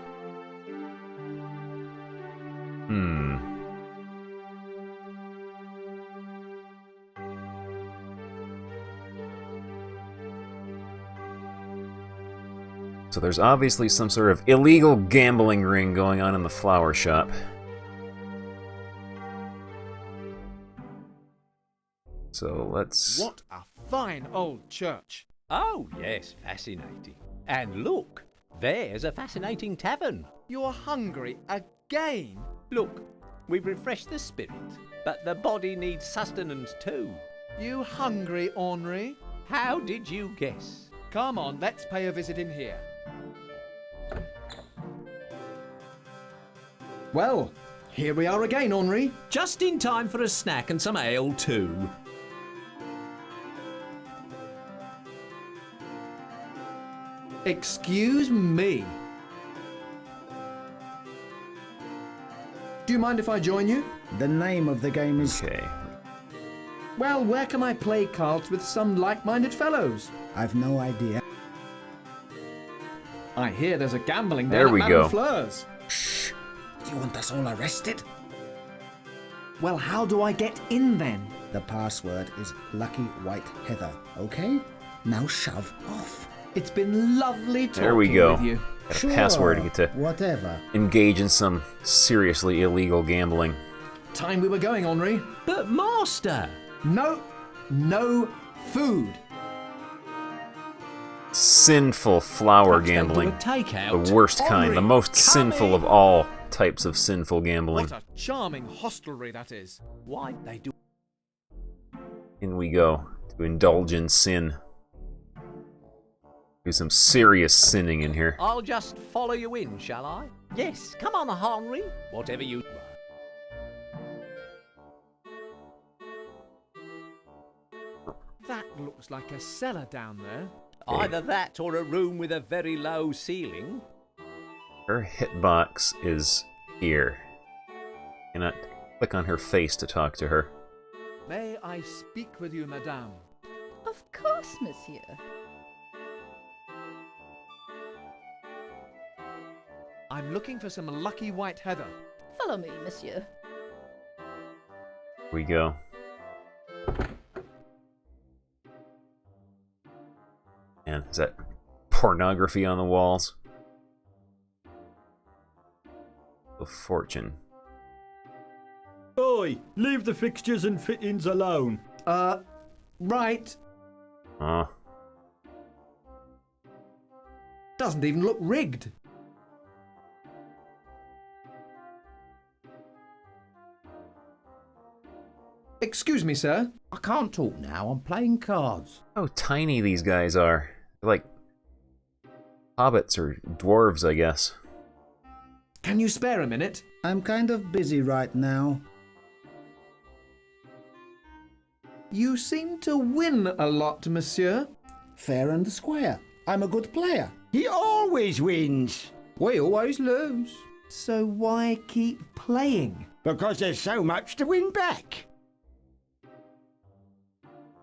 Speaker 1: So there's obviously some sort of illegal gambling ring going on in the flower shop. So let's...
Speaker 8: What a fine old church.
Speaker 9: Oh, yes, fascinating. And look, there's a fascinating tavern.
Speaker 8: You're hungry again?
Speaker 9: Look, we've refreshed the spirit, but the body needs sustenance too.
Speaker 8: You hungry, Henri?
Speaker 9: How did you guess?
Speaker 8: Come on, let's pay a visit in here.
Speaker 13: Well, here we are again, Henri.
Speaker 5: Just in time for a snack and some ale too.
Speaker 13: Excuse me. Do you mind if I join you?
Speaker 15: The name of the game is...
Speaker 1: Okay.
Speaker 13: Well, where can I play cards with some like-minded fellows?
Speaker 15: I've no idea.
Speaker 13: I hear there's a gambling
Speaker 1: There
Speaker 13: den
Speaker 1: we
Speaker 13: at
Speaker 1: go.
Speaker 13: Madame Fleur's.
Speaker 15: Shh! Do you want us all arrested?
Speaker 13: Well, how do I get in then?
Speaker 15: The password is Lucky White Heather, okay? Now shove off.
Speaker 13: It's been lovely talking
Speaker 1: There we go.
Speaker 13: with you.
Speaker 1: Got a password to get to
Speaker 15: whatever.
Speaker 1: engage in some seriously illegal gambling.
Speaker 13: Time we were going, Henri.
Speaker 5: But master!
Speaker 13: No food.
Speaker 1: Sinful flower
Speaker 5: Perhaps they do a
Speaker 1: gambling.
Speaker 5: takeout.
Speaker 1: The worst kind, the
Speaker 8: Henri,
Speaker 1: most
Speaker 8: come
Speaker 1: sinful
Speaker 8: in.
Speaker 1: of all types of sinful gambling.
Speaker 8: What a charming hostelry that is.
Speaker 9: Why'd they do...
Speaker 1: In we go, to indulge in sin. Do some serious sinning in here.
Speaker 9: I'll just follow you in, shall I? Yes, come on, Henri. Whatever you...
Speaker 8: That looks like a cellar down there.
Speaker 9: Either that or a room with a very low ceiling.
Speaker 1: Her hitbox is here. Cannot click on her face to talk to her.
Speaker 8: May I speak with you, madame?
Speaker 4: Of course, monsieur.
Speaker 8: I'm looking for some Lucky White Heather.
Speaker 4: Follow me, monsieur.
Speaker 1: Here we go. Man, is that pornography on the walls? A fortune.
Speaker 11: Oi, leave the fixtures and fittings alone.
Speaker 13: Right.
Speaker 1: Oh.
Speaker 13: Doesn't even look rigged. Excuse me, sir.
Speaker 12: I can't talk now. I'm playing cards.
Speaker 1: How tiny these guys are. They're like hobbits or dwarves, I guess.
Speaker 13: Can you spare a minute?
Speaker 15: I'm kind of busy right now.
Speaker 13: You seem to win a lot, monsieur.
Speaker 15: Fair and square. I'm a good player.
Speaker 18: He always wins.
Speaker 12: We always lose.
Speaker 13: So why keep playing?
Speaker 18: Because there's so much to win back.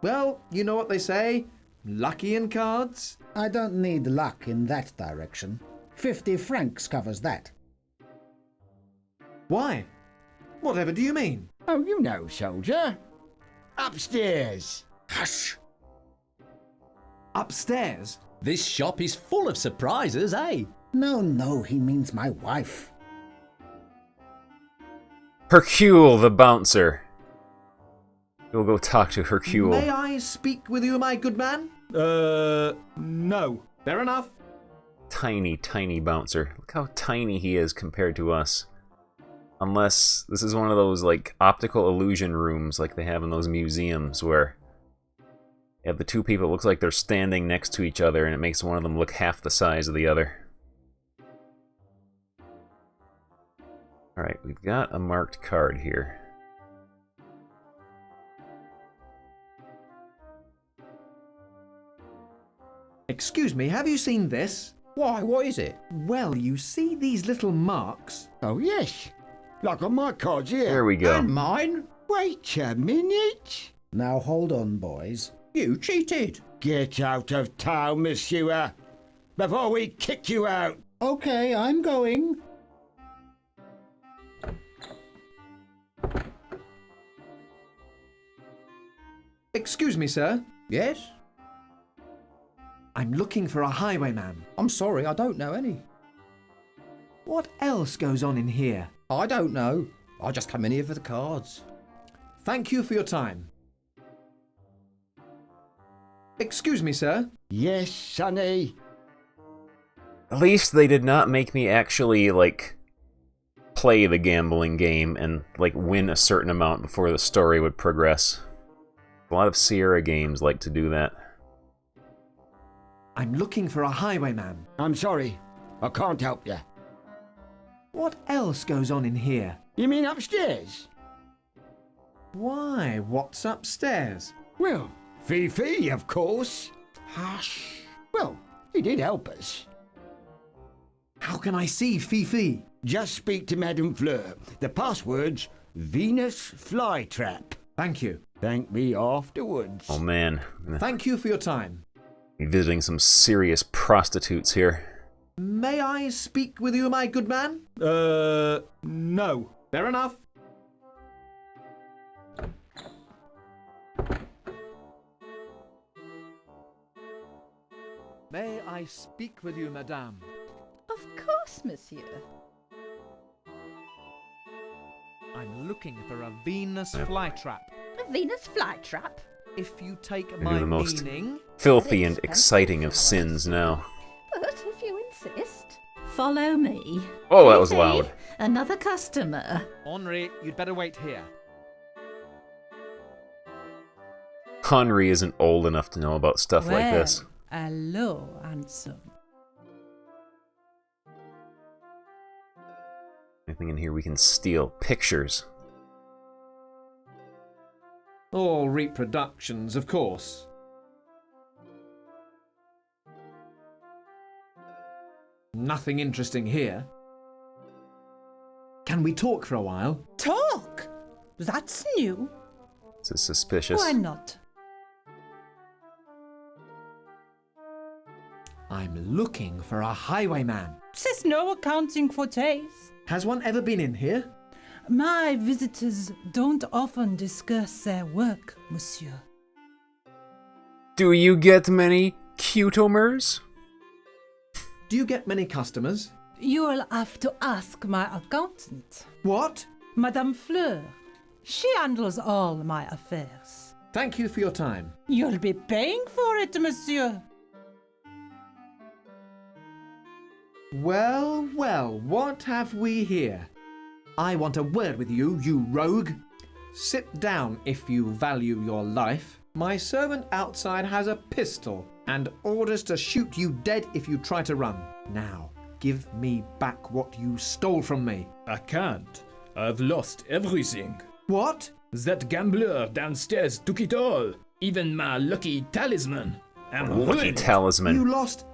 Speaker 13: Well, you know what they say. Lucky in cards.
Speaker 15: I don't need luck in that direction. 50 francs covers that.
Speaker 13: Why? Whatever do you mean?
Speaker 18: Oh, you know, soldier. Upstairs.
Speaker 15: Hush!
Speaker 13: Upstairs?
Speaker 5: This shop is full of surprises, eh?
Speaker 15: No, he means my wife.
Speaker 1: Hercule the bouncer. We'll go talk to Hercule.
Speaker 13: May I speak with you, my good man?
Speaker 11: No.
Speaker 13: Fair enough.
Speaker 1: Tiny, tiny bouncer. Look how tiny he is compared to us. Unless this is one of those, like, optical illusion rooms like they have in those museums where you have the two people, it looks like they're standing next to each other and it makes one of them look half the size of the other. Alright, we've got a marked card here.
Speaker 13: Excuse me, have you seen this?
Speaker 12: Why, what is it?
Speaker 13: Well, you see these little marks?
Speaker 18: Oh, yes. Like on my cards here.
Speaker 1: There we go.
Speaker 12: And mine?
Speaker 18: Wait a minute.
Speaker 15: Now hold on, boys.
Speaker 12: You cheated.
Speaker 18: Get out of town, monsieur, before we kick you out.
Speaker 15: Okay, I'm going.
Speaker 13: Excuse me, sir.
Speaker 12: Yes?
Speaker 13: I'm looking for a highwayman.
Speaker 12: I'm sorry, I don't know any.
Speaker 13: What else goes on in here?
Speaker 12: I don't know. I just come in here for the cards.
Speaker 13: Thank you for your time. Excuse me, sir.
Speaker 18: Yes, sonny.
Speaker 1: At least they did not make me actually, like, play the gambling game and, like, win a certain amount before the story would progress. A lot of Sierra games like to do that.
Speaker 13: I'm looking for a highwayman.
Speaker 18: I'm sorry. I can't help you.
Speaker 13: What else goes on in here?
Speaker 18: You mean upstairs?
Speaker 13: Why, what's upstairs?
Speaker 18: Well, Fifi, of course.
Speaker 13: Hush.
Speaker 18: Well, he did help us.
Speaker 13: How can I see Fifi?
Speaker 18: Just speak to Madame Fleur. The password's Venus Flytrap.
Speaker 13: Thank you.
Speaker 18: Thank me afterwards.
Speaker 1: Oh man.
Speaker 13: Thank you for your time.
Speaker 1: Be visiting some serious prostitutes here.
Speaker 13: May I speak with you, my good man?
Speaker 7: No.
Speaker 13: Fair enough.
Speaker 16: May I speak with you, madame?
Speaker 4: Of course, monsieur.
Speaker 7: I'm looking for a Venus flytrap.
Speaker 4: A Venus flytrap?
Speaker 7: If you take
Speaker 1: I do
Speaker 7: my
Speaker 1: the most
Speaker 7: meaning...
Speaker 1: filthy and exciting of sins now.
Speaker 4: But if you insist, follow me.
Speaker 1: Oh, that was
Speaker 4: Fifi,
Speaker 1: loud.
Speaker 4: Another customer.
Speaker 7: Henri, you'd better wait here.
Speaker 1: Henri isn't old enough to know about stuff like this.
Speaker 10: Hello, handsome.
Speaker 1: Anything in here we can steal? Pictures.
Speaker 13: All reproductions, of course. Nothing interesting here. Can we talk for a while?
Speaker 10: Talk? That's new.
Speaker 1: This is suspicious.
Speaker 10: Why not?
Speaker 13: I'm looking for a highwayman.
Speaker 10: There's no accounting for taste.
Speaker 13: Has one ever been in here?
Speaker 10: My visitors don't often discuss their work, monsieur.
Speaker 1: Do you get many cutomers?
Speaker 13: Do you get many customers?
Speaker 10: You'll have to ask my accountant.
Speaker 13: What?
Speaker 10: Madame Fleur. She handles all my affairs.
Speaker 13: Thank you for your time.
Speaker 10: You'll be paying for it, monsieur.
Speaker 13: Well, well, what have we here? I want a word with you, you rogue. Sit down if you value your life. My servant outside has a pistol and orders to shoot you dead if you try to run. Now, give me back what you stole from me.
Speaker 22: I can't. I've lost everything.
Speaker 13: What?
Speaker 22: That gambler downstairs took it all. Even my lucky talisman. I'm
Speaker 1: Lucky
Speaker 22: ruined.
Speaker 1: talisman.
Speaker 13: You lost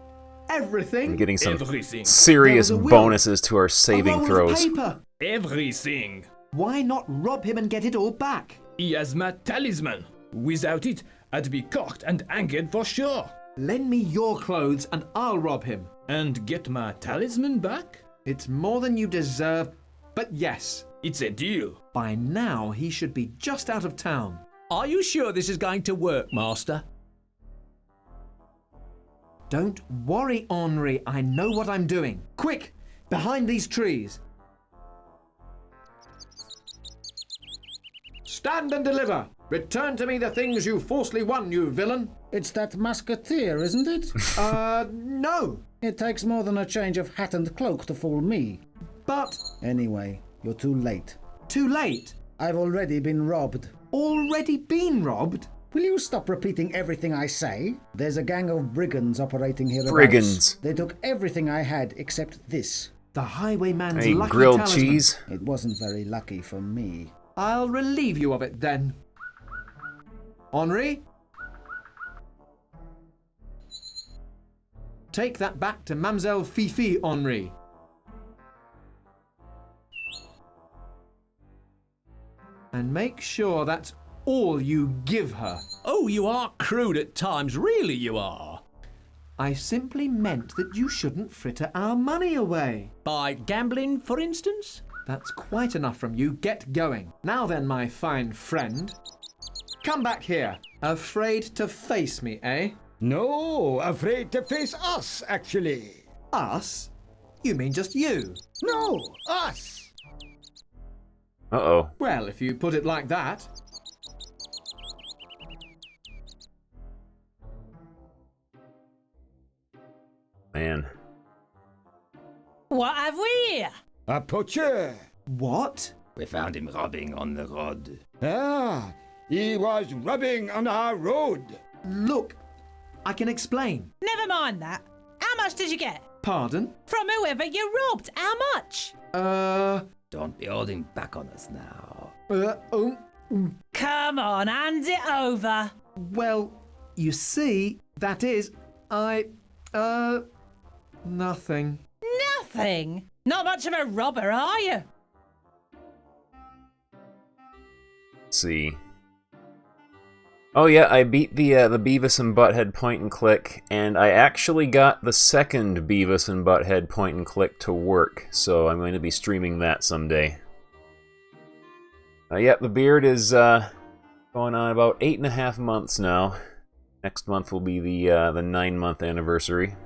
Speaker 13: everything?
Speaker 1: I'm getting some
Speaker 22: Everything.
Speaker 1: serious
Speaker 13: There was a will.
Speaker 1: bonuses to our saving
Speaker 13: a roll
Speaker 1: throws.
Speaker 13: Of paper.
Speaker 22: Everything.
Speaker 13: Why not rob him and get it all back?
Speaker 22: He has my talisman. Without it, I'd be caught and hanged for sure.
Speaker 13: Lend me your clothes and I'll rob him.
Speaker 22: And get my talisman back?
Speaker 13: It's more than you deserve, but yes.
Speaker 22: It's a deal.
Speaker 13: By now, he should be just out of town.
Speaker 5: Are you sure this is going to work, Master?
Speaker 13: Don't worry, Henri. I know what I'm doing. Quick! Behind these trees. Stand and deliver. Return to me the things you falsely won, you villain.
Speaker 15: It's that musketeer, isn't it?
Speaker 13: No.
Speaker 15: It takes more than a change of hat and cloak to fool me.
Speaker 13: But...
Speaker 15: Anyway, you're too late.
Speaker 13: Too late?
Speaker 15: I've already been robbed.
Speaker 13: Already been robbed?
Speaker 15: Will you stop repeating everything I say? There's a gang of brigands operating here.
Speaker 1: Brigands.
Speaker 15: They took everything I had except this.
Speaker 13: The highwayman's
Speaker 1: Hey,
Speaker 13: lucky
Speaker 1: grilled
Speaker 13: talisman.
Speaker 1: cheese.
Speaker 15: It wasn't very lucky for me.
Speaker 13: I'll relieve you of it then. Henri? Take that back to Mademoiselle Fifi, Henri. And make sure that's all you give her.
Speaker 5: Oh, you are crude at times, really you are.
Speaker 13: I simply meant that you shouldn't fritter our money away.
Speaker 5: By gambling, for instance?
Speaker 13: That's quite enough from you. Get going. Now then, my fine friend. Come back here. Afraid to face me, eh?
Speaker 18: No, afraid to face us, actually.
Speaker 13: Us? You mean just you?
Speaker 18: No, us.
Speaker 1: Uh-oh.
Speaker 13: Well, if you put it like that.
Speaker 1: Man.
Speaker 10: What have we here?
Speaker 18: A poacher.
Speaker 13: What?
Speaker 6: We found him rubbing on the rod.
Speaker 18: Ah, he was rubbing on our road.
Speaker 13: Look, I can explain.
Speaker 10: Never mind that. How much did you get?
Speaker 13: Pardon?
Speaker 10: From whoever you robbed. How much?
Speaker 6: Don't be holding back on us now.
Speaker 10: Come on, hand it over.
Speaker 13: Well, you see, that is, nothing.
Speaker 10: Nothing? Not much of a robber, are you?
Speaker 1: Let's see. Oh yeah, I beat the Beavis and Butthead point and click, and I actually got the second Beavis and Butthead point and click to work, so I'm going to be streaming that someday. Yep, the beard is going on about 8.5 months now. Next month will be the 9-month anniversary.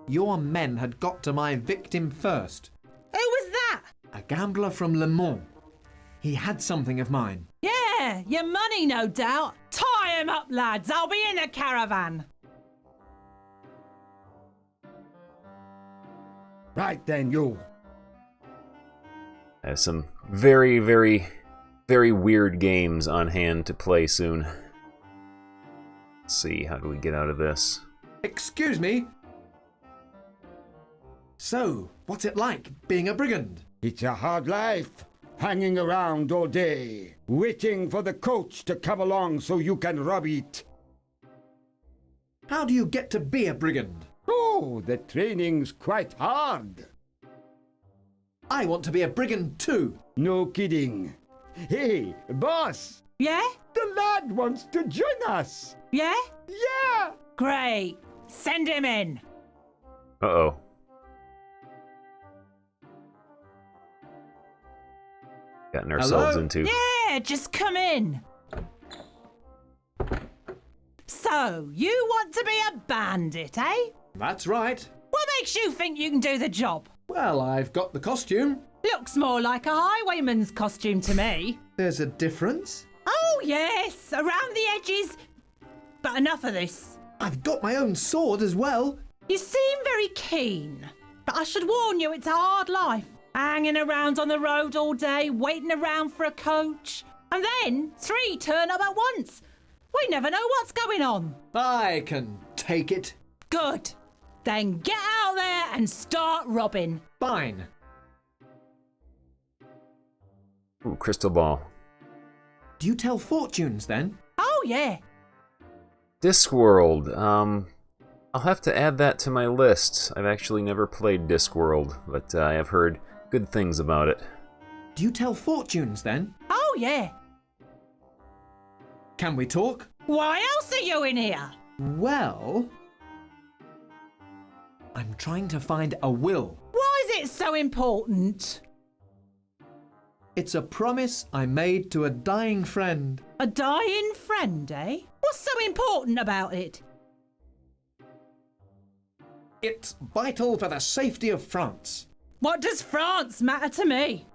Speaker 13: Your men had got to my victim first.
Speaker 10: Who was that?
Speaker 13: A gambler from Le Mans. He had something of mine.
Speaker 10: Yeah, your money, no doubt. Tie him up, lads. I'll be in the caravan.
Speaker 18: Right then, you.
Speaker 1: I have some very, very, very weird games on hand to play soon. Let's see, how do we get out of this?
Speaker 13: Excuse me? So, what's it like being a brigand?
Speaker 18: It's a hard life. Hanging around all day, waiting for the coach to come along so you can rob it.
Speaker 13: How do you get to be a brigand?
Speaker 18: Oh, the training's quite hard.
Speaker 13: I want to be a brigand too.
Speaker 18: No kidding. Hey, boss!
Speaker 10: Yeah?
Speaker 18: The lad wants to join us!
Speaker 10: Yeah?
Speaker 18: Yeah!
Speaker 10: Great. Send him in.
Speaker 1: Uh-oh. Gotten ourselves into.
Speaker 10: Yeah, just come in. So, you want to be a bandit, eh?
Speaker 13: That's right.
Speaker 10: What makes you think you can do the job?
Speaker 13: Well, I've got the costume.
Speaker 10: Looks more like a highwayman's costume to me.
Speaker 13: There's a difference.
Speaker 10: Oh, yes, around the edges. But enough of this.
Speaker 13: I've got my own sword as well.
Speaker 10: You seem very keen, but I should warn you, it's a hard life. Hanging around on the road all day, waiting around for a coach. And then 3 turn up at once. We never know what's going on.
Speaker 13: I can take it.
Speaker 10: Good. Then get out there and start robbing.
Speaker 13: Fine.
Speaker 1: Ooh, crystal ball.
Speaker 13: Do you tell fortunes then?
Speaker 10: Oh, yeah.
Speaker 1: Discworld. I'll have to add that to my list. I've actually never played Discworld, but I have heard good things about it.
Speaker 13: Do you tell fortunes then?
Speaker 10: Oh, yeah.
Speaker 13: Can we talk?
Speaker 10: Why else are you in here?
Speaker 13: Well, I'm trying to find a will.
Speaker 10: Why is it so important?
Speaker 13: It's a promise I made to a dying friend.
Speaker 10: A dying friend, eh? What's so important about it?
Speaker 13: It's vital for the safety of France.
Speaker 10: What does France matter to me?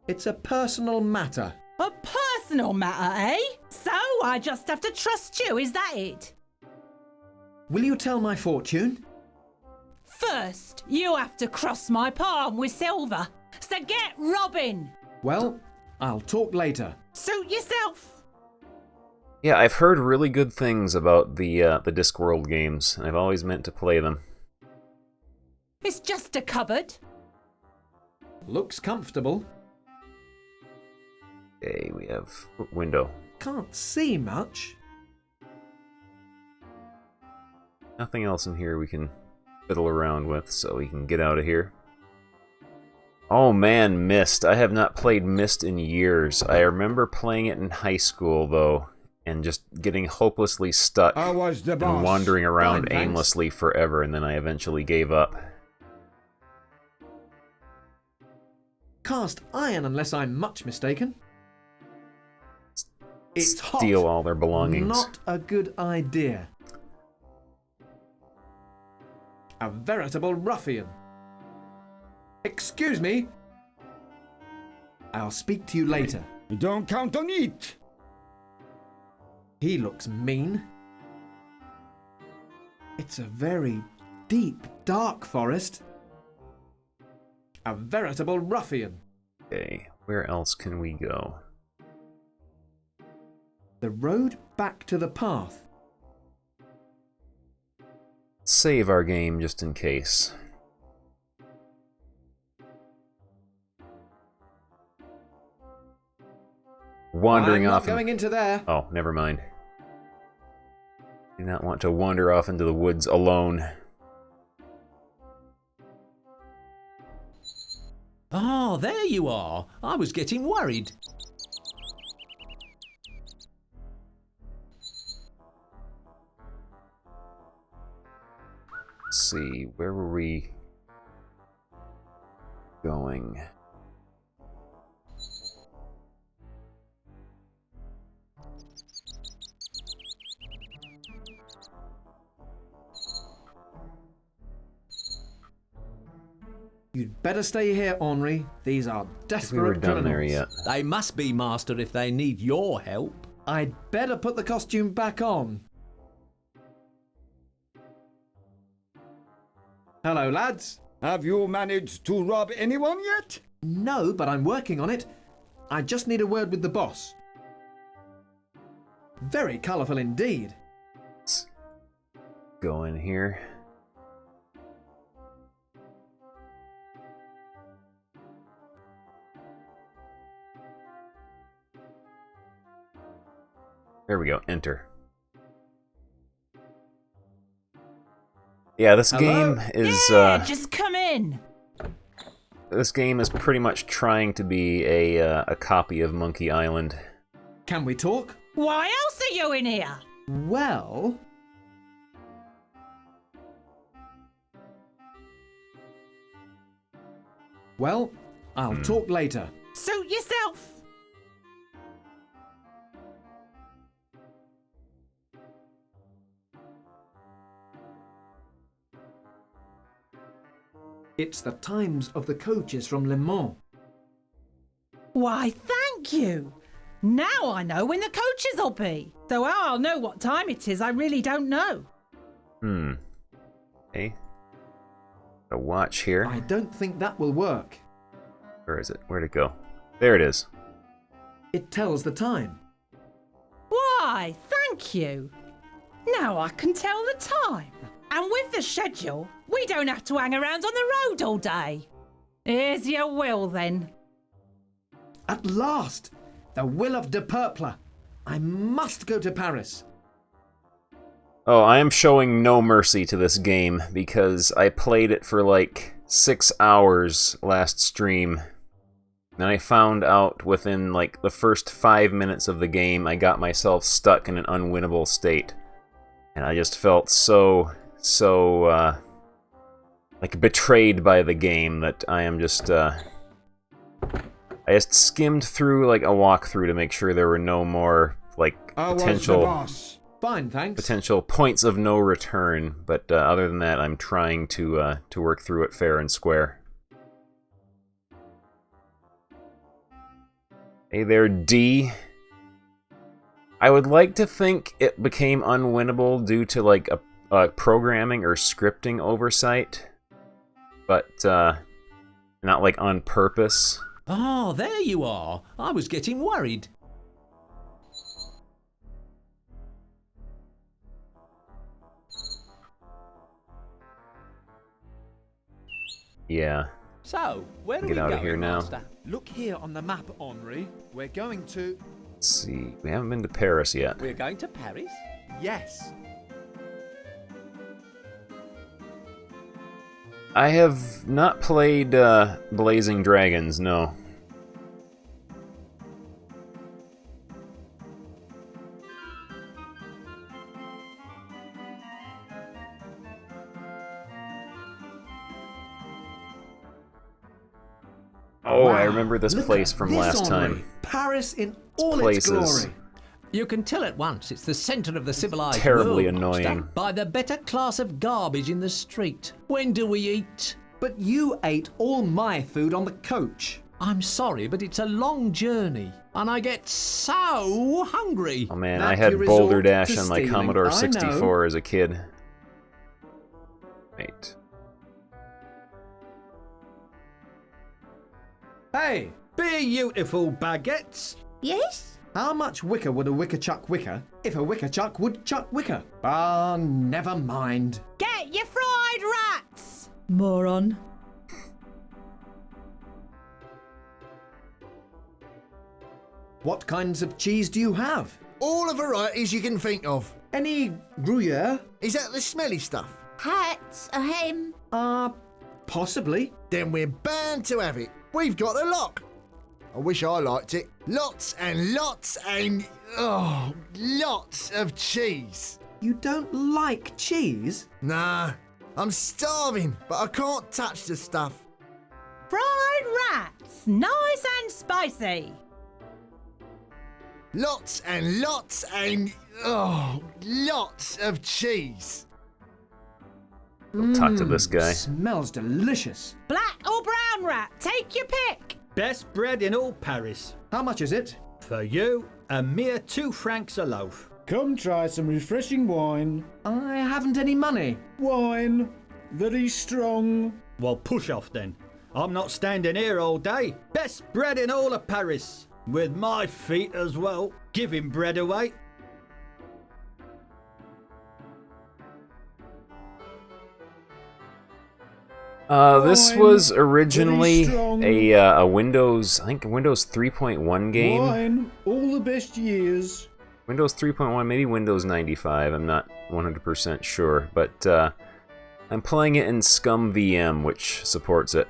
Speaker 13: It's a personal matter.
Speaker 10: A personal matter, eh? So I just have to trust you, is that it?
Speaker 13: Will you tell my fortune?
Speaker 10: First, you have to cross my palm with silver. So get robbing.
Speaker 13: Well, I'll talk later.
Speaker 10: Suit yourself.
Speaker 1: Yeah, I've heard really good things about the Discworld games, and I've always meant to play them.
Speaker 10: It's just a cupboard.
Speaker 13: Looks comfortable.
Speaker 1: Okay, we have window.
Speaker 13: Can't see much.
Speaker 1: Nothing else in here we can fiddle around with, so we can get out of here. Oh man, Myst. I have not played Myst in years. I remember playing it in high school, though, and just getting hopelessly stuck
Speaker 18: I was the boss.
Speaker 1: and wandering around
Speaker 18: Fine, thanks.
Speaker 1: aimlessly forever, and then I eventually gave up.
Speaker 13: Cast iron, unless I'm much mistaken. It's hot.
Speaker 1: Steal all their belongings.
Speaker 13: Not a good idea. A veritable ruffian. Excuse me. I'll speak to you later.
Speaker 18: Don't count on it.
Speaker 13: He looks mean. It's a very deep, dark forest. A veritable ruffian.
Speaker 1: Okay, where else can we go?
Speaker 13: The road back to the path.
Speaker 1: Save our game just in case. Wandering
Speaker 13: I'm
Speaker 1: off.
Speaker 13: not going into there.
Speaker 1: Oh, never mind. Do not want to wander off into the woods alone.
Speaker 5: Oh, there you are. I was getting worried.
Speaker 1: Let's see, where were we going?
Speaker 13: You'd better stay here, Henri. These are desperate
Speaker 1: We were done
Speaker 13: criminals.
Speaker 1: there yet.
Speaker 5: They must be, Master, if they need your help.
Speaker 13: I'd better put the costume back on. Hello, lads.
Speaker 18: Have you managed to rob anyone yet?
Speaker 13: No, but I'm working on it. I just need a word with the boss. Very colourful indeed.
Speaker 1: Let's go in here. There we go, enter. Yeah, this
Speaker 10: Hello?
Speaker 1: game is
Speaker 10: just come in.
Speaker 1: this game is pretty much trying to be a copy of Monkey Island.
Speaker 13: Can we talk?
Speaker 10: Why else are you in here?
Speaker 13: Well... Well, I'll talk later.
Speaker 10: Suit yourself.
Speaker 13: It's the times of the coaches from Le Mans.
Speaker 10: Why, thank you. Now I know when the coaches will be. So I'll know what time it is, I really don't know.
Speaker 1: Okay. A watch here.
Speaker 13: I don't think that will work.
Speaker 1: Where is it? Where'd it go? There it is.
Speaker 13: It tells the time.
Speaker 10: Why, thank you. Now I can tell the time. And with the schedule, we don't have to hang around on the road all day. Here's your will, then.
Speaker 13: At last! The will of de Purple. I must go to Paris.
Speaker 1: Oh, I am showing no mercy to this game because I played it for like 6 hours last stream. And I found out within like the first 5 minutes of the game I got myself stuck in an unwinnable state. And I just felt so like betrayed by the game that I am just I just skimmed through like a walkthrough to make sure there were no more like potential
Speaker 13: Fine, thanks.
Speaker 1: potential points of no return, but other than that I'm trying to work through it fair and square. Hey there, D. I would like to think it became unwinnable due to like a programming or scripting oversight, but not like on purpose.
Speaker 5: Oh, there you are. I was getting worried.
Speaker 1: Yeah.
Speaker 2: So, where are
Speaker 1: Get
Speaker 2: we
Speaker 1: out
Speaker 2: going,
Speaker 1: of here now.
Speaker 2: Master? Look here on the map, Henri. We're going to...
Speaker 1: Let's see. We haven't been to Paris yet.
Speaker 2: We're going to Paris? Yes.
Speaker 1: I have not played Blazing Dragons, no. Oh,
Speaker 13: Wow,
Speaker 1: I remember this
Speaker 13: look
Speaker 1: place
Speaker 13: at
Speaker 1: from
Speaker 13: this,
Speaker 1: last
Speaker 13: Henri.
Speaker 1: time.
Speaker 13: Paris in all its
Speaker 1: places.
Speaker 13: glory.
Speaker 5: You can tell at once it's the centre of the civilised
Speaker 1: Terribly
Speaker 5: world, Monster,
Speaker 1: annoying.
Speaker 5: by the better class of garbage in the street. When do we eat?
Speaker 13: But you ate all my food on the coach.
Speaker 5: I'm sorry, but it's a long journey, and I get so hungry.
Speaker 1: Oh man,
Speaker 13: That
Speaker 1: I had
Speaker 13: you
Speaker 1: Boulder
Speaker 13: resort
Speaker 1: Dash
Speaker 13: to
Speaker 1: on my
Speaker 13: stealing,
Speaker 1: Commodore
Speaker 13: I know.
Speaker 1: 64 as a kid. Right.
Speaker 19: Hey, beautiful baguettes.
Speaker 4: Yes?
Speaker 13: How much wicker would a wicker chuck wicker if a wicker chuck would chuck wicker? Ah, never mind.
Speaker 10: Get your fried rats!
Speaker 4: Moron.
Speaker 13: What kinds of cheese do you have?
Speaker 3: All the varieties you can think of.
Speaker 13: Any Gruyere?
Speaker 3: Is that the smelly stuff?
Speaker 4: Hats, a hem.
Speaker 13: Possibly.
Speaker 3: Then we're bound to have it. We've got the lot. I wish I liked it. Lots and lots and lots of cheese.
Speaker 13: You don't like cheese?
Speaker 3: Nah, I'm starving, but I can't touch the stuff.
Speaker 10: Fried rats, nice and spicy.
Speaker 3: Lots and lots and lots of cheese.
Speaker 1: Don't talk to this guy.
Speaker 13: Smells delicious.
Speaker 10: Black or brown rat, take your pick.
Speaker 11: Best bread in all Paris.
Speaker 13: How much is it?
Speaker 11: For you, a mere 2 francs a loaf.
Speaker 19: Come try some refreshing wine.
Speaker 13: I haven't any money.
Speaker 19: Wine. Very strong.
Speaker 11: Well, push off then. I'm not standing here all day. Best bread in all of Paris. With my feet as well. Giving bread away.
Speaker 1: This was originally a Windows, I think Windows 3.1 game.
Speaker 19: Wine. All the best years.
Speaker 1: Windows 3.1, maybe Windows 95, I'm not 100% sure, but I'm playing it in Scum VM, which supports it.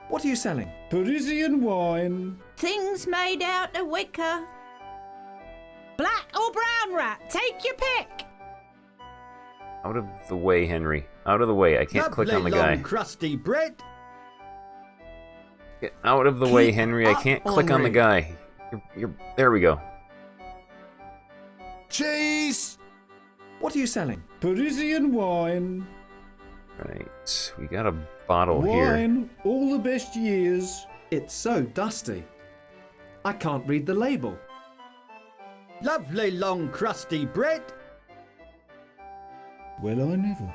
Speaker 13: What are you selling?
Speaker 19: Parisian wine.
Speaker 10: Things made out of wicker. Black or brown rat, take your pick.
Speaker 1: Out of the way, Henry. Out of the way, I can't click on the guy.
Speaker 11: Long, crusty bread.
Speaker 1: Get out of the way, Henry, I can't click on the guy. There we go.
Speaker 3: Cheese!
Speaker 13: What are you selling?
Speaker 19: Parisian wine.
Speaker 1: Right, we got a bottle here.
Speaker 19: Wine. All the best years.
Speaker 13: It's so dusty. I can't read the label.
Speaker 11: Lovely long crusty bread.
Speaker 19: Well, I never.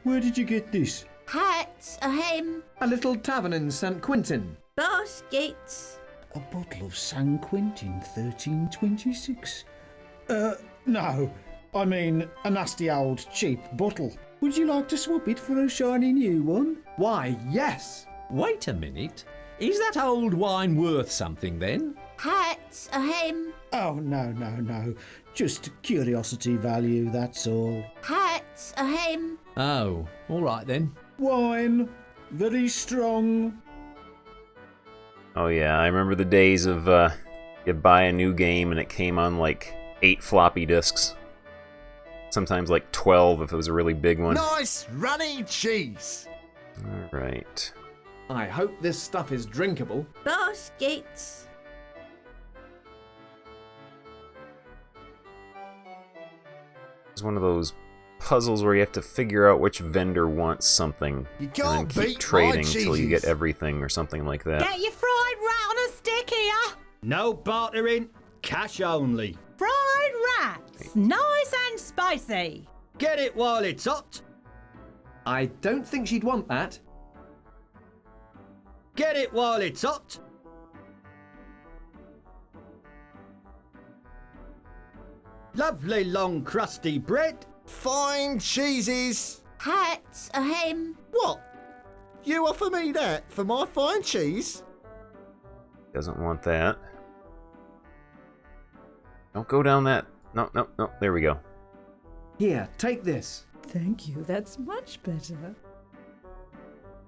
Speaker 19: Where did you get this?
Speaker 4: Hats, a hem.
Speaker 13: A little tavern in St. Quentin.
Speaker 4: Baskets.
Speaker 19: A bottle of San Quentin 1326. No. I mean, a nasty old cheap bottle. Would you like to swap it for a shiny new one?
Speaker 13: Why, yes.
Speaker 5: Wait a minute. Is that old wine worth something then?
Speaker 4: Hats, a hem.
Speaker 19: Oh, no. Just curiosity value, that's all.
Speaker 4: Hats, a hem.
Speaker 5: Oh, all right then.
Speaker 19: Wine. Very strong.
Speaker 1: Oh yeah, I remember the days of you'd buy a new game and it came on like 8 floppy disks. Sometimes like 12 if it was a really big one.
Speaker 3: Nice runny cheese.
Speaker 1: Alright.
Speaker 13: I hope this stuff is drinkable.
Speaker 4: Baskets.
Speaker 1: It's one of those puzzles where you have to figure out which vendor wants something.
Speaker 3: You
Speaker 1: and
Speaker 3: can't
Speaker 1: then keep
Speaker 3: beat
Speaker 1: trading
Speaker 3: my
Speaker 1: until you get
Speaker 3: cheeses.
Speaker 1: everything or something like that.
Speaker 10: Get your fried rat on a stick here.
Speaker 11: No bartering. Cash only.
Speaker 10: Fried rats, nice and spicy.
Speaker 11: Get it while it's hot.
Speaker 13: I don't think she'd want that.
Speaker 11: Get it while it's hot. Lovely long crusty bread.
Speaker 3: Fine cheeses.
Speaker 4: Hats, a hem.
Speaker 3: What? You offer me that for my fine cheese?
Speaker 1: Doesn't want that. Don't go down that. No. There we go.
Speaker 13: Here, take this.
Speaker 4: Thank you, that's much better.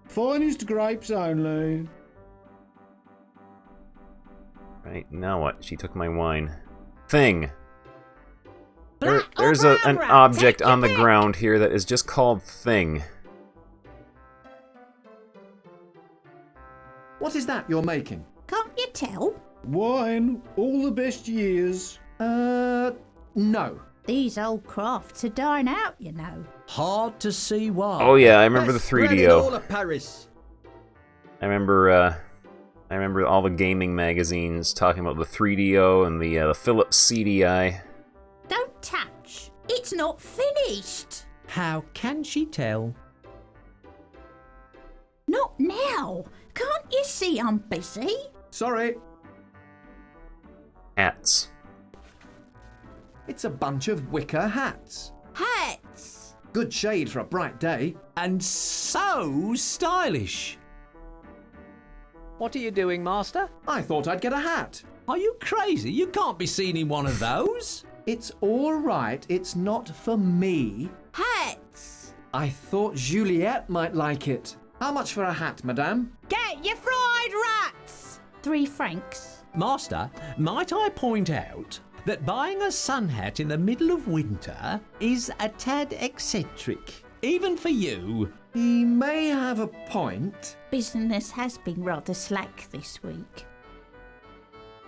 Speaker 19: Finest grapes only.
Speaker 1: Right, now what? She took my wine. Thing!
Speaker 10: Black or
Speaker 1: There's
Speaker 10: brown
Speaker 1: an
Speaker 10: rat,
Speaker 1: object
Speaker 10: take your
Speaker 1: on the
Speaker 10: pick.
Speaker 1: ground here that is just called Thing.
Speaker 13: What is that you're making?
Speaker 4: Can't you tell?
Speaker 19: Wine, all the best years.
Speaker 13: No.
Speaker 4: These old crafts are dying out, you know.
Speaker 5: Hard to see why.
Speaker 1: Oh yeah, I remember the
Speaker 11: Best bread in
Speaker 1: 3DO.
Speaker 11: all of Paris.
Speaker 1: I remember all the gaming magazines talking about the 3DO and the Philips CDI.
Speaker 4: Don't touch. It's not finished.
Speaker 5: How can she tell?
Speaker 4: Not now. Can't you see I'm busy?
Speaker 13: Sorry.
Speaker 1: Hats.
Speaker 13: It's a bunch of wicker hats.
Speaker 4: Hats.
Speaker 13: Good shade for a bright day.
Speaker 5: And so stylish.
Speaker 9: What are you doing, Master?
Speaker 13: I thought I'd get a hat.
Speaker 5: Are you crazy? You can't be seen in one of those.
Speaker 13: It's all right. It's not for me.
Speaker 4: Hats.
Speaker 13: I thought Juliet might like it. How much for a hat, madame?
Speaker 10: Get your fried rats!
Speaker 4: 3 francs.
Speaker 5: Master, might I point out that buying a sun hat in the middle of winter is a tad eccentric, even for you.
Speaker 13: He may have a point.
Speaker 4: Business has been rather slack this week.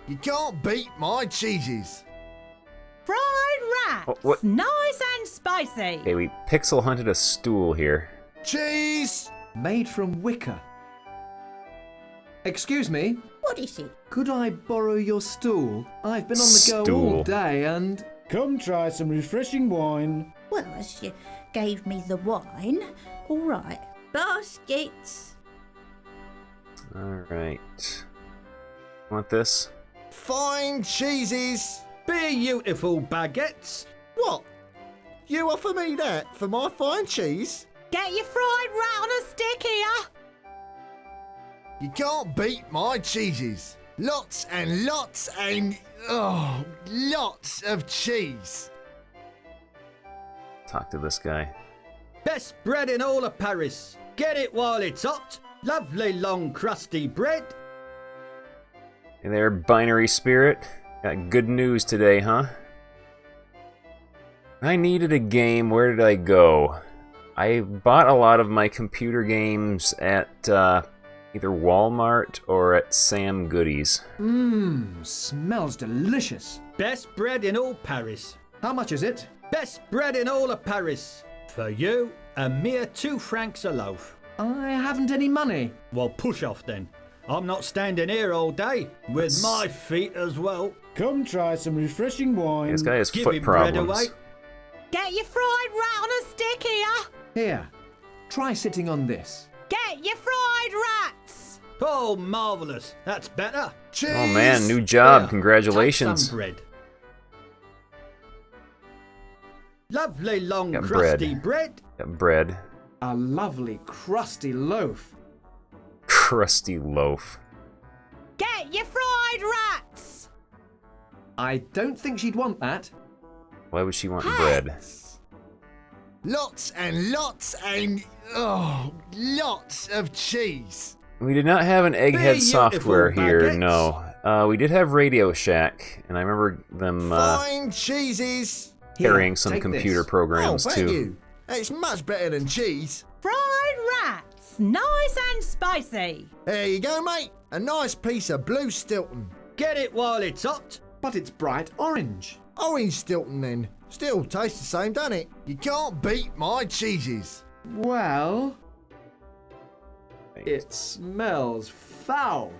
Speaker 3: You can't beat my cheeses.
Speaker 10: Fried rats!
Speaker 1: What?
Speaker 10: Nice and spicy!
Speaker 1: Okay, we pixel hunted a stool here.
Speaker 3: Cheese!
Speaker 13: Made from wicker. Excuse me?
Speaker 4: What is it?
Speaker 13: Could I borrow your stool? I've been on the go all
Speaker 1: Stool.
Speaker 13: day and...
Speaker 19: Come try some refreshing wine.
Speaker 4: Well, as you gave me the wine, all right. Baskets.
Speaker 1: Alright. Want this?
Speaker 3: Fine cheeses!
Speaker 11: Beautiful baguettes.
Speaker 3: What? You offer me that for my fine cheese?
Speaker 10: Get your fried rat on a stick here!
Speaker 3: You can't beat my cheeses. Lots and lots and... oh, lots of cheese.
Speaker 1: Talk to this guy.
Speaker 11: Best bread in all of Paris. Get it while it's hot. Lovely long crusty bread.
Speaker 1: Hey there, binary spirit. Got good news today, huh? I needed a game. Where did I go? I bought a lot of my computer games at either Walmart or at Sam Goodies.
Speaker 13: Smells delicious.
Speaker 11: Best bread in all Paris.
Speaker 13: How much is it?
Speaker 11: Best bread in all of Paris. For you, a mere 2 francs a loaf.
Speaker 13: I haven't any money.
Speaker 11: Well, push off then. I'm not standing here all day, with my feet as well.
Speaker 19: Come try some refreshing wine.
Speaker 1: This guy has
Speaker 11: Give
Speaker 1: foot
Speaker 11: him bread
Speaker 1: problems.
Speaker 11: away.
Speaker 10: Get your fried rat on a stick here!
Speaker 13: Here, try sitting on this.
Speaker 10: Get your fried rats!
Speaker 11: Oh, marvellous. That's better.
Speaker 3: Cheese!
Speaker 1: Oh man, new job.
Speaker 11: Here,
Speaker 1: Congratulations.
Speaker 11: Take some bread. Lovely long
Speaker 1: Got
Speaker 11: crusty bread.
Speaker 1: Got bread.
Speaker 13: A lovely crusty loaf.
Speaker 1: Crusty loaf.
Speaker 10: Get your fried rats!
Speaker 13: I don't think she'd want that.
Speaker 1: Why would she want bread?
Speaker 3: Lots and lots and... oh, lots of cheese.
Speaker 1: We did not have an Egghead
Speaker 11: Beautiful
Speaker 1: software here,
Speaker 11: baguettes.
Speaker 1: no. We did have Radio Shack, and I remember them
Speaker 3: Fine cheeses.
Speaker 1: carrying
Speaker 13: Here,
Speaker 1: some
Speaker 13: take
Speaker 1: computer
Speaker 13: this.
Speaker 1: programs
Speaker 3: oh, thank
Speaker 1: too.
Speaker 3: you. It's much better than cheese.
Speaker 10: Fried rats! Nice and spicy!
Speaker 3: There you go, mate. A nice piece of blue Stilton.
Speaker 11: Get it while it's hot.
Speaker 13: But it's bright orange.
Speaker 3: Orange Stilton, then. Still tastes the same, doesn't it? You can't beat my cheeses.
Speaker 13: Well... it smells foul.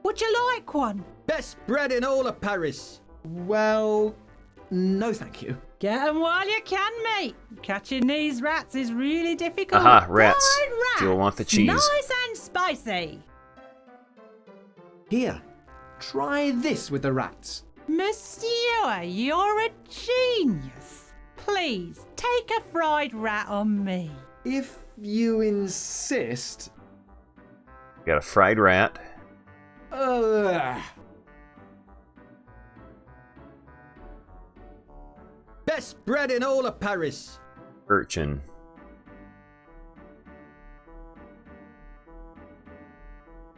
Speaker 10: Would you like one?
Speaker 11: Best bread in all of Paris.
Speaker 13: Well, no thank you.
Speaker 10: Get 'em while you can, mate. Catching these rats is really difficult.
Speaker 1: Aha, rats.
Speaker 10: Fried rats.
Speaker 1: You'll want the cheese.
Speaker 10: Nice and spicy.
Speaker 13: Here, try this with the rats.
Speaker 10: Monsieur, you're a genius. Please, take a fried rat on me.
Speaker 13: If you insist.
Speaker 1: Got a fried rat.
Speaker 11: Best bread in all of Paris.
Speaker 1: Urchin.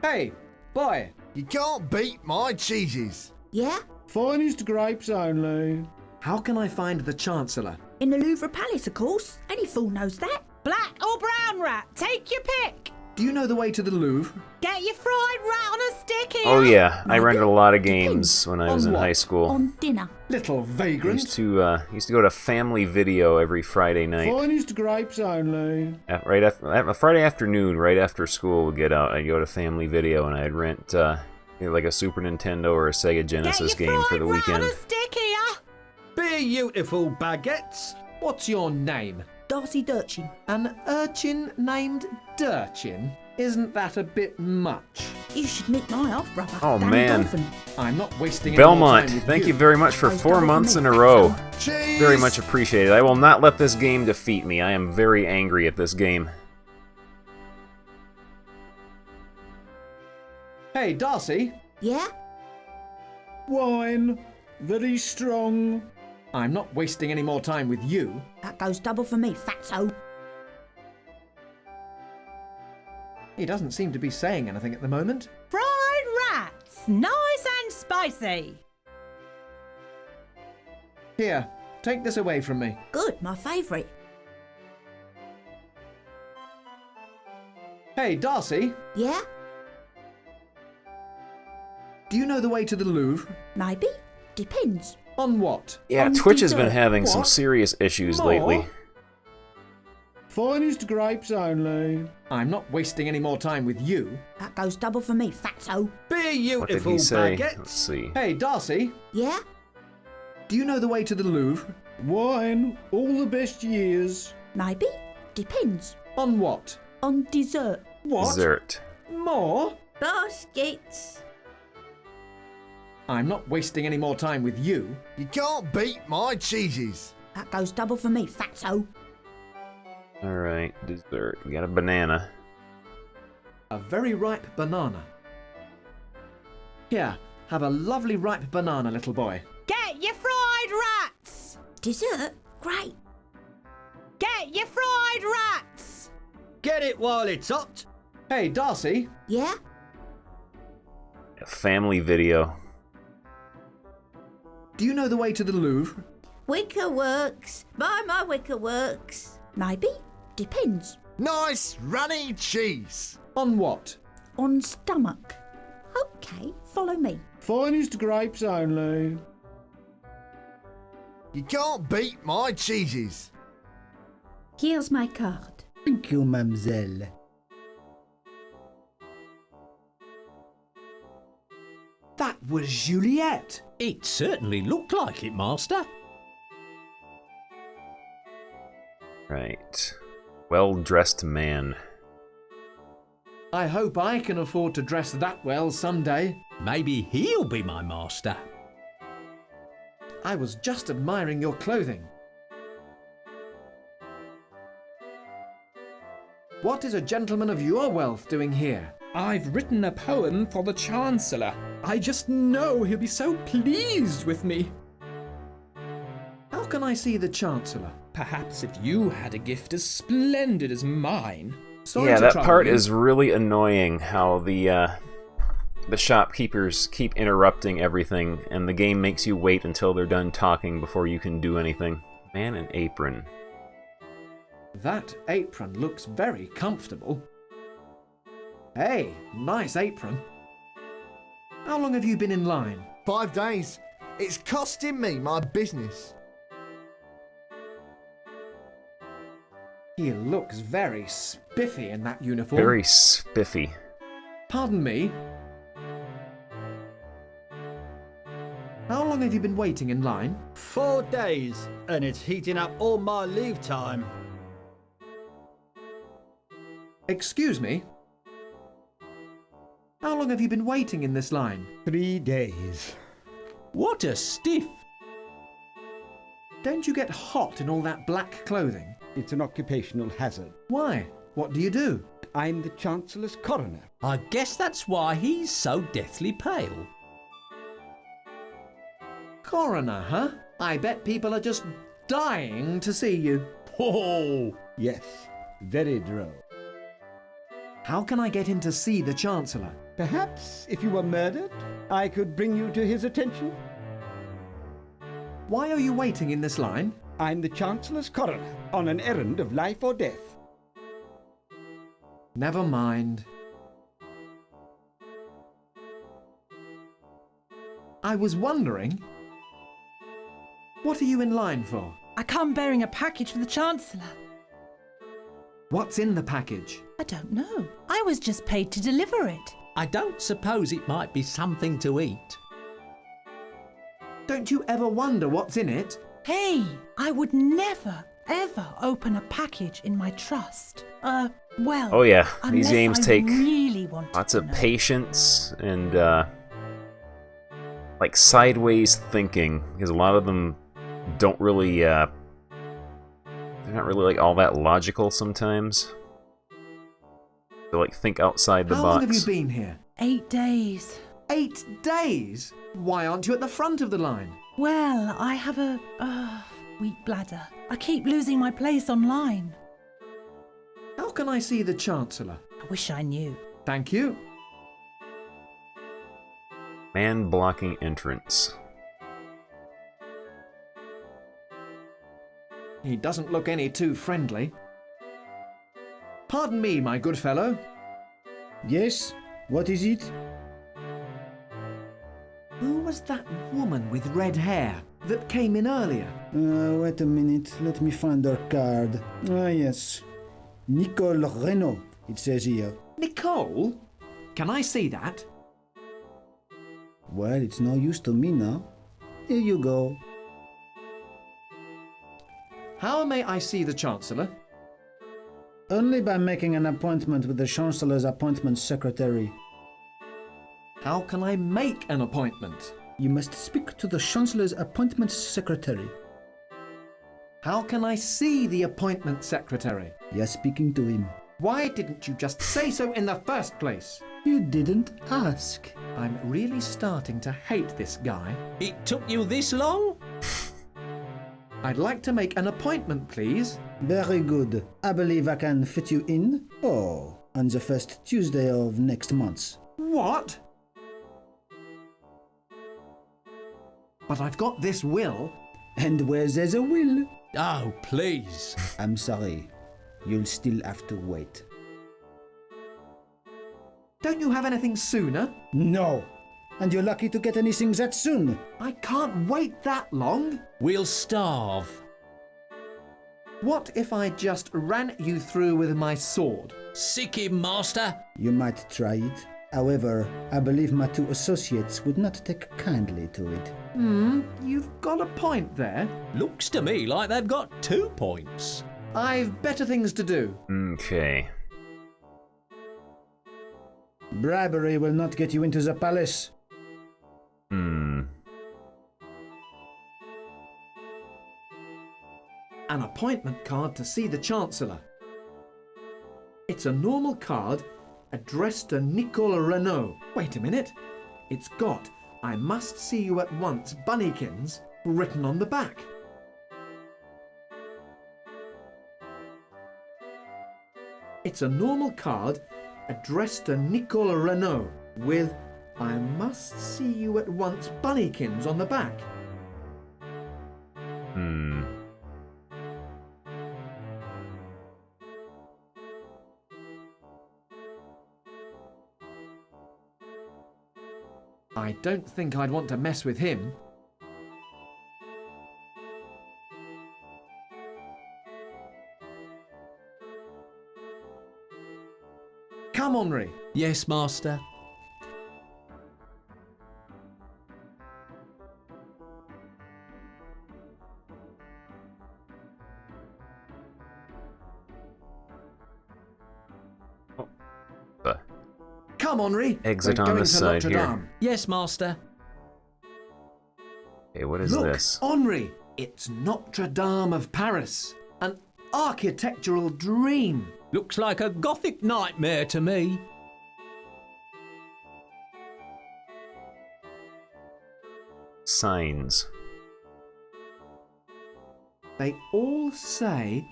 Speaker 13: Hey, boy.
Speaker 3: You can't beat my cheeses.
Speaker 4: Yeah?
Speaker 19: Finest grapes only.
Speaker 13: How can I find the Chancellor?
Speaker 4: In the Louvre Palace, of course. Any fool knows that.
Speaker 10: Black or brown rat? Take your pick.
Speaker 13: Do you know the way to the Louvre?
Speaker 10: Get your fried rat on a stick here.
Speaker 1: Oh yeah, I rented a lot of games when I was in high school.
Speaker 4: On dinner.
Speaker 13: Little vagrant.
Speaker 1: Used to go to Family Video every Friday night.
Speaker 19: Finest grapes only.
Speaker 1: Right after Friday afternoon, right after school would get out, I'd go to Family Video and I'd rent like a Super Nintendo or a Sega Genesis game for the weekend.
Speaker 10: On a stick here.
Speaker 11: Beautiful baguettes.
Speaker 13: What's your name?
Speaker 4: Darcy Durchin.
Speaker 13: An urchin named Durchin? Isn't that a bit much?
Speaker 4: You should meet my half-brother.
Speaker 1: Oh,
Speaker 4: Danny
Speaker 1: man.
Speaker 4: Dolphin.
Speaker 13: I'm not wasting any more
Speaker 1: Belmont,
Speaker 13: time with
Speaker 1: thank you very much for 4 months in a row. Very much appreciated. I will not let this game defeat me. I am very angry at this game.
Speaker 13: Hey, Darcy.
Speaker 4: Yeah?
Speaker 19: Wine. Very strong.
Speaker 13: I'm not wasting any more time with you.
Speaker 4: That goes double for me, fatso.
Speaker 13: He doesn't seem to be saying anything at the moment.
Speaker 10: Fried rats. Nice and spicy.
Speaker 13: Here, take this away from me.
Speaker 4: Good, my favourite.
Speaker 13: Hey, Darcy.
Speaker 4: Yeah?
Speaker 13: Do you know the way to the Louvre?
Speaker 4: Maybe. Depends.
Speaker 13: On what?
Speaker 1: Yeah, Twitch has been having some serious issues lately.
Speaker 19: Finest grapes only.
Speaker 13: I'm not wasting any more time with you.
Speaker 4: That goes double for me, fatso.
Speaker 13: Beautiful
Speaker 1: What did he say?
Speaker 13: baguettes.
Speaker 1: Let's see.
Speaker 13: Hey, Darcy.
Speaker 4: Yeah?
Speaker 13: Do you know the way to the Louvre?
Speaker 19: Wine. All the best years.
Speaker 4: Maybe. Depends.
Speaker 13: On what?
Speaker 4: On dessert.
Speaker 13: What?
Speaker 1: Dessert.
Speaker 13: More?
Speaker 4: Baskets.
Speaker 13: I'm not wasting any more time with you.
Speaker 3: You can't beat my cheeses.
Speaker 4: That goes double for me, fatso.
Speaker 1: Alright, dessert. We got a banana.
Speaker 13: A very ripe banana. Here, have a lovely ripe banana, little boy.
Speaker 10: Get your fried rats.
Speaker 4: Dessert? Great.
Speaker 10: Get your fried rats.
Speaker 11: Get it while it's hot.
Speaker 13: Hey, Darcy.
Speaker 4: Yeah?
Speaker 1: A Family Video.
Speaker 13: Do you know the way to the Louvre?
Speaker 4: Wicker Works. Buy my Wicker Works. Maybe. Depends.
Speaker 3: Nice runny cheese.
Speaker 13: On what?
Speaker 4: On stomach. Okay, follow me.
Speaker 19: Finest grapes only.
Speaker 3: You can't beat my cheeses.
Speaker 4: Here's my card.
Speaker 19: Thank you, mademoiselle.
Speaker 13: That was Juliet.
Speaker 5: It certainly looked like it, Master.
Speaker 1: Right. Well-dressed man.
Speaker 13: I hope I can afford to dress that well someday.
Speaker 5: Maybe he'll be my master.
Speaker 13: I was just admiring your clothing. What is a gentleman of your wealth doing here?
Speaker 22: I've written a poem for the Chancellor. I just know he'll be so pleased with me.
Speaker 13: How can I see the Chancellor?
Speaker 22: Perhaps if you had a gift as splendid as mine.
Speaker 13: Sorry
Speaker 1: Yeah,
Speaker 13: to
Speaker 1: that
Speaker 13: trouble
Speaker 1: part
Speaker 13: you.
Speaker 1: is really annoying, how the shopkeepers keep interrupting everything, and the game makes you wait until they're done talking before you can do anything. Man in apron.
Speaker 13: That apron looks very comfortable. Hey, nice apron. How long have you been in line?
Speaker 3: 5 days. It's costing me my business.
Speaker 13: He looks very spiffy in that uniform.
Speaker 1: Very spiffy.
Speaker 13: Pardon me? How long have you been waiting in line?
Speaker 11: 4 days, and it's heating up all my leave time.
Speaker 13: Excuse me? How long have you been waiting in this line?
Speaker 18: 3 days.
Speaker 5: What a stiff!
Speaker 13: Don't you get hot in all that black clothing?
Speaker 18: It's an occupational hazard.
Speaker 13: Why? What do you do?
Speaker 18: I'm the Chancellor's coroner.
Speaker 5: I guess that's why he's so deathly pale.
Speaker 13: Coroner, huh? I bet people are just dying to see you.
Speaker 5: Oh!
Speaker 18: Yes, very droll.
Speaker 13: How can I get in to see the Chancellor?
Speaker 18: Perhaps if you were murdered, I could bring you to his attention.
Speaker 13: Why are you waiting in this line?
Speaker 18: I'm the Chancellor's coroner on an errand of life or death.
Speaker 13: Never mind. I was wondering, what are you in line for?
Speaker 10: I come bearing a package for the Chancellor.
Speaker 13: What's in the package?
Speaker 10: I don't know. I was just paid to deliver it.
Speaker 5: I don't suppose it might be something to eat.
Speaker 13: Don't you ever wonder what's in it?
Speaker 10: Hey, I would never, ever open a package in my trust. Well...
Speaker 1: Oh yeah, these
Speaker 10: unless
Speaker 1: games
Speaker 10: I
Speaker 1: take
Speaker 10: really wanted
Speaker 1: lots
Speaker 10: to
Speaker 1: of
Speaker 10: know.
Speaker 1: patience and, like, sideways thinking, because a lot of them don't really, they're not really, like, all that logical sometimes. They, like, think outside the
Speaker 13: How
Speaker 1: box.
Speaker 13: long have you been here?
Speaker 10: 8 days.
Speaker 13: 8 days? Why aren't you at the front of the line?
Speaker 10: Well, I have a weak bladder. I keep losing my place online.
Speaker 13: How can I see the Chancellor?
Speaker 10: I wish I knew.
Speaker 13: Thank you.
Speaker 1: Man blocking entrance.
Speaker 13: He doesn't look any too friendly. Pardon me, my good fellow.
Speaker 19: Yes? What is it?
Speaker 13: Who was that woman with red hair that came in earlier?
Speaker 19: Wait a minute. Let me find her card. Ah, yes. Nicole Renault, it says here.
Speaker 13: Nicole? Can I see that?
Speaker 19: Well, it's no use to me now. Here you go.
Speaker 13: How may I see the Chancellor?
Speaker 19: Only by making an appointment with the Chancellor's appointment secretary.
Speaker 13: How can I make an appointment?
Speaker 19: You must speak to the Chancellor's appointment secretary.
Speaker 13: How can I see the appointment secretary?
Speaker 19: You're speaking to him.
Speaker 13: Why didn't you just say so in the first place?
Speaker 19: You didn't ask.
Speaker 13: I'm really starting to hate this guy.
Speaker 5: It took you this long?
Speaker 13: I'd like to make an appointment, please.
Speaker 19: Very good. I believe I can fit you in. Oh, on the first Tuesday of next month.
Speaker 13: What? But I've got this will.
Speaker 19: And where there's a will?
Speaker 5: Oh, please.
Speaker 19: I'm sorry. You'll still have to wait.
Speaker 13: Don't you have anything sooner?
Speaker 19: No. And you're lucky to get anything that soon.
Speaker 13: I can't wait that long.
Speaker 5: We'll starve.
Speaker 13: What if I just ran you through with my sword?
Speaker 5: Sick him, master.
Speaker 19: You might try it. However, I believe my 2 associates would not take kindly to it.
Speaker 13: You've got a point there.
Speaker 5: Looks to me like they've got 2 points.
Speaker 13: I've better things to do.
Speaker 1: Okay.
Speaker 19: Bribery will not get you into the palace.
Speaker 13: An appointment card to see the Chancellor. It's a normal card addressed to Nicole Renault. Wait a minute. It's got "I must see you at once, Bunnykins" written on the back. It's a normal card addressed to Nicole Renault with "I must see you at once, Bunnykins" on the back. I don't think I'd want to mess with him. Come, Henri.
Speaker 5: Yes, master.
Speaker 13: Come, Henri.
Speaker 1: Exit
Speaker 13: We're
Speaker 1: on
Speaker 13: going
Speaker 1: this
Speaker 13: to
Speaker 1: side
Speaker 13: Notre
Speaker 1: here.
Speaker 13: Dame.
Speaker 5: Yes, master.
Speaker 1: Okay, what is
Speaker 13: Look,
Speaker 1: this?
Speaker 13: Henri, it's Notre Dame of Paris. An architectural dream.
Speaker 5: Looks like a Gothic nightmare to me.
Speaker 1: Signs.
Speaker 13: They all say,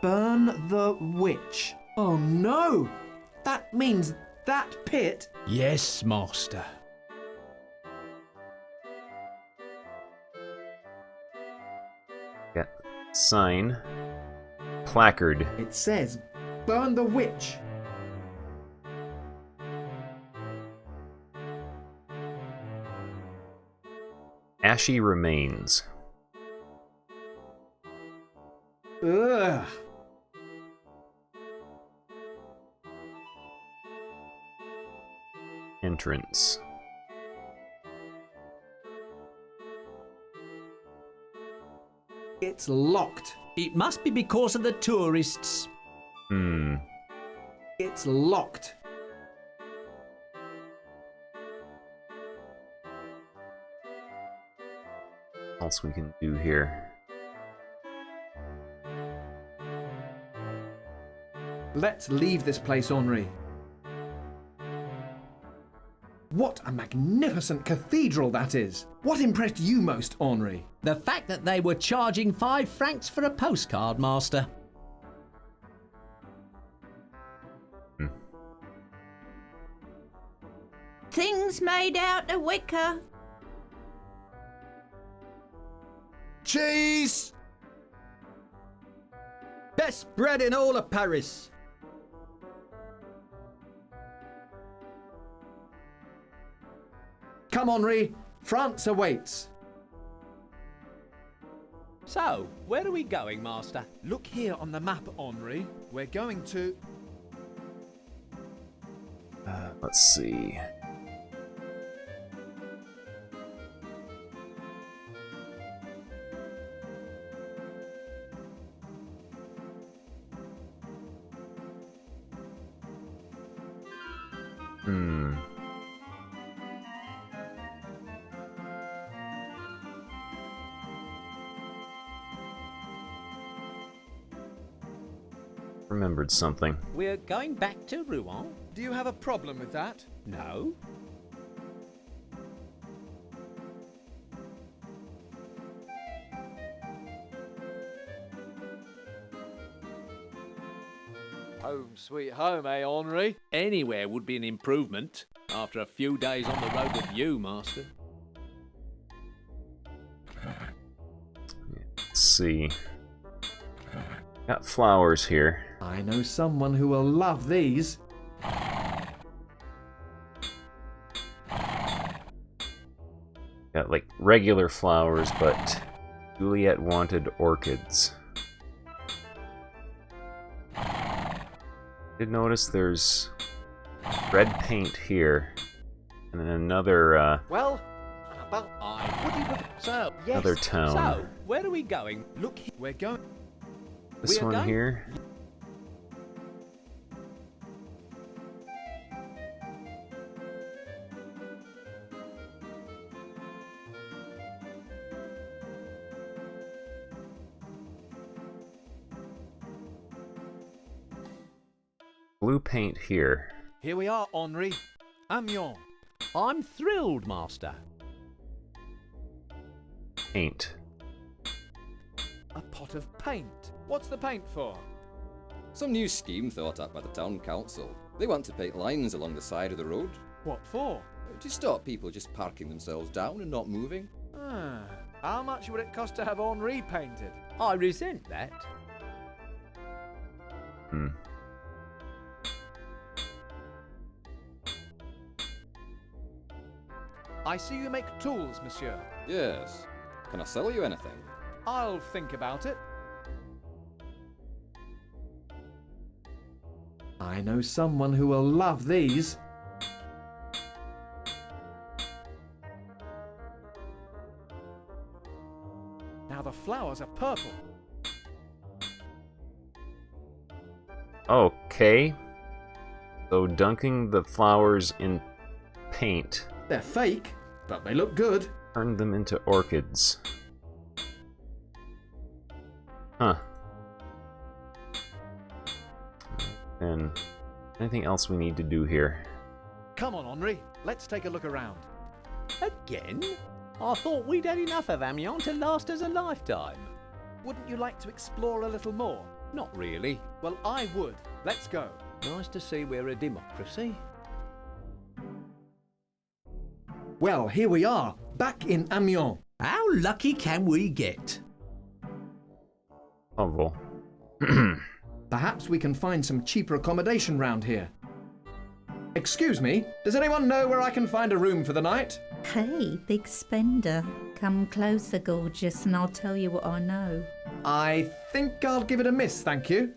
Speaker 13: "Burn the witch." Oh no! That means that pit.
Speaker 5: Yes, master.
Speaker 1: Got sign. Placard.
Speaker 13: It says, burn the witch.
Speaker 1: Ashy remains.
Speaker 13: Ugh.
Speaker 1: Entrance.
Speaker 13: It's locked.
Speaker 5: It must be because of the tourists.
Speaker 13: It's locked.
Speaker 1: What else we can do here?
Speaker 13: Let's leave this place, Henri. What a magnificent cathedral that is! What impressed you most, Henri?
Speaker 5: The fact that they were charging 5 francs for a postcard, Master.
Speaker 4: Things made out of wicker.
Speaker 11: Cheese! Best bread in all of Paris.
Speaker 13: Come, Henri. France awaits.
Speaker 9: So, where are we going, Master?
Speaker 7: Look here on the map, Henri. We're going to...
Speaker 1: Let's see. Remembered something.
Speaker 9: We're going back to Rouen?
Speaker 7: Do you have a problem with that?
Speaker 9: No.
Speaker 16: Home sweet home, eh, Henri?
Speaker 9: Anywhere would be an improvement after a few days on the road with you, Master.
Speaker 1: Let's see. Got flowers here.
Speaker 13: I know someone who will love these.
Speaker 1: Got like regular flowers, but Juliet wanted orchids. Did notice there's red paint here, and then another
Speaker 16: Well, about So, yes.
Speaker 1: another town.
Speaker 9: So, where are we going?
Speaker 7: Look, we're going...
Speaker 1: This one here. Blue paint here.
Speaker 7: Here we are, Henri. Amiens.
Speaker 9: I'm thrilled, Master.
Speaker 1: Paint.
Speaker 7: A pot of paint. What's the paint for?
Speaker 6: Some new scheme thought up by the town council. They want to paint lines along the side of the road.
Speaker 7: What for?
Speaker 6: To stop people just parking themselves down and not moving.
Speaker 7: How much would it cost to have Henri painted?
Speaker 9: I resent that.
Speaker 7: I see you make tools, monsieur.
Speaker 6: Yes. Can I sell you anything?
Speaker 7: I'll think about it.
Speaker 13: I know someone who will love these.
Speaker 7: Now the flowers are purple.
Speaker 1: Okay. So dunking the flowers in paint.
Speaker 13: They're fake, but they look good.
Speaker 1: Turned them into orchids. Huh. And anything else we need to do here?
Speaker 7: Come on, Henri. Let's take a look around.
Speaker 9: Again? I thought we'd had enough of Amiens to last us a lifetime.
Speaker 7: Wouldn't you like to explore a little more?
Speaker 9: Not really.
Speaker 7: Well, I would. Let's go.
Speaker 9: Nice to see we're a democracy.
Speaker 13: Well, here we are, back in Amiens.
Speaker 5: How lucky can we get?
Speaker 1: Novel.
Speaker 13: Perhaps we can find some cheaper accommodation round here. Excuse me, does anyone know where I can find a room for the night?
Speaker 4: Hey, big spender. Come closer, gorgeous, and I'll tell you what I know.
Speaker 13: I think I'll give it a miss, thank you.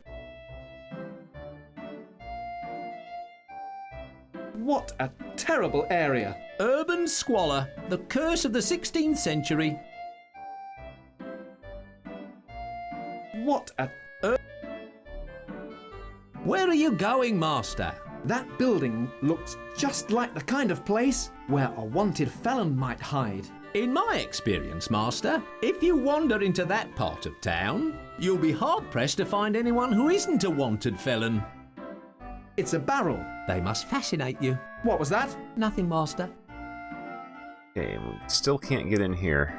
Speaker 13: What a terrible area.
Speaker 5: Urban squalor, the curse of the 16th century.
Speaker 13: What a...
Speaker 5: Where are you going, Master?
Speaker 13: That building looks just like the kind of place where a wanted felon might hide.
Speaker 5: In my experience, Master, if you wander into that part of town, you'll be hard-pressed to find anyone who isn't a wanted felon.
Speaker 13: It's a barrel.
Speaker 5: They must fascinate you.
Speaker 13: What was that?
Speaker 5: Nothing, Master.
Speaker 1: Okay, we still can't get in here.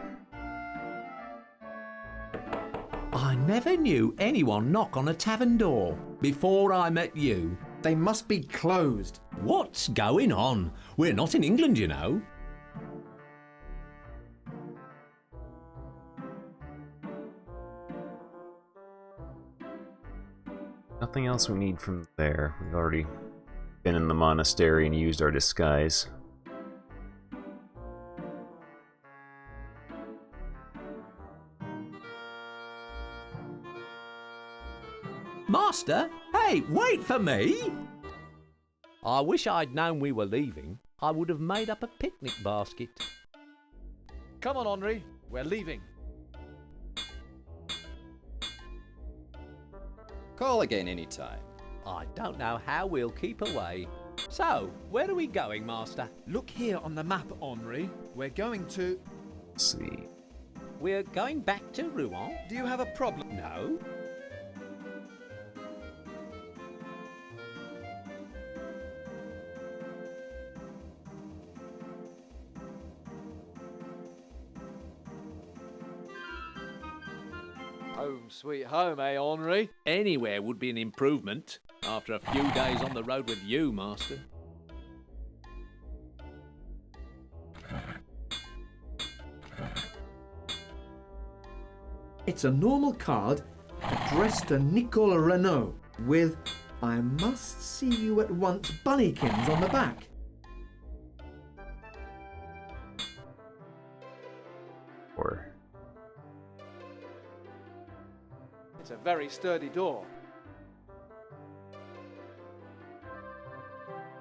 Speaker 5: I never knew anyone knock on a tavern door before I met you.
Speaker 13: They must be closed.
Speaker 5: What's going on? We're not in England, you know.
Speaker 1: Nothing else we need from there. We've already been in the monastery and used our disguise.
Speaker 5: Master, hey, wait for me!
Speaker 9: I wish I'd known we were leaving. I would have made up a picnic basket.
Speaker 16: Come on, Henri. We're leaving.
Speaker 6: Call again anytime.
Speaker 9: I don't know how we'll keep away. So, where are we going, Master?
Speaker 7: Look here on the map, Henri. We're going to...
Speaker 1: Let's see.
Speaker 9: We're going back to Rouen?
Speaker 7: Do you have a problem?
Speaker 9: No.
Speaker 16: Home sweet home, eh, Henri?
Speaker 9: Anywhere would be an improvement after a few days on the road with you, Master.
Speaker 13: It's a normal card addressed to Nicole Renault with "I must see you at once" bunnykins on the back.
Speaker 1: Or
Speaker 16: It's a very sturdy door.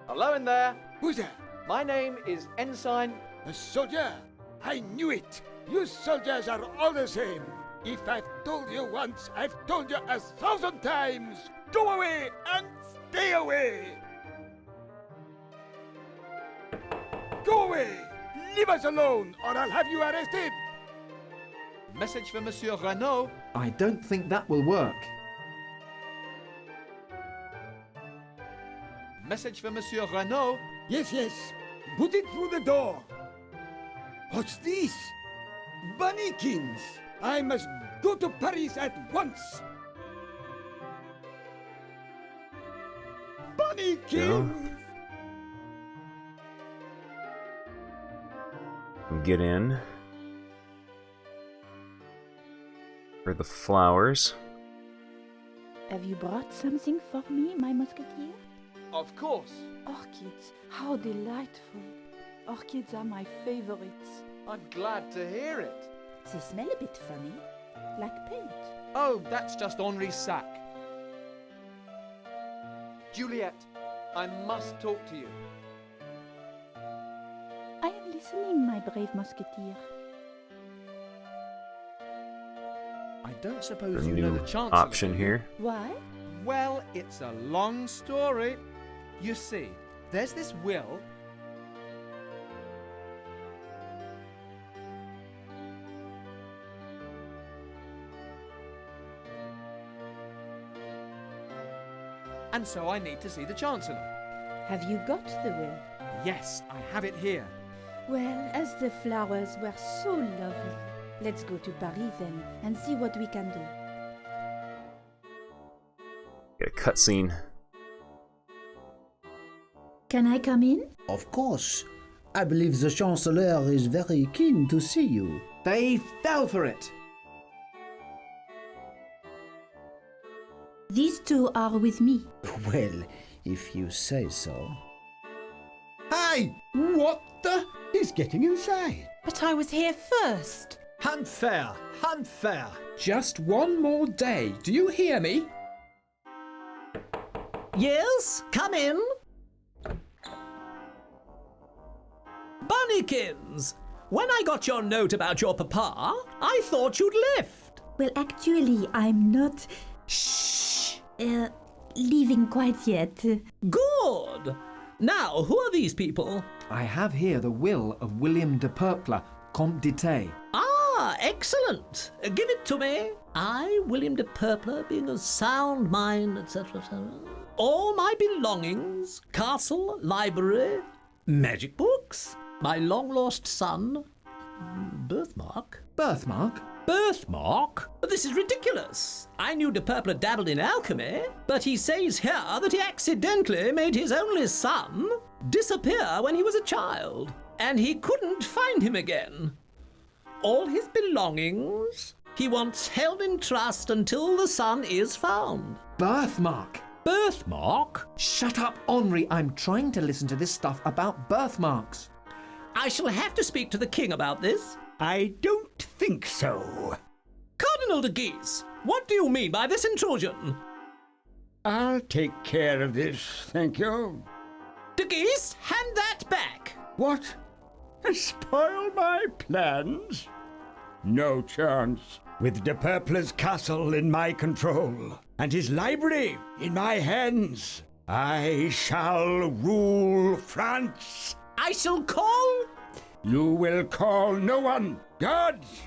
Speaker 16: Hello in there.
Speaker 14: Who's there?
Speaker 16: My name is Ensign...
Speaker 14: A soldier? I knew it! You soldiers are all the same! If I've told you once, I've told you 1,000 times! Go away and stay away! Go away! Leave us alone, or I'll have you arrested!
Speaker 16: Message for Monsieur Renault.
Speaker 13: I don't think that will work.
Speaker 16: Message for Monsieur Renault.
Speaker 14: Yes, yes. Put it through the door. What's this? Bunnykins! I must go to Paris at once. Bunnykins!
Speaker 1: get in. For the flowers.
Speaker 4: Have you brought something for me, my musketeer?
Speaker 16: Of course.
Speaker 20: Orchids, how delightful. Orchids are my favorites.
Speaker 16: I'm glad to hear it.
Speaker 4: They smell a bit funny, like paint.
Speaker 16: Oh, that's just Henri's sack. Juliet, I must talk to you.
Speaker 4: I am listening, my brave musketeer.
Speaker 16: I don't suppose
Speaker 1: A
Speaker 16: you know
Speaker 1: new
Speaker 16: the Chancellor.
Speaker 1: option here.
Speaker 4: Why?
Speaker 16: Well, it's a long story. You see, there's this will. And so I need to see the Chancellor.
Speaker 4: Have you got the will?
Speaker 16: Yes, I have it here.
Speaker 4: Well, as the flowers were so lovely, let's go to Paris then and see what we can do.
Speaker 1: Get a cutscene.
Speaker 4: Can I come in?
Speaker 19: Of course. I believe the Chancellor is very keen to see you.
Speaker 13: They fell for it.
Speaker 10: These two are with me.
Speaker 19: Well, if you say so.
Speaker 18: Hey! What the? He's getting inside.
Speaker 10: But I was here first.
Speaker 11: Unfair! Unfair!
Speaker 22: Just one more day, do you hear me?
Speaker 5: Yes, come in. Bunnykins, when I got your note about your papa, I thought you'd left.
Speaker 4: Well, actually, I'm not. Leaving quite yet.
Speaker 5: Good. Now, who are these people?
Speaker 13: I have here the will of William de Purple, Comte d'Ité.
Speaker 5: Ah, excellent. Give it to me. I, William de Purple, being of sound mind, etc., etc. All my belongings, castle, library, magic books, my long-lost son, birthmark.
Speaker 13: Birthmark?
Speaker 5: Birthmark? This is ridiculous. I knew de Purple dabbled in alchemy, but he says here that he accidentally made his only son disappear when he was a child, and he couldn't find him again. All his belongings he wants held in trust until the son is found.
Speaker 13: Birthmark?
Speaker 5: Birthmark?
Speaker 13: Shut up, Henri. I'm trying to listen to this stuff about birthmarks.
Speaker 5: I shall have to speak to the king about this.
Speaker 18: I don't think so.
Speaker 5: Cardinal de Guise, what do you mean by this intrusion?
Speaker 18: I'll take care of this, thank you.
Speaker 5: De Guise, hand that back.
Speaker 18: What? Spoil my plans? No chance. With de Purple's castle in my control, and his library in my hands, I shall rule France.
Speaker 5: I shall call...
Speaker 18: You will call no one. Guards!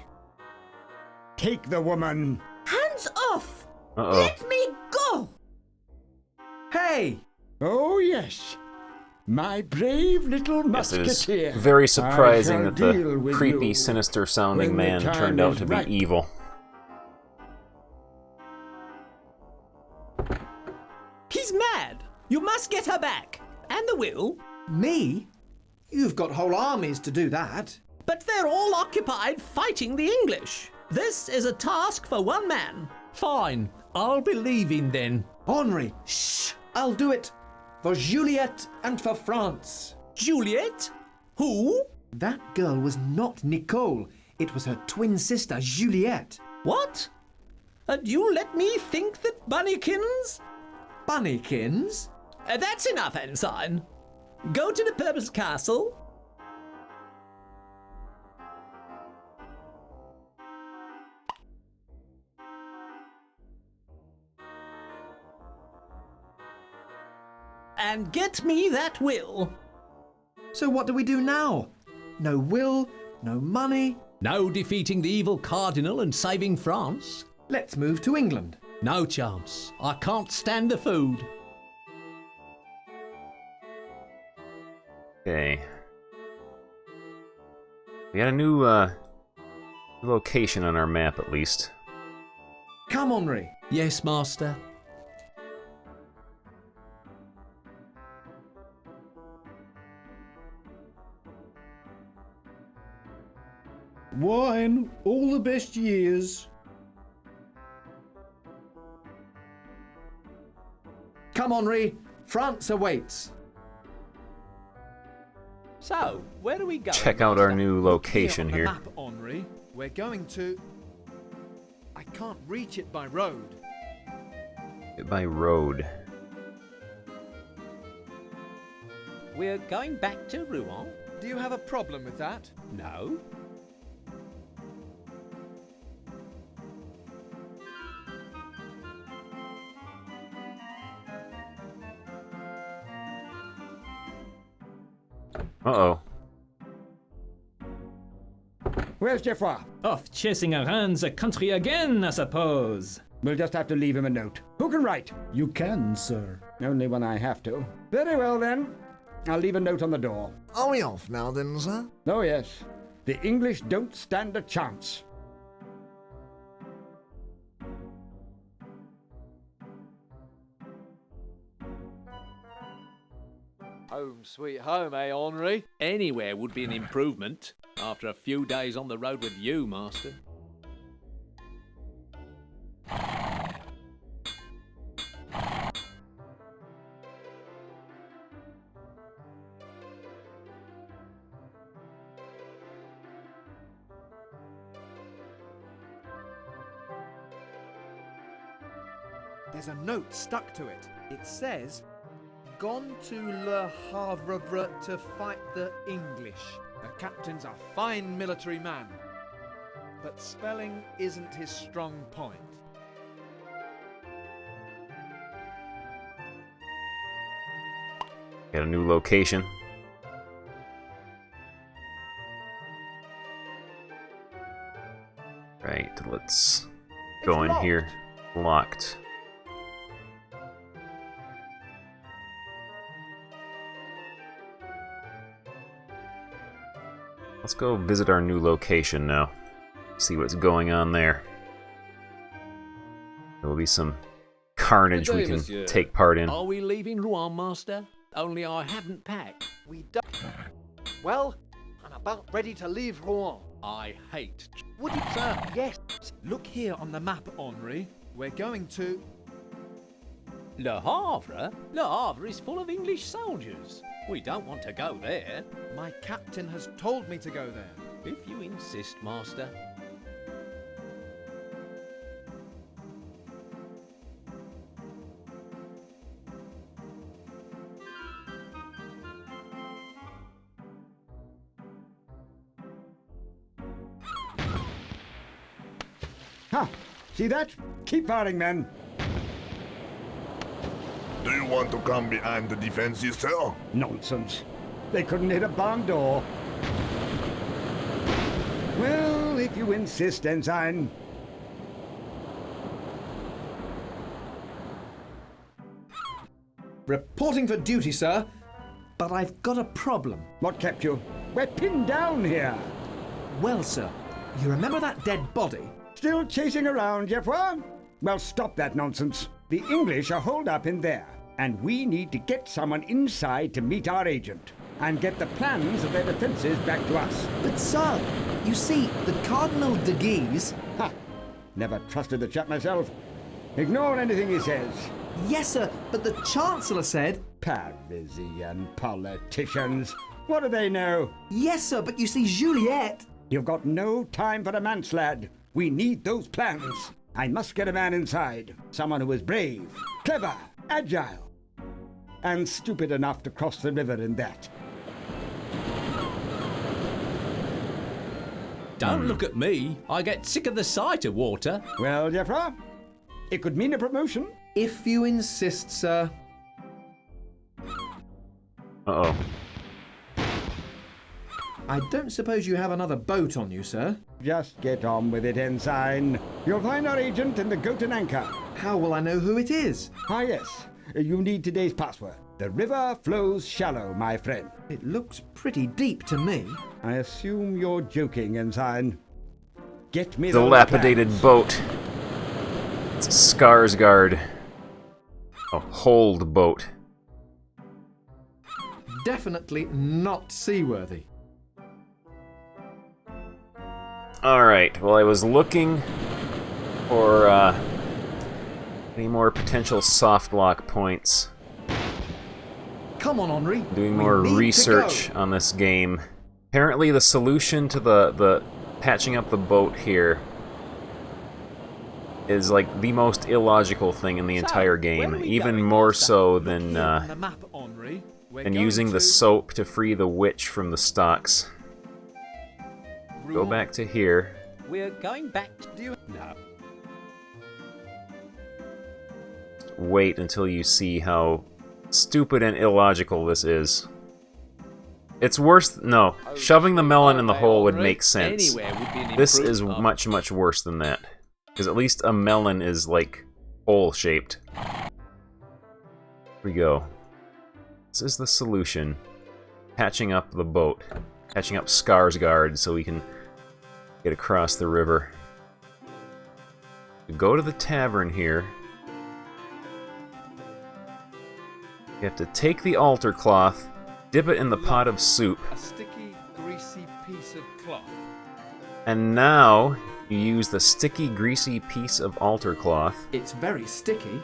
Speaker 18: Take the woman.
Speaker 10: Hands off!
Speaker 1: Uh-oh.
Speaker 10: Let me go!
Speaker 13: Hey!
Speaker 18: Oh, yes. My brave little
Speaker 1: Yes, it
Speaker 18: musketeer.
Speaker 1: is very surprising
Speaker 18: I
Speaker 1: that
Speaker 18: shall
Speaker 1: the
Speaker 18: deal with
Speaker 1: creepy,
Speaker 18: you
Speaker 1: sinister-sounding
Speaker 18: when the
Speaker 1: man
Speaker 18: time
Speaker 1: turned out
Speaker 18: is
Speaker 1: to be
Speaker 18: right.
Speaker 1: evil.
Speaker 5: He's mad. You must get her back. And the will.
Speaker 13: Me? You've got whole armies to do that.
Speaker 5: But they're all occupied fighting the English. This is a task for one man. Fine. I'll be leaving then.
Speaker 13: Henri, shh! I'll do it. For Juliet and for France.
Speaker 5: Juliet? Who?
Speaker 13: That girl was not Nicole. It was her twin sister, Juliet.
Speaker 5: What? And you let me think that Bunnykins?
Speaker 13: Bunnykins?
Speaker 5: That's enough, Ensign. Go to the Purple's castle. And get me that will.
Speaker 13: So what do we do now? No will, no money.
Speaker 5: No defeating the evil cardinal and saving France.
Speaker 13: Let's move to England.
Speaker 5: No chance. I can't stand the food.
Speaker 1: Okay. We got a new location on our map, at least.
Speaker 13: Come, Henri.
Speaker 5: Yes, master.
Speaker 19: Wine, all the best years.
Speaker 13: Come, Henri. France awaits.
Speaker 2: So, where do we go?
Speaker 1: Check out our new location
Speaker 8: Here
Speaker 1: here.
Speaker 8: on the map, Henri, we're going to... I can't reach it by road.
Speaker 1: By road.
Speaker 2: We're going back to Rouen.
Speaker 8: Do you have a problem with that?
Speaker 2: No.
Speaker 1: Uh-oh.
Speaker 18: Where's Geoffroy?
Speaker 22: Off chasing around the country again, I suppose.
Speaker 18: We'll just have to leave him a note. Who can write?
Speaker 19: You can, sir.
Speaker 18: Only when I have to. Very well, then. I'll leave a note on the door.
Speaker 3: Are we off now then, sir?
Speaker 18: Oh, yes. The English don't stand a chance.
Speaker 16: Home sweet home, eh, Henri?
Speaker 9: Anywhere would be an improvement after a few days on the road with you, master.
Speaker 16: There's a note stuck to it. It says, "Gone to Le Havre to fight the English. The captain's a fine military man." But spelling isn't his strong point.
Speaker 1: Got a new location. Right, let's go in here. Locked. Let's go visit our new location now. See what's going on there. There will be some carnage we can take part in.
Speaker 9: Are we leaving Rouen, Master? Only I haven't packed.
Speaker 16: We don't. Well, I'm about ready to leave Rouen.
Speaker 9: I hate.
Speaker 16: Would you, sir? Yes. Look here on the map, Henri. We're going to...
Speaker 9: Le Havre? Le Havre is full of English soldiers. We don't want to go there.
Speaker 16: My captain has told me to go there.
Speaker 9: If you insist, Master.
Speaker 18: Ha! See that? Keep firing, men.
Speaker 17: Do you want to come behind the defenses, sir?
Speaker 18: Nonsense. They couldn't hit a barn door. Well, if you insist, Ensign.
Speaker 13: Reporting for duty, sir. But I've got a problem.
Speaker 18: What kept you? We're pinned down here.
Speaker 13: Well, sir, you remember that dead body?
Speaker 18: Still chasing around, Geoffroy? Well, stop that nonsense. The English are holed up in there, and we need to get someone inside to meet our agent and get the plans of their defences back to us.
Speaker 13: But, sir, you see, the Cardinal de Guise...
Speaker 18: Ha! Never trusted the chap myself. Ignore anything he says.
Speaker 13: Yes, sir, but the Chancellor said...
Speaker 18: Parisian politicians. What do they know?
Speaker 13: Yes, sir, but you see, Juliet...
Speaker 18: You've got no time for a man's lad. We need those plans. I must get a man inside. Someone who is brave, clever, agile, and stupid enough to cross the river in that.
Speaker 9: Don't look at me. I get sick of the sight of water.
Speaker 18: Well, Geoffroy, it could mean a promotion.
Speaker 13: If you insist, sir.
Speaker 1: Uh-oh.
Speaker 13: I don't suppose you have another boat on you, sir?
Speaker 18: Just get on with it, Ensign. You'll find our agent in the Goat and Anchor.
Speaker 13: How will I know who it is?
Speaker 18: Ah, yes. You need today's password. The river flows shallow, my friend.
Speaker 13: It looks pretty deep to me.
Speaker 18: I assume you're joking, Ensign. Get me
Speaker 1: Dilapidated boat. It's a Skarsgård. A hold boat.
Speaker 13: Definitely not seaworthy.
Speaker 1: Alright, well, I was looking for any more potential soft lock points.
Speaker 13: Come on, Henri.
Speaker 1: Doing more research on this game. Apparently the solution to the patching up the boat here is like the most illogical thing in the entire game, even more so than using the soap to free the witch from the stocks. Go back to here.
Speaker 9: We're going back to you. No.
Speaker 1: Wait until you see how stupid and illogical this is. It's worse. No, shoving the melon in the hole would make sense. This is much, much worse than that. Because at least a melon is, like, hole-shaped. Here we go. This is the solution. Patching up the boat. Patching up Skarsgård so we can get across the river. Go to the tavern here. You have to take the altar cloth, dip it in the pot of soup.
Speaker 16: A sticky, greasy piece of cloth.
Speaker 1: And now you use the sticky, greasy piece of altar cloth.
Speaker 13: It's very sticky.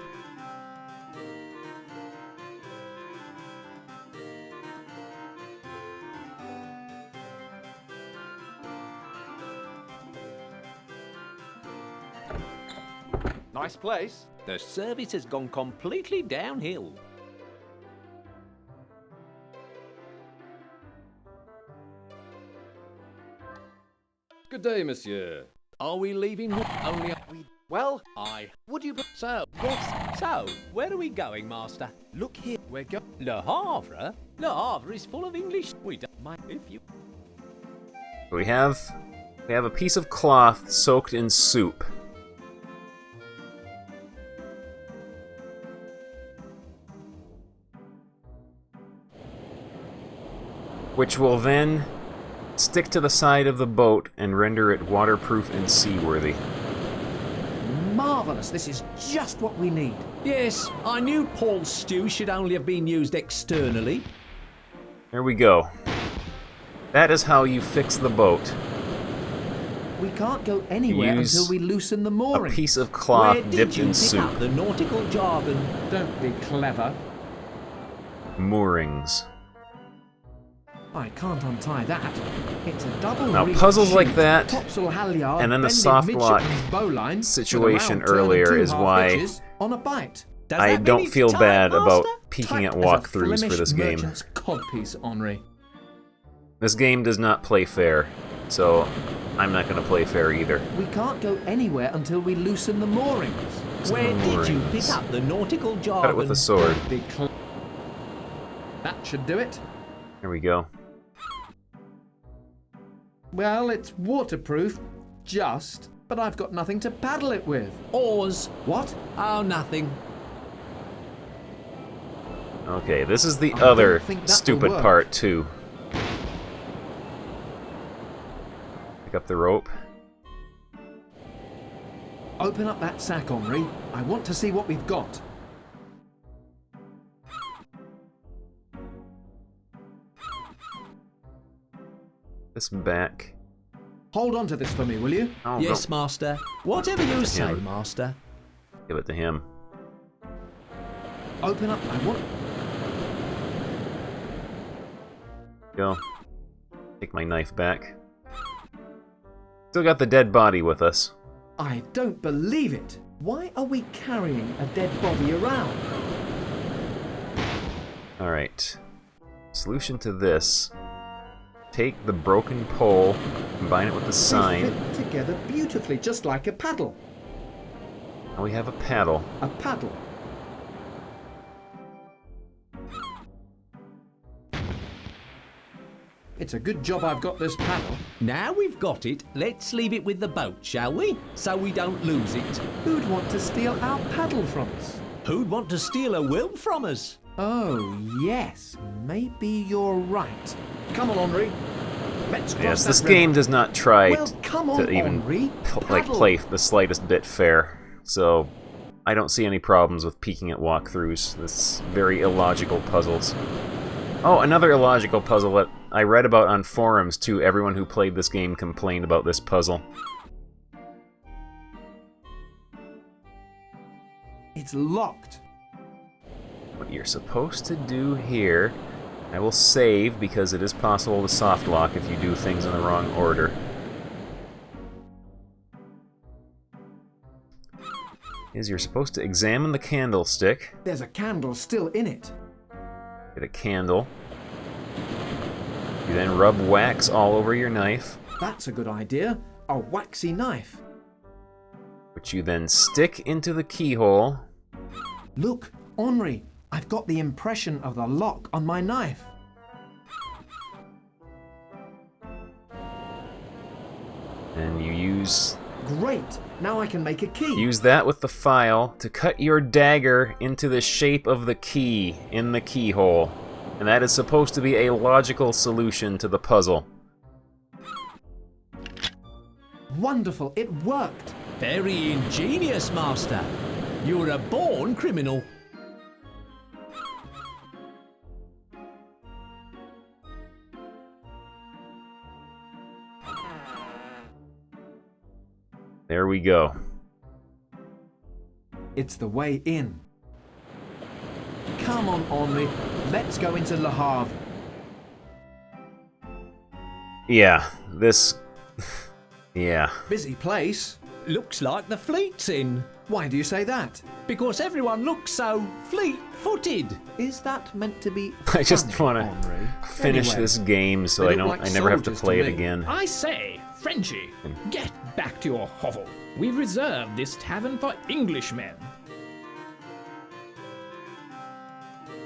Speaker 16: Nice place.
Speaker 9: The service has gone completely downhill.
Speaker 6: Good day, monsieur.
Speaker 9: Are we leaving? Only
Speaker 16: Well,
Speaker 9: would you? So yes. So where are we going, Master? Look here. We're going. Le Havre. Le Havre is full of English. We don't mind if you.
Speaker 1: We have a piece of cloth soaked in soup. Which will then stick to the side of the boat and render it waterproof and seaworthy.
Speaker 5: Marvellous, this is just what we need.
Speaker 9: Yes, I knew Paul's stew should only have been used externally.
Speaker 1: There we go. That is how you fix the boat.
Speaker 5: We can't go anywhere
Speaker 1: Use
Speaker 5: until we loosen the
Speaker 1: A
Speaker 5: mooring.
Speaker 1: piece of cloth
Speaker 9: Where did
Speaker 1: dipped
Speaker 9: you
Speaker 1: in
Speaker 9: pick
Speaker 1: soup.
Speaker 9: up the nautical jargon?
Speaker 5: Don't be clever.
Speaker 1: Moorings.
Speaker 5: I can't untie that. It's a double
Speaker 1: Now,
Speaker 5: reefed
Speaker 1: puzzles
Speaker 5: sheet,
Speaker 1: like that,
Speaker 5: topsail halyard,
Speaker 1: and then the
Speaker 5: bending
Speaker 1: soft lock
Speaker 5: midshipman's bowline,
Speaker 1: situation
Speaker 5: with a round turn and
Speaker 1: earlier
Speaker 5: 2
Speaker 1: is
Speaker 5: half
Speaker 1: why
Speaker 5: hitches on a bite. Does
Speaker 1: I
Speaker 5: that mean
Speaker 1: don't
Speaker 5: it's
Speaker 1: feel
Speaker 5: tight,
Speaker 1: bad
Speaker 5: Master?
Speaker 1: about peeking
Speaker 5: Tight
Speaker 1: at
Speaker 5: as a
Speaker 1: walkthroughs for
Speaker 5: Flemish
Speaker 1: this game.
Speaker 5: merchant's codpiece, Henri.
Speaker 1: This game does not play fair, so I'm not going to play fair either.
Speaker 5: We can't go anywhere until we loosen the moorings.
Speaker 1: Loosen
Speaker 9: Where
Speaker 1: the
Speaker 9: did you
Speaker 1: moorings.
Speaker 9: pick up the nautical jargon?
Speaker 1: Cut it with a sword.
Speaker 5: That should do it.
Speaker 1: There we go.
Speaker 5: Well, it's waterproof, just, but I've got nothing to paddle it with.
Speaker 9: Oars.
Speaker 5: What?
Speaker 9: Oh, nothing.
Speaker 1: Okay, this is the
Speaker 5: I
Speaker 1: other
Speaker 5: don't think that will
Speaker 1: stupid
Speaker 5: work.
Speaker 1: part, too. Pick up the rope.
Speaker 5: Open up that sack, Henri. I want to see what we've got.
Speaker 1: This back.
Speaker 5: Hold on to this for me, will you?
Speaker 1: Oh,
Speaker 9: Yes,
Speaker 1: no.
Speaker 9: Master. Whatever you say,
Speaker 1: him.
Speaker 9: Master.
Speaker 1: Give it to him.
Speaker 5: Open up. I want.
Speaker 1: Go. Take my knife back. Still got the dead body with us.
Speaker 5: I don't believe it. Why are we carrying a dead body around?
Speaker 1: Alright. Solution to this. Take the broken pole, combine it with the sign.
Speaker 5: They fit together beautifully, just like a paddle.
Speaker 1: Now we have a paddle.
Speaker 5: A paddle. It's a good job I've got this paddle.
Speaker 9: Now we've got it, let's leave it with the boat, shall we? So we don't lose it.
Speaker 5: Who'd want to steal our paddle from us?
Speaker 9: Who'd want to steal a will from us?
Speaker 5: Oh, yes. Maybe you're right. Come on, Henri. Let's cross
Speaker 1: Yes,
Speaker 5: that
Speaker 1: this
Speaker 5: river.
Speaker 1: game does not try
Speaker 5: Well, come on,
Speaker 1: to even
Speaker 5: Henri.
Speaker 1: play the slightest bit fair. So I don't see any problems with peeking at walkthroughs. This very illogical puzzles. Oh, another illogical puzzle that I read about on forums too. Everyone who played this game complained about this puzzle.
Speaker 5: It's locked.
Speaker 1: What you're supposed to do here, I will save because it is possible to soft lock if you do things in the wrong order. Is you're supposed to examine the candlestick.
Speaker 5: There's a candle still in it.
Speaker 1: Get a candle. You then rub wax all over your knife,
Speaker 5: That's a good idea. A waxy knife.
Speaker 1: which you then stick into the keyhole.
Speaker 5: Look, Henri, I've got the impression of the lock on my knife.
Speaker 1: And you use
Speaker 5: Great! Now I can make a key.
Speaker 1: use that with the file to cut your dagger into the shape of the key in the keyhole. And that is supposed to be a logical solution to the puzzle.
Speaker 5: Wonderful, it worked.
Speaker 9: Very ingenious, Master. You're a born criminal.
Speaker 1: There we go.
Speaker 5: It's the way in. Come on, Henri. Let's go into Le Havre.
Speaker 1: Yeah, this... yeah.
Speaker 5: Busy place. Looks like the fleet's in.
Speaker 13: Why do you say that?
Speaker 5: Because everyone looks so fleet-footed.
Speaker 13: Is that meant to be
Speaker 1: I just
Speaker 13: funny,
Speaker 1: want
Speaker 13: Henri?
Speaker 1: to finish
Speaker 13: Anyway,
Speaker 1: this game so
Speaker 13: they
Speaker 1: I
Speaker 13: look like
Speaker 1: I never have to
Speaker 13: soldiers to
Speaker 1: play it
Speaker 13: me.
Speaker 1: again.
Speaker 22: I say, Frenchie, get back to your hovel. We've reserved this tavern for Englishmen.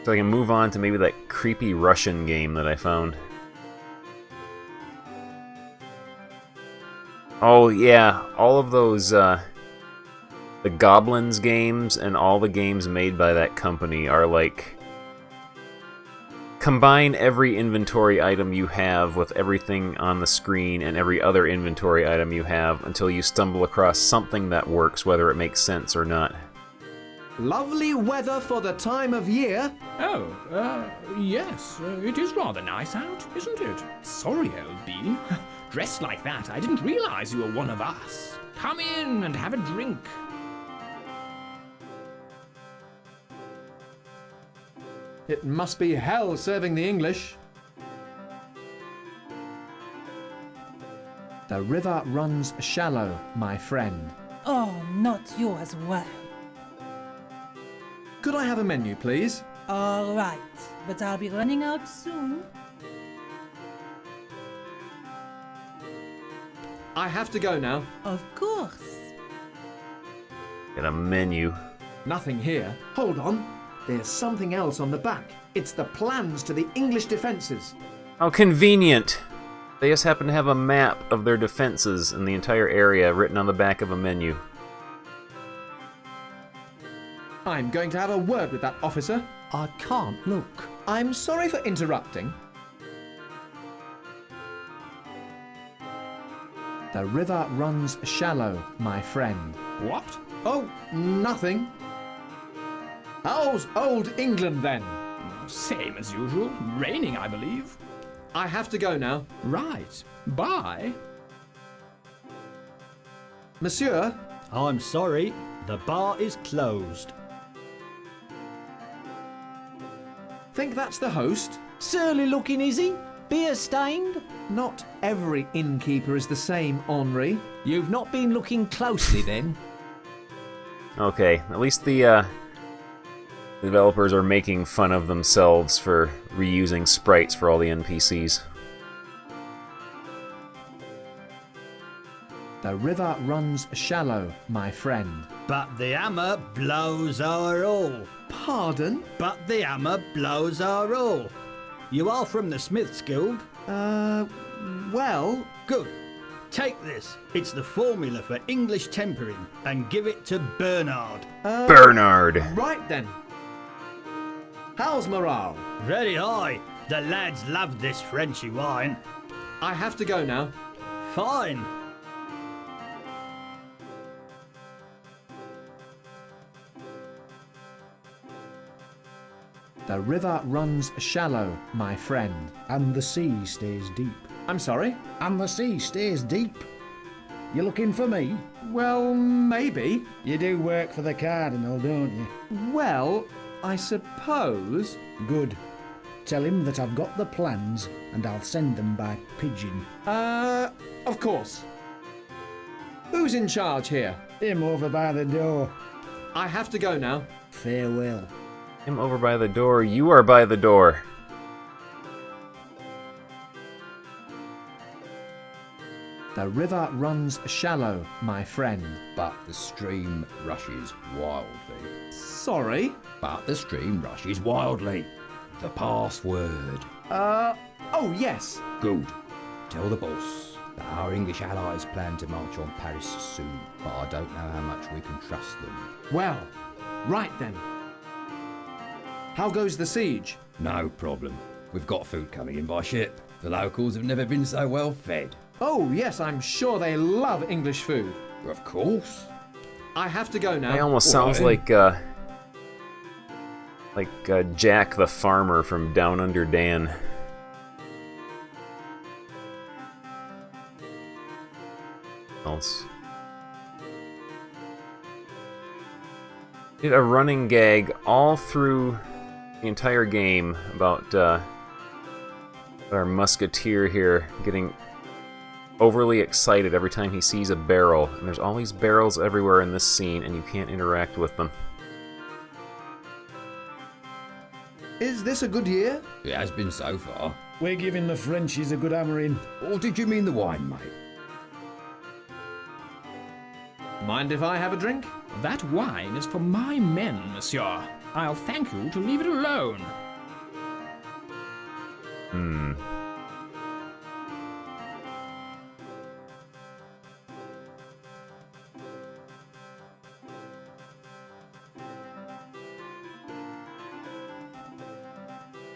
Speaker 1: So I can move on to maybe that creepy Russian game that I found. Oh yeah, all of those, the Goblins games and all the games made by that company are like... Combine every inventory item you have with everything on the screen and every other inventory item you have until you stumble across something that works, whether it makes sense or not.
Speaker 13: Lovely weather for the time of year.
Speaker 22: Oh, yes, it is rather nice out, isn't it? Sorry, old bean. Dressed like that, I didn't realize you were one of us. Come in and have a drink.
Speaker 13: It must be hell serving the English. The river runs shallow, my friend.
Speaker 10: Oh, not you as well.
Speaker 13: Could I have a menu, please?
Speaker 10: All right, but I'll be running out soon.
Speaker 13: I have to go now.
Speaker 10: Of course.
Speaker 1: Get a menu.
Speaker 13: Nothing here. Hold on. There's something else on the back. It's the plans to the English defences.
Speaker 1: How convenient! They just happen to have a map of their defenses in the entire area written on the back of a menu.
Speaker 13: I'm going to have a word with that officer. I can't look. I'm sorry for interrupting. The river runs shallow, my friend.
Speaker 22: What?
Speaker 13: Oh, nothing. How's old England then?
Speaker 22: Same as usual. Raining, I believe.
Speaker 13: I have to go now.
Speaker 22: Right. Bye.
Speaker 13: Monsieur?
Speaker 11: I'm sorry, the bar is closed.
Speaker 13: Think that's the host?
Speaker 5: Surly looking, is he? Beer stained?
Speaker 13: Not every innkeeper is the same, Henri.
Speaker 5: You've not been looking closely then.
Speaker 1: Okay, at least the developers are making fun of themselves for reusing sprites for all the NPCs.
Speaker 13: The river runs shallow, my friend.
Speaker 11: But the hammer blows our all.
Speaker 13: Pardon?
Speaker 11: But the hammer blows our all. You are from the Smiths Guild?
Speaker 13: Well...
Speaker 11: Good. Take this. It's the formula for English tempering, and give it to Bernard.
Speaker 1: Bernard!
Speaker 13: Right then. How's morale?
Speaker 11: Very high. The lads love this Frenchy wine.
Speaker 13: I have to go now.
Speaker 11: Fine.
Speaker 13: The river runs shallow, my friend.
Speaker 19: And the sea stays deep.
Speaker 13: I'm sorry?
Speaker 19: And the sea stays deep. You looking for me?
Speaker 13: Well, maybe.
Speaker 19: You do work for the Cardinal, don't you?
Speaker 13: Well, I suppose...
Speaker 19: Good. Tell him that I've got the plans and I'll send them by pigeon.
Speaker 13: Of course. Who's in charge here?
Speaker 19: Him over by the door.
Speaker 13: I have to go now.
Speaker 19: Farewell.
Speaker 1: Him over by the door, you are by the door.
Speaker 13: The river runs shallow, my friend.
Speaker 6: But the stream rushes wildly.
Speaker 13: Sorry?
Speaker 6: But the stream rushes wildly. The password.
Speaker 13: Oh yes.
Speaker 6: Good. Tell the boss that our English allies plan to march on Paris soon, but I don't know how much we can trust them.
Speaker 13: Well, right then. How goes the siege?
Speaker 6: No problem. We've got food coming in by ship. The locals have never been so well fed.
Speaker 13: Oh yes, I'm sure they love English food.
Speaker 6: Of course.
Speaker 13: I have to go now.
Speaker 1: It almost sounds like Jack the Farmer from Down Under Dan. Else. Did a running gag all through the entire game about our musketeer here getting overly excited every time he sees a barrel. And there's all these barrels everywhere in this scene, and you can't interact with them.
Speaker 13: Is this a good year?
Speaker 6: It has been so far.
Speaker 19: We're giving the Frenchies a good hammering.
Speaker 6: Or did you mean the wine, mate?
Speaker 5: Mind if I have a drink?
Speaker 22: That wine is for my men, monsieur. I'll thank you to leave it alone.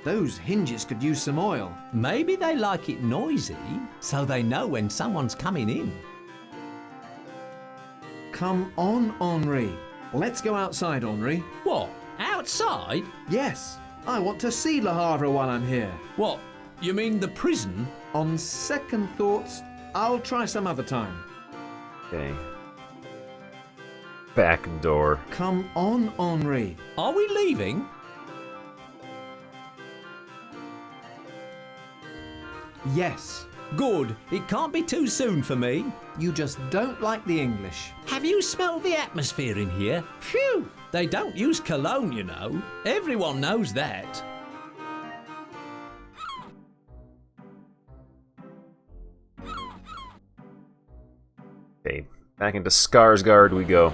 Speaker 13: Those hinges could use some oil.
Speaker 5: Maybe they like it noisy, so they know when someone's coming in.
Speaker 13: Come on, Henri. Let's go outside, Henri.
Speaker 5: What? Outside?
Speaker 13: Yes. I want to see Le Havre while I'm here.
Speaker 5: What? You mean the prison?
Speaker 13: On second thoughts, I'll try some other time.
Speaker 1: Okay. Back door.
Speaker 13: Come on, Henri.
Speaker 5: Are we leaving?
Speaker 13: Yes.
Speaker 5: Good. It can't be too soon for me.
Speaker 13: You just don't like the English.
Speaker 5: Have you smelled the atmosphere in here? Phew! They don't use cologne, you know. Everyone knows that.
Speaker 1: Okay, back into Skarsgård we go.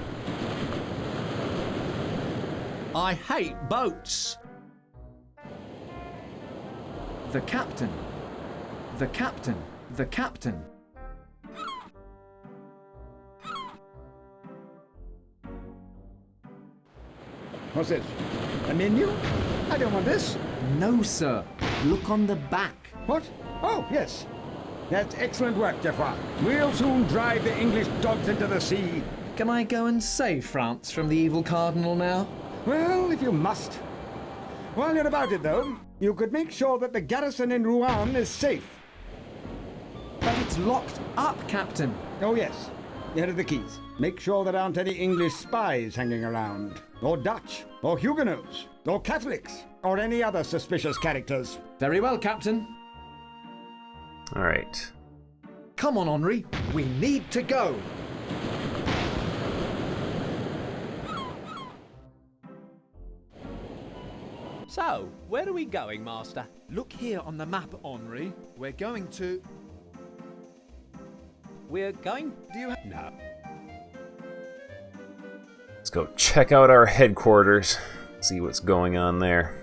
Speaker 5: I hate boats.
Speaker 13: The captain. The captain. The captain.
Speaker 18: What's this? A menu? I don't want this.
Speaker 13: No, sir. Look on the back.
Speaker 18: What? Oh, yes. That's excellent work, Jafar. We'll soon drive the English dogs into the sea.
Speaker 13: Can I go and save France from the evil cardinal now?
Speaker 18: Well, if you must. While you're about it, though, you could make sure that the garrison in Rouen is safe.
Speaker 13: But it's locked up, Captain.
Speaker 18: Oh, yes. Here are the keys. Make sure there aren't any English spies hanging around. Or Dutch. Or Huguenots. Or Catholics. Or any other suspicious characters.
Speaker 13: Very well, Captain.
Speaker 1: Alright.
Speaker 13: Come on, Henri. We need to go.
Speaker 9: So, where are we going, Master?
Speaker 16: Look here on the map, Henri. We're going to...
Speaker 9: We're going... Do you... No.
Speaker 1: Let's go check out our headquarters. See what's going on there.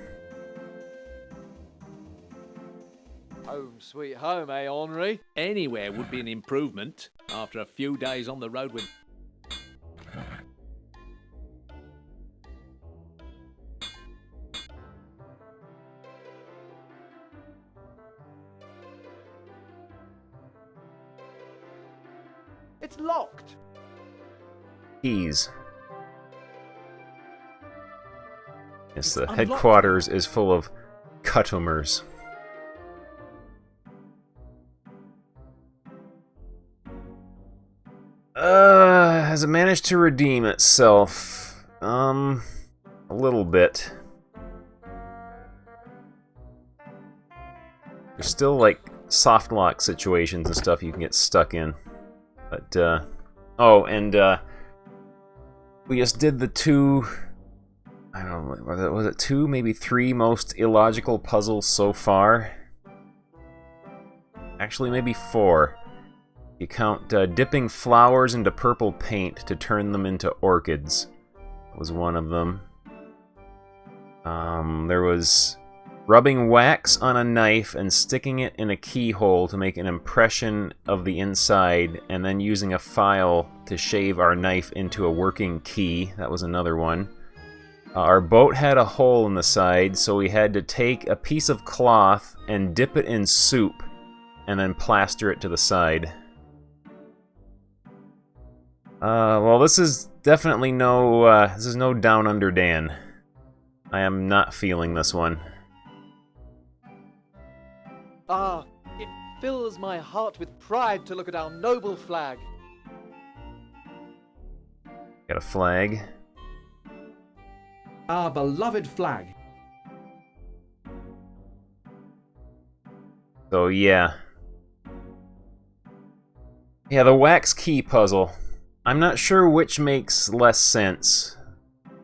Speaker 16: Home sweet home, eh, Henri?
Speaker 9: Anywhere would be an improvement after a few days on the road with...
Speaker 16: It's locked.
Speaker 1: Keys. Yes, the headquarters is full of customers. Has it managed to redeem itself? A little bit. There's still, like, soft lock situations and stuff you can get stuck in. But, oh, and, we just did the two... I don't know, was it 2, maybe 3 most illogical puzzles so far? Actually, maybe 4. You count dipping flowers into purple paint to turn them into orchids. That was one of them. There was rubbing wax on a knife and sticking it in a keyhole to make an impression of the inside, and then using a file to shave our knife into a working key. That was another one. Our boat had a hole in the side, so we had to take a piece of cloth and dip it in soup, and then plaster it to the side. Well, this is definitely no, this is no Down Under Dan. I am not feeling this one.
Speaker 16: Ah, it fills my heart with pride to look at our noble flag.
Speaker 1: Got a flag.
Speaker 13: Our beloved flag.
Speaker 1: So, yeah. Yeah, the wax key puzzle. I'm not sure which makes less sense.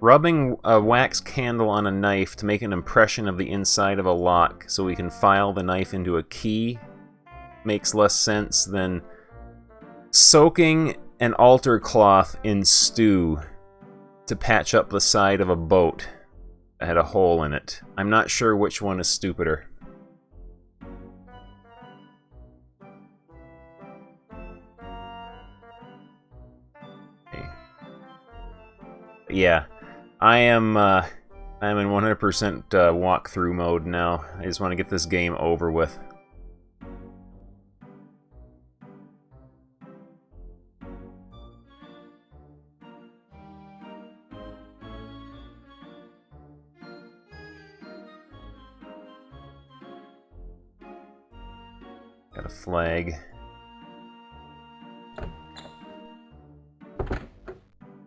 Speaker 1: Rubbing a wax candle on a knife to make an impression of the inside of a lock so we can file the knife into a key makes less sense than soaking an altar cloth in stew to patch up the side of a boat that had a hole in it. I'm not sure which one is stupider. Okay. Yeah, I am in 100% walkthrough mode now. I just want to get this game over with. Got a flag.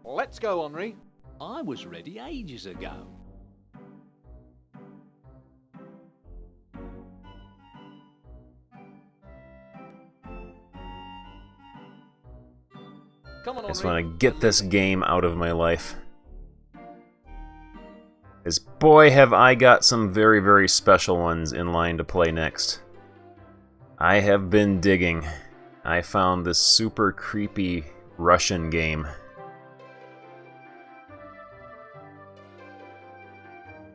Speaker 16: Let's go, Henri.
Speaker 9: I was ready ages ago.
Speaker 16: Come on,
Speaker 1: I just
Speaker 16: Henri.
Speaker 1: want to get this game out of my life. Because boy, have I got some very, very special ones in line to play next. I have been digging. I found this super creepy Russian game.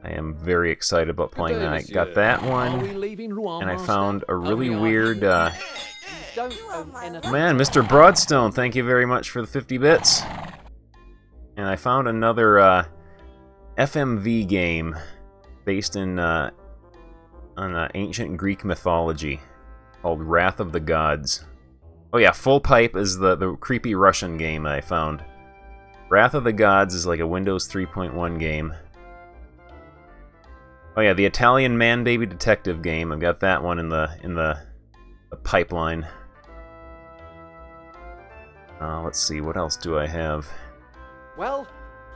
Speaker 1: I am very excited about playing that. I got that one, and I found a really weird... Man, Mr. Broadstone, thank you very much for the 50 bits. And I found another FMV game based in on ancient Greek mythology called Wrath of the Gods. Oh yeah, Full Pipe is the creepy Russian game I found. Wrath of the Gods is like a Windows 3.1 game. Oh yeah, the Italian Man-Baby Detective game. I've got that one in the pipeline. Let's see, what else do I have?
Speaker 16: Well,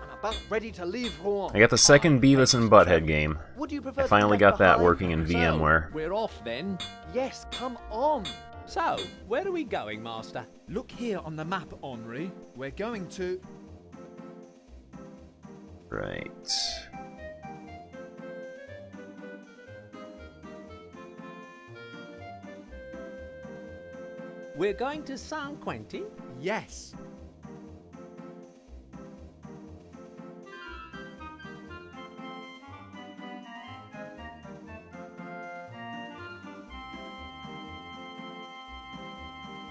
Speaker 16: I'm about ready to leave Rouen.
Speaker 1: I got the second Beavis and Butthead game.
Speaker 16: Would you prefer
Speaker 1: I
Speaker 16: to
Speaker 1: finally
Speaker 16: be
Speaker 1: got
Speaker 16: left
Speaker 1: that
Speaker 16: behind?
Speaker 1: working in VMware.
Speaker 9: We're off then.
Speaker 16: Yes, come on.
Speaker 9: So, where are we going, Master?
Speaker 8: Look here on the map, Henri. We're going to...
Speaker 1: Right.
Speaker 9: We're going to San Quentin?
Speaker 8: Yes.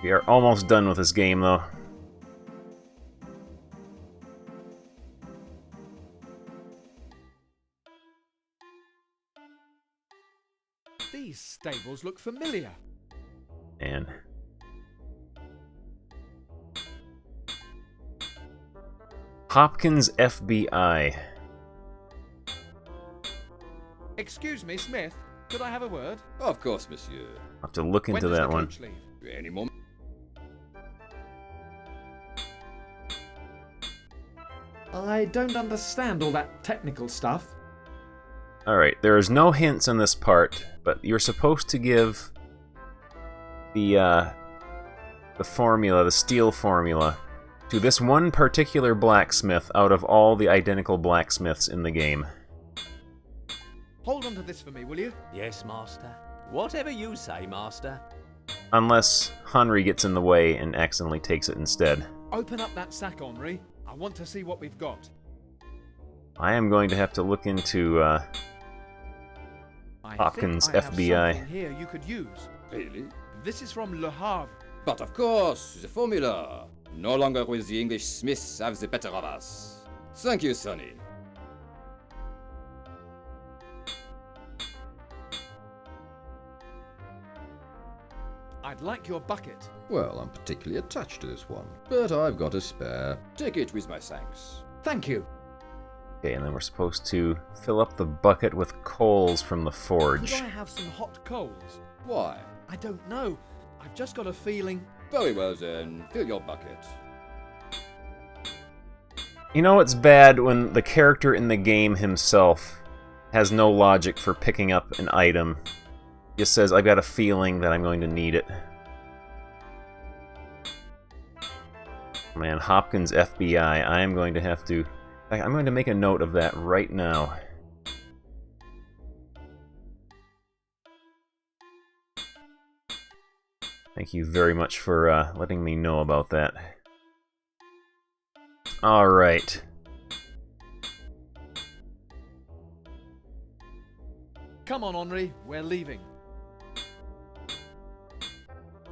Speaker 1: We are almost done with this game, though.
Speaker 8: These stables look familiar.
Speaker 1: And Hopkins FBI.
Speaker 8: Excuse me, Smith. Could I have a word?
Speaker 6: Of course, monsieur.
Speaker 1: I'll have to look into that one.
Speaker 6: Any moment.
Speaker 13: I don't understand all that technical stuff.
Speaker 1: Alright, there is no hints in this part, but you're supposed to give the formula, the steel formula, to this one particular blacksmith out of all the identical blacksmiths in the game.
Speaker 8: Hold on to this for me, will you?
Speaker 9: Yes, Master. Whatever you say, Master.
Speaker 1: Unless Henri gets in the way and accidentally takes it instead.
Speaker 8: Open up that sack, Henri. I want to see what we've got.
Speaker 1: I am going to have to look into Hopkins
Speaker 8: I have
Speaker 1: FBI.
Speaker 8: something here you could use.
Speaker 6: Really?
Speaker 8: This is from Le Havre.
Speaker 6: But of course, the formula. No longer will the English Smiths have the better of us. Thank you, Sonny.
Speaker 8: I'd like your bucket.
Speaker 6: Well, I'm particularly attached to this one, but I've got a spare. Take it with my thanks.
Speaker 13: Thank you.
Speaker 1: Okay, and then we're supposed to fill up the bucket with coals from the forge.
Speaker 8: Could I have some hot coals?
Speaker 6: Why?
Speaker 8: I don't know. I've just got a feeling.
Speaker 6: Very well then, fill your bucket.
Speaker 1: You know it's bad when the character in the game himself has no logic for picking up an item. Just says, I've got a feeling that I'm going to need it. Man, Hopkins FBI. I am going to have to... I'm going to make a note of that right now. Thank you very much for letting me know about that. Alright.
Speaker 16: Come on, Henri, we're leaving.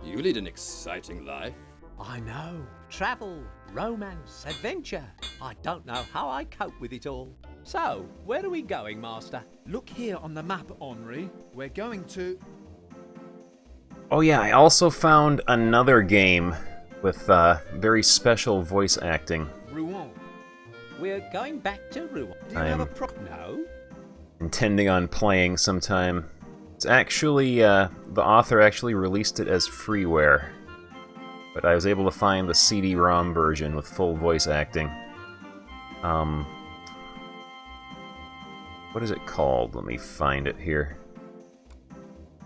Speaker 6: You lead an exciting life.
Speaker 9: I know. Travel, romance, adventure. I don't know how I cope with it all. So, where are we going, Master?
Speaker 16: Look here on the map, Henri. We're going to...
Speaker 1: Oh yeah, I also found another game with very special voice acting.
Speaker 16: Rouen.
Speaker 9: We're going back to Rouen.
Speaker 16: Do you have a
Speaker 9: No?
Speaker 1: Intending on playing sometime. It's actually, the author actually released it as freeware. But I was able to find the CD-ROM version with full voice acting. What is it called? Let me find it here.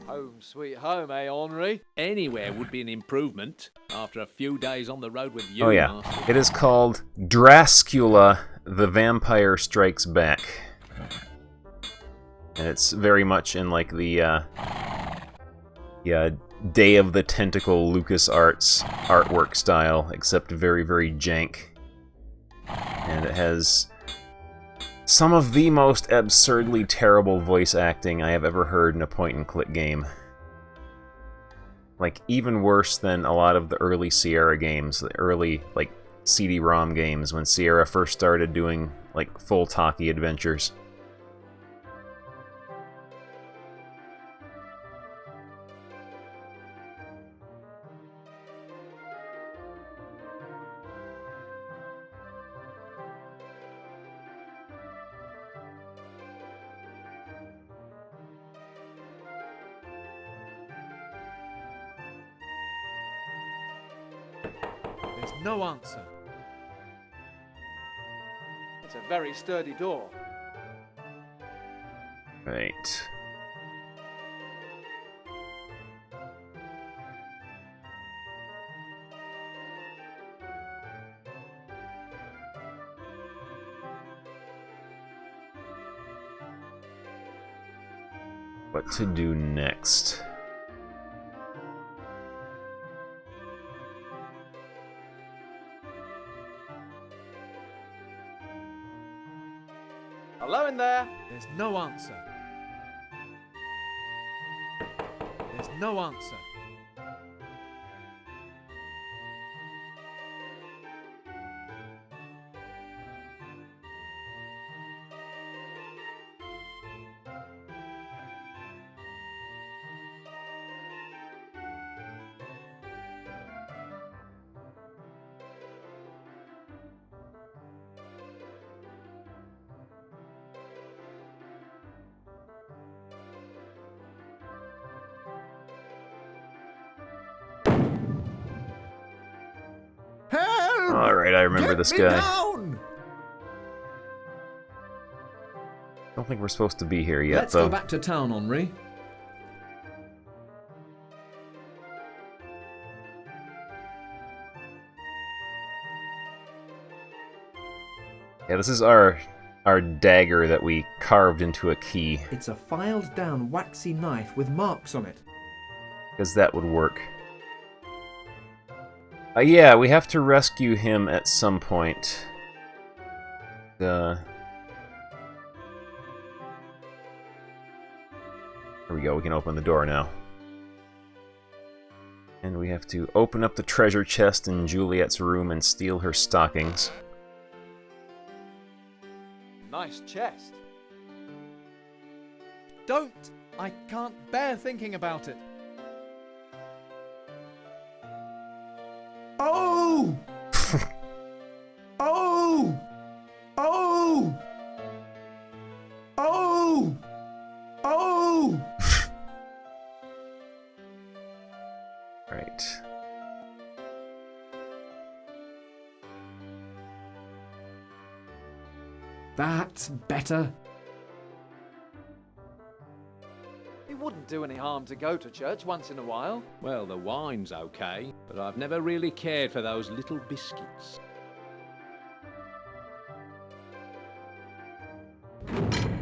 Speaker 16: Home sweet home, eh, Henri?
Speaker 9: Anywhere would be an improvement after a few days on the road with you,
Speaker 1: Oh yeah,
Speaker 9: Master.
Speaker 1: it is called Drascula: The Vampire Strikes Back. And it's very much in like the Day of the Tentacle LucasArts artwork style, except very, very jank. And it has some of the most absurdly terrible voice acting I have ever heard in a point-and-click game. Like, even worse than a lot of the early Sierra games, the early, like, CD-ROM games, when Sierra first started doing, like, full talkie adventures.
Speaker 16: There's no answer. It's a very sturdy door.
Speaker 1: Right. What to do next?
Speaker 16: Hello in there. There's no answer. There's no answer.
Speaker 1: Alright, I remember this guy.
Speaker 13: Down!
Speaker 1: Don't think we're supposed to be here yet,
Speaker 5: Let's
Speaker 1: though.
Speaker 5: go back to town, Henri.
Speaker 1: Yeah, this is our dagger that we carved into a key,
Speaker 13: It's a filed down waxy knife with marks on it.
Speaker 1: because that would work. Yeah, we have to rescue him at some point. There we go, we can open the door now. And we have to open up the treasure chest in Juliet's room and steal her stockings.
Speaker 16: Nice chest. Don't! I can't bear thinking about it.
Speaker 13: Oh! Oh! Oh! Oh! Oh!
Speaker 1: Right.
Speaker 13: That's better.
Speaker 16: It wouldn't do any harm to go to church once in a while.
Speaker 9: Well, the wine's okay, but I've never really cared for those little biscuits.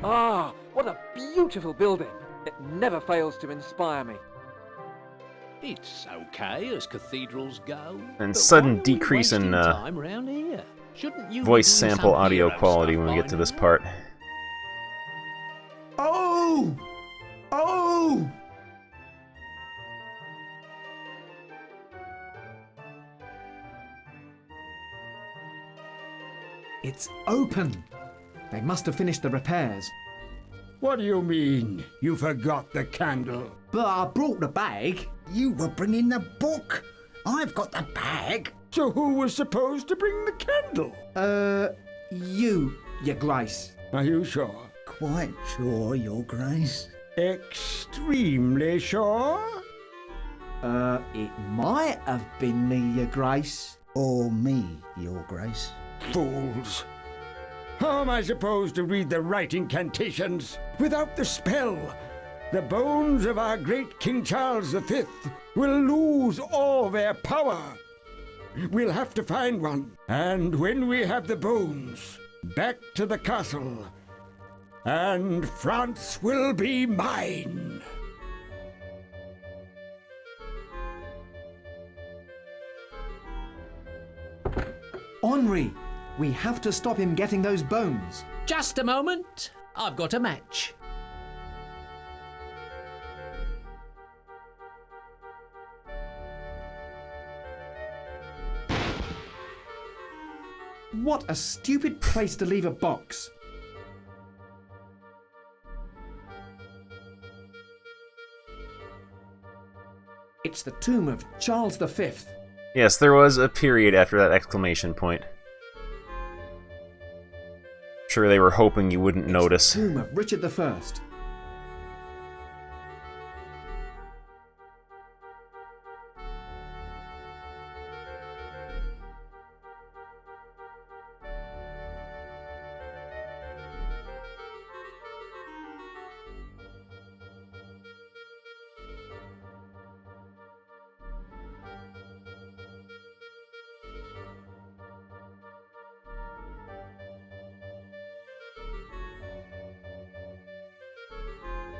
Speaker 7: Ah, what a beautiful building! It never fails to inspire me.
Speaker 9: It's okay as cathedrals go.
Speaker 1: And
Speaker 9: but
Speaker 1: sudden
Speaker 9: why are we
Speaker 1: decrease in
Speaker 9: wasting time round here? Shouldn't you be
Speaker 1: voice
Speaker 9: doing
Speaker 1: sample
Speaker 9: some
Speaker 1: audio
Speaker 9: hero
Speaker 1: quality
Speaker 9: stuff
Speaker 1: when we
Speaker 9: by
Speaker 1: get to
Speaker 9: now?
Speaker 1: this part.
Speaker 11: Oh! Oh!
Speaker 13: It's open. They must have finished the repairs.
Speaker 18: What do you mean? You forgot the candle.
Speaker 13: But I brought the bag.
Speaker 19: You were bringing the book. I've got the bag.
Speaker 18: So who was supposed to bring the candle?
Speaker 13: You, Your Grace.
Speaker 18: Are you sure?
Speaker 19: Quite sure, Your Grace.
Speaker 18: Extremely sure?
Speaker 13: It might have been me, Your Grace.
Speaker 19: Or me, Your Grace.
Speaker 18: Fools. How am I supposed to read the right incantations without the spell? The bones of our great King Charles V will lose all their power. We'll have to find one. And when we have the bones, back to the castle. And France will be mine.
Speaker 13: Henri, we have to stop him getting those bones.
Speaker 5: Just a moment. I've got a match.
Speaker 13: What a stupid place to leave a box. It's the tomb of Charles V.
Speaker 1: Yes, there was a period after that exclamation point. Sure, they were hoping you wouldn't notice.
Speaker 13: The tomb of Richard I.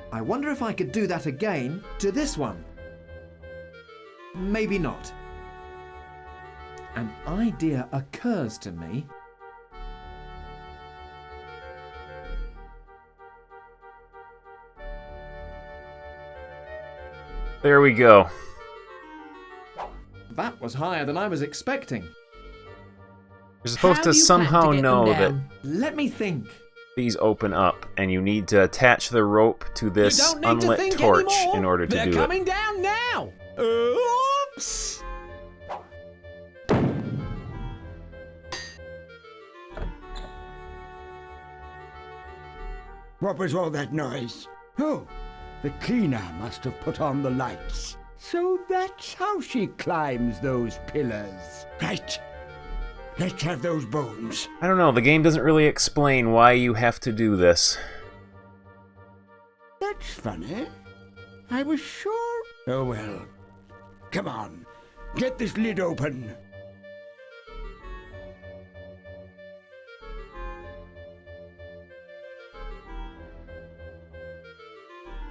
Speaker 13: I wonder if I could do that again to this one. Maybe not. An idea occurs to me.
Speaker 1: There we go.
Speaker 13: That was higher than I was expecting.
Speaker 1: You're supposed to somehow know that
Speaker 13: Let me think.
Speaker 1: these open up, and you need to attach the rope to this
Speaker 5: You don't need to
Speaker 1: unlit
Speaker 5: think
Speaker 1: torch
Speaker 5: anymore.
Speaker 1: in order to
Speaker 5: They're
Speaker 1: do
Speaker 5: coming
Speaker 1: it.
Speaker 5: down now. Oops.
Speaker 18: What was all that noise? Oh, the cleaner must have put on the lights. So that's how she climbs those pillars. Right. Let's have those bones.
Speaker 1: I don't know, the game doesn't really explain why you have to do this.
Speaker 18: That's funny. I was sure. Oh well. Come on. Get this lid open.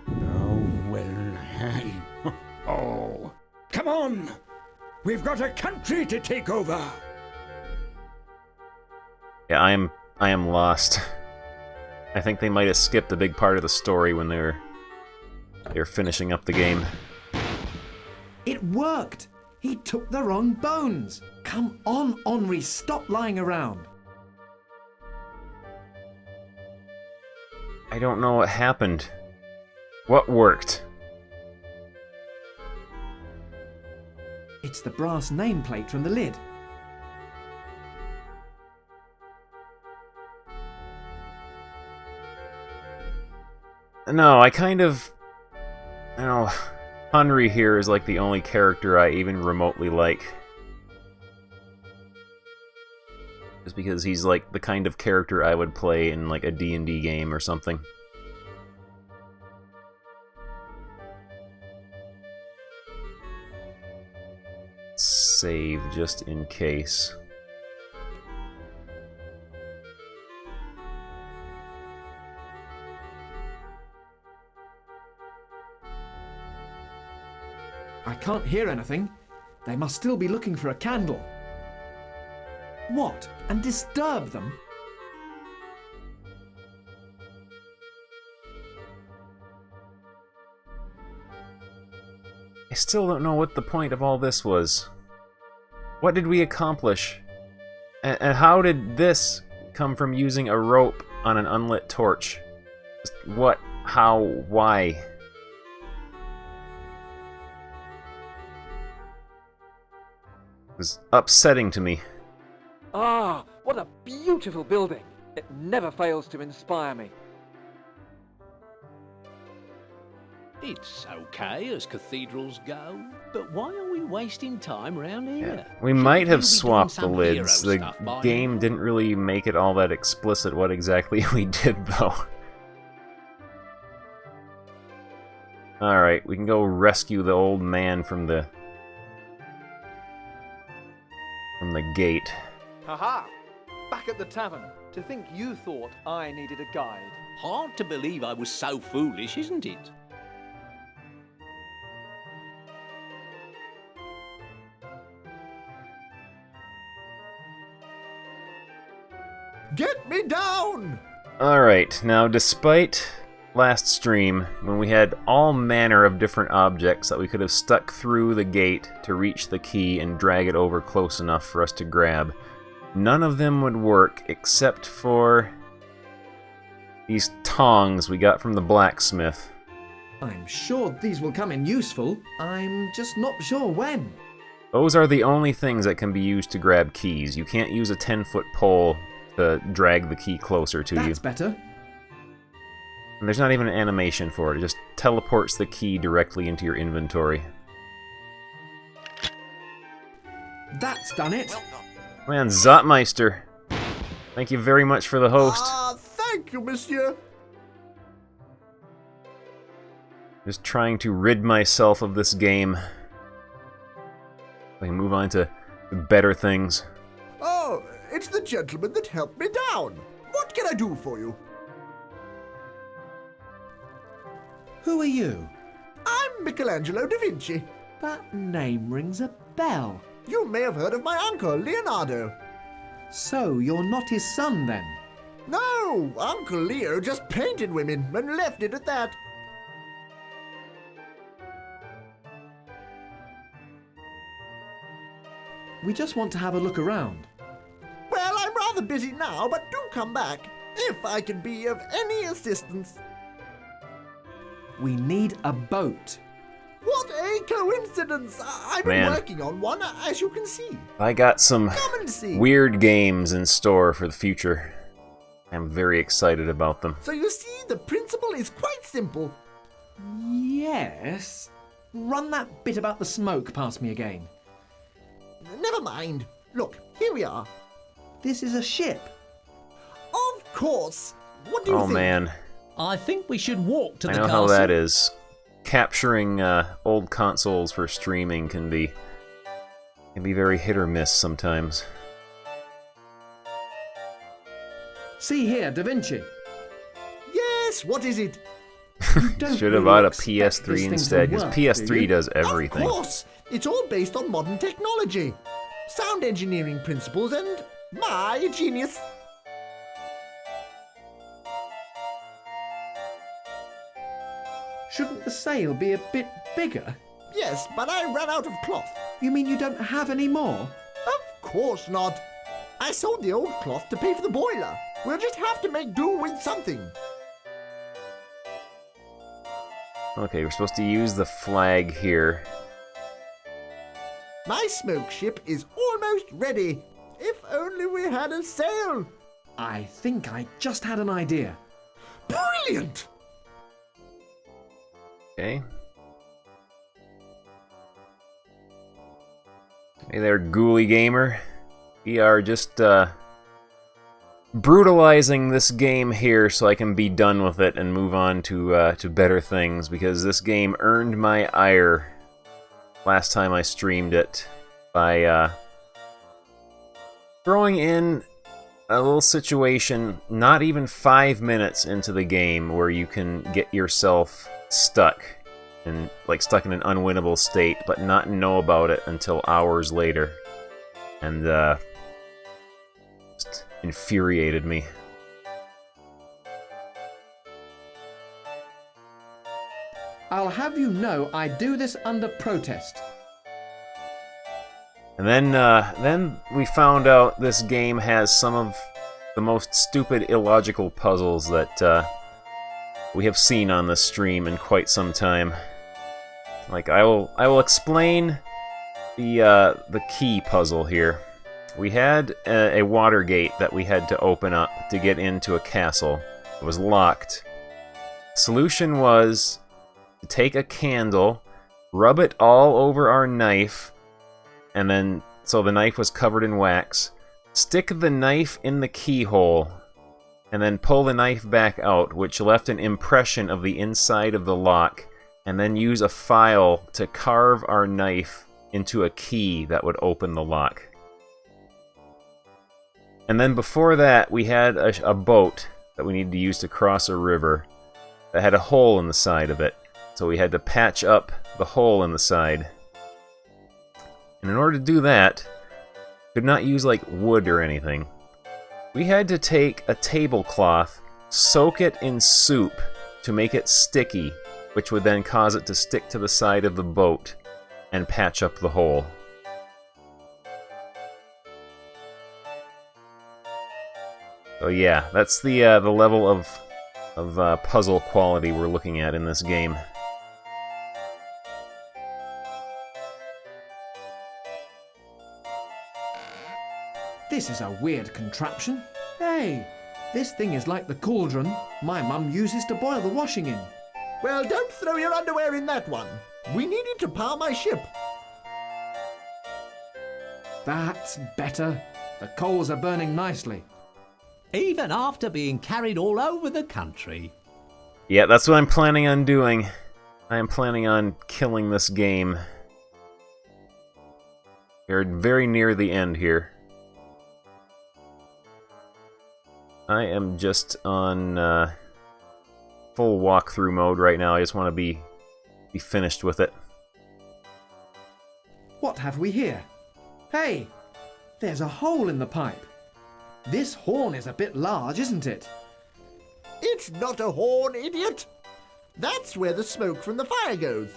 Speaker 18: Oh, well, oh. Come on! We've got a country to take over!
Speaker 1: Yeah, I am lost. I think they might have skipped a big part of the story when they were finishing up the game.
Speaker 13: It worked! He took the wrong bones! Come on, Henri, stop lying around!
Speaker 1: I don't know what happened. What worked?
Speaker 13: It's the brass nameplate from the lid.
Speaker 1: No, I don't know, Henri here is like the only character I even remotely like. Just because he's like the kind of character I would play in like a D&D game or something. save just in case.
Speaker 13: I can't hear anything. They must still be looking for a candle. What? And disturb them?
Speaker 1: I still don't know what the point of all this was. What did we accomplish? And how did this come from using a rope on an unlit torch? Just what? How? Why? It was upsetting to me.
Speaker 7: Ah, what a beautiful building! It never fails to inspire me.
Speaker 9: It's okay as cathedrals go, but why are we wasting time around here?
Speaker 1: We might have swapped the lids. The game didn't really make it all that explicit what exactly we did, though. Alright, we can go rescue the old man from the gate.
Speaker 7: Haha! Back at the tavern. To think you thought I needed a guide.
Speaker 9: Hard to believe I was so foolish, isn't it?
Speaker 3: Get me down!
Speaker 1: Alright, now despite last stream, when we had all manner of different objects that we could have stuck through the gate to reach the key and drag it over close enough for us to grab, none of them would work except for these tongs we got from the blacksmith.
Speaker 13: I'm sure these will come in useful. I'm just not sure when.
Speaker 1: Those are the only things that can be used to grab keys. You can't use a 10-foot pole to drag the key closer to you.
Speaker 13: That's better.
Speaker 1: And there's not even an animation for it. It just teleports the key directly into your inventory.
Speaker 13: That's done it.
Speaker 1: Man, Zotmeister. Thank you very much for the host.
Speaker 3: Thank you, monsieur.
Speaker 1: Just trying to rid myself of this game. I can move on to better things.
Speaker 3: Oh, it's the gentleman that helped me down. What can I do for you?
Speaker 13: Who are you?
Speaker 3: I'm Michelangelo da Vinci.
Speaker 13: That name rings a bell.
Speaker 3: You may have heard of my uncle, Leonardo.
Speaker 13: So, you're not his son, then?
Speaker 3: No, Uncle Leo just painted women and left it at that.
Speaker 13: We just want to have a look around.
Speaker 3: Well, I'm rather busy now, but do come back, if I can be of any assistance.
Speaker 13: We need a boat.
Speaker 3: What a coincidence! I've been working on one, as you can see.
Speaker 1: I got some
Speaker 3: Come and see.
Speaker 1: weird games in store for the future. I'm very excited about them.
Speaker 3: So you see, the principle is quite simple.
Speaker 13: Yes. Run that bit about the smoke past me again.
Speaker 3: Never mind. Look, here we are.
Speaker 13: This is a ship.
Speaker 3: Of course. What do you think?
Speaker 1: Oh man.
Speaker 5: I think we should walk to the
Speaker 1: I know
Speaker 5: castle.
Speaker 1: how that is. Capturing old consoles for streaming can be very hit or miss sometimes.
Speaker 13: See here, Da Vinci.
Speaker 3: Yes, what is it?
Speaker 1: Should have bought a PS3 instead, because PS3 does everything.
Speaker 3: Of course. It's all based on modern technology. Sound engineering principles and my genius.
Speaker 13: Shouldn't the sail be a bit bigger?
Speaker 3: Yes, but I ran out of cloth.
Speaker 13: You mean you don't have any more?
Speaker 3: Of course not. I sold the old cloth to pay for the boiler. We'll just have to make do with something.
Speaker 1: Okay, we're supposed to use the flag here.
Speaker 3: My smoke ship is almost ready. If only we had a sail.
Speaker 13: I think I just had an idea.
Speaker 3: Brilliant!
Speaker 1: Okay. Hey there, Ghoulie Gamer. We are just brutalizing this game here so I can be done with it and move on to better things, because this game earned my ire last time I streamed it by throwing in a little situation not even 5 minutes into the game where you can get yourself stuck in an unwinnable state, but not know about it until hours later. And just infuriated me.
Speaker 13: I'll have you know I do this under protest.
Speaker 1: And then we found out this game has some of the most stupid, illogical puzzles that we have seen on the stream in quite some time. Like, I will explain the key puzzle here. We had a water gate that we had to open up to get into a castle. It was locked. Solution was to take a candle, rub it all over our knife, and then, so the knife was covered in wax, stick the knife in the keyhole, and then pull the knife back out, which left an impression of the inside of the lock, and then use a file to carve our knife into a key that would open the lock. And then before that, we had a boat that we needed to use to cross a river that had a hole in the side of it. So we had to patch up the hole in the side. And in order to do that, could not use like wood or anything. We had to take a tablecloth, soak it in soup to make it sticky, which would then cause it to stick to the side of the boat and patch up the hole. So yeah, that's the level of puzzle quality we're looking at in this game.
Speaker 13: This is a weird contraption. Hey, this thing is like the cauldron my mum uses to boil the washing in.
Speaker 12: Well, don't throw your underwear in that one. We need it to power my ship.
Speaker 13: That's better. The coals are burning nicely.
Speaker 5: Even after being carried all over the country.
Speaker 1: Yeah, that's what I'm planning on doing. I am planning on killing this game. We're very near the end here. I am just on full walkthrough mode right now. I just want to be finished with it.
Speaker 13: What have we here? Hey, there's a hole in the pipe. This horn is a bit large, isn't it?
Speaker 12: It's not a horn, idiot! That's where the smoke from the fire goes.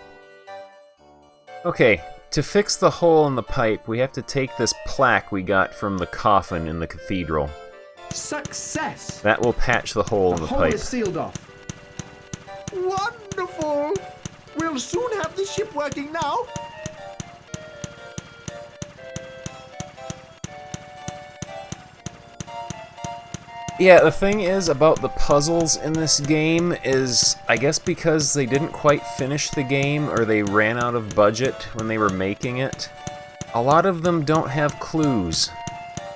Speaker 1: Okay, to fix the hole in the pipe, we have to take this plaque we got from the coffin in the cathedral.
Speaker 13: Success!
Speaker 1: That will patch the hole in the
Speaker 13: hole
Speaker 1: pipe.
Speaker 13: Is sealed off.
Speaker 12: Wonderful! We'll soon have the ship working now.
Speaker 1: Yeah, the thing is about the puzzles in this game is, I guess because they didn't quite finish the game or they ran out of budget when they were making it, a lot of them don't have clues.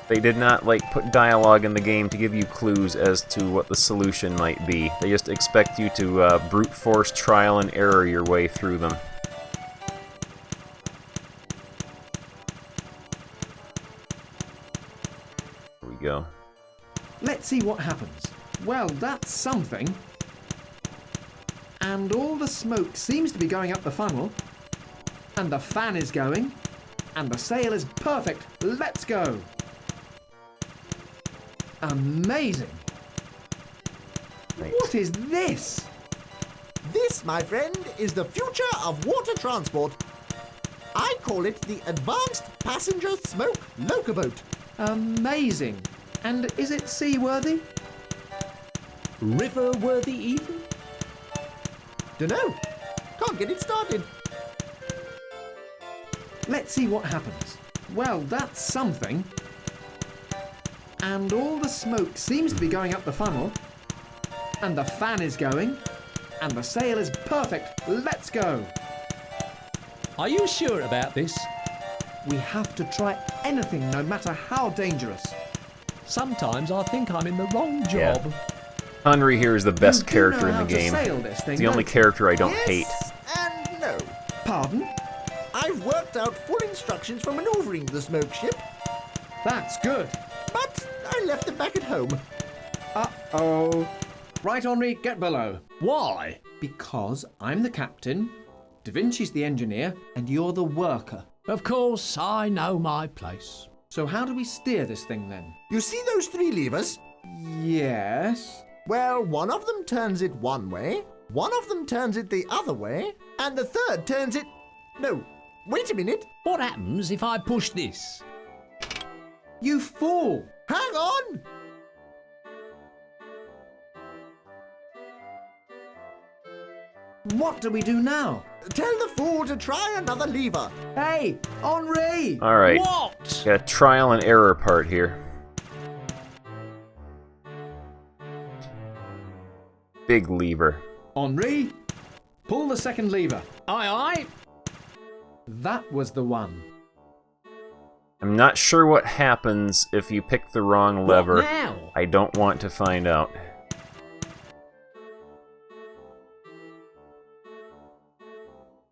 Speaker 1: They did not put dialogue in the game to give you clues as to what the solution might be. They just expect you to brute force trial and error your way through them. Here we go.
Speaker 13: Let's see what happens. Well, that's something. And all the smoke seems to be going up the funnel. And the fan is going. And the sail is perfect. Let's go. Amazing.
Speaker 1: Right.
Speaker 13: What is this?
Speaker 12: This, my friend, is the future of water transport. I call it the Advanced Passenger Smoke Locoboat.
Speaker 13: Amazing. And is it seaworthy?
Speaker 5: River-worthy even?
Speaker 12: Dunno. Can't get it started.
Speaker 13: Let's see what happens. Well, that's something. And all the smoke seems to be going up the funnel. And the fan is going. And the sail is perfect. Let's go.
Speaker 5: Are you sure about this?
Speaker 13: We have to try anything, no matter how dangerous.
Speaker 5: Sometimes I think I'm in the wrong job.
Speaker 1: Yeah. Henry here is the best
Speaker 13: You do
Speaker 1: character
Speaker 13: know
Speaker 1: in
Speaker 13: how
Speaker 1: the
Speaker 13: to
Speaker 1: game.
Speaker 13: sail this thing,
Speaker 1: It's the only
Speaker 13: don't you?
Speaker 1: character I don't hate.
Speaker 12: Yes and no.
Speaker 13: Pardon?
Speaker 12: I've worked out full instructions for manoeuvring the smoke ship.
Speaker 13: That's good.
Speaker 12: But I left them back at home.
Speaker 13: Uh-oh. Right, Henri, get below. Why? Because I'm the captain, Da Vinci's the engineer, and you're the worker.
Speaker 9: Of course, I know my place.
Speaker 13: So how do we steer this thing then?
Speaker 12: You see those 3 levers?
Speaker 13: Yes.
Speaker 12: Well, one of them turns it one way, one of them turns it the other way, and the third turns it... No, wait a minute.
Speaker 9: What happens if I push this?
Speaker 13: You fool!
Speaker 12: Hang on!
Speaker 13: What do we do now?
Speaker 12: Tell the fool to try another lever.
Speaker 13: Hey, Henri!
Speaker 1: All right.
Speaker 9: What?
Speaker 1: Got a trial and error part here. Big lever.
Speaker 13: Henri, pull the second lever.
Speaker 9: Aye, aye.
Speaker 13: That was the one.
Speaker 1: I'm not sure what happens if you pick the wrong lever.
Speaker 9: What now?
Speaker 1: I don't want to find out.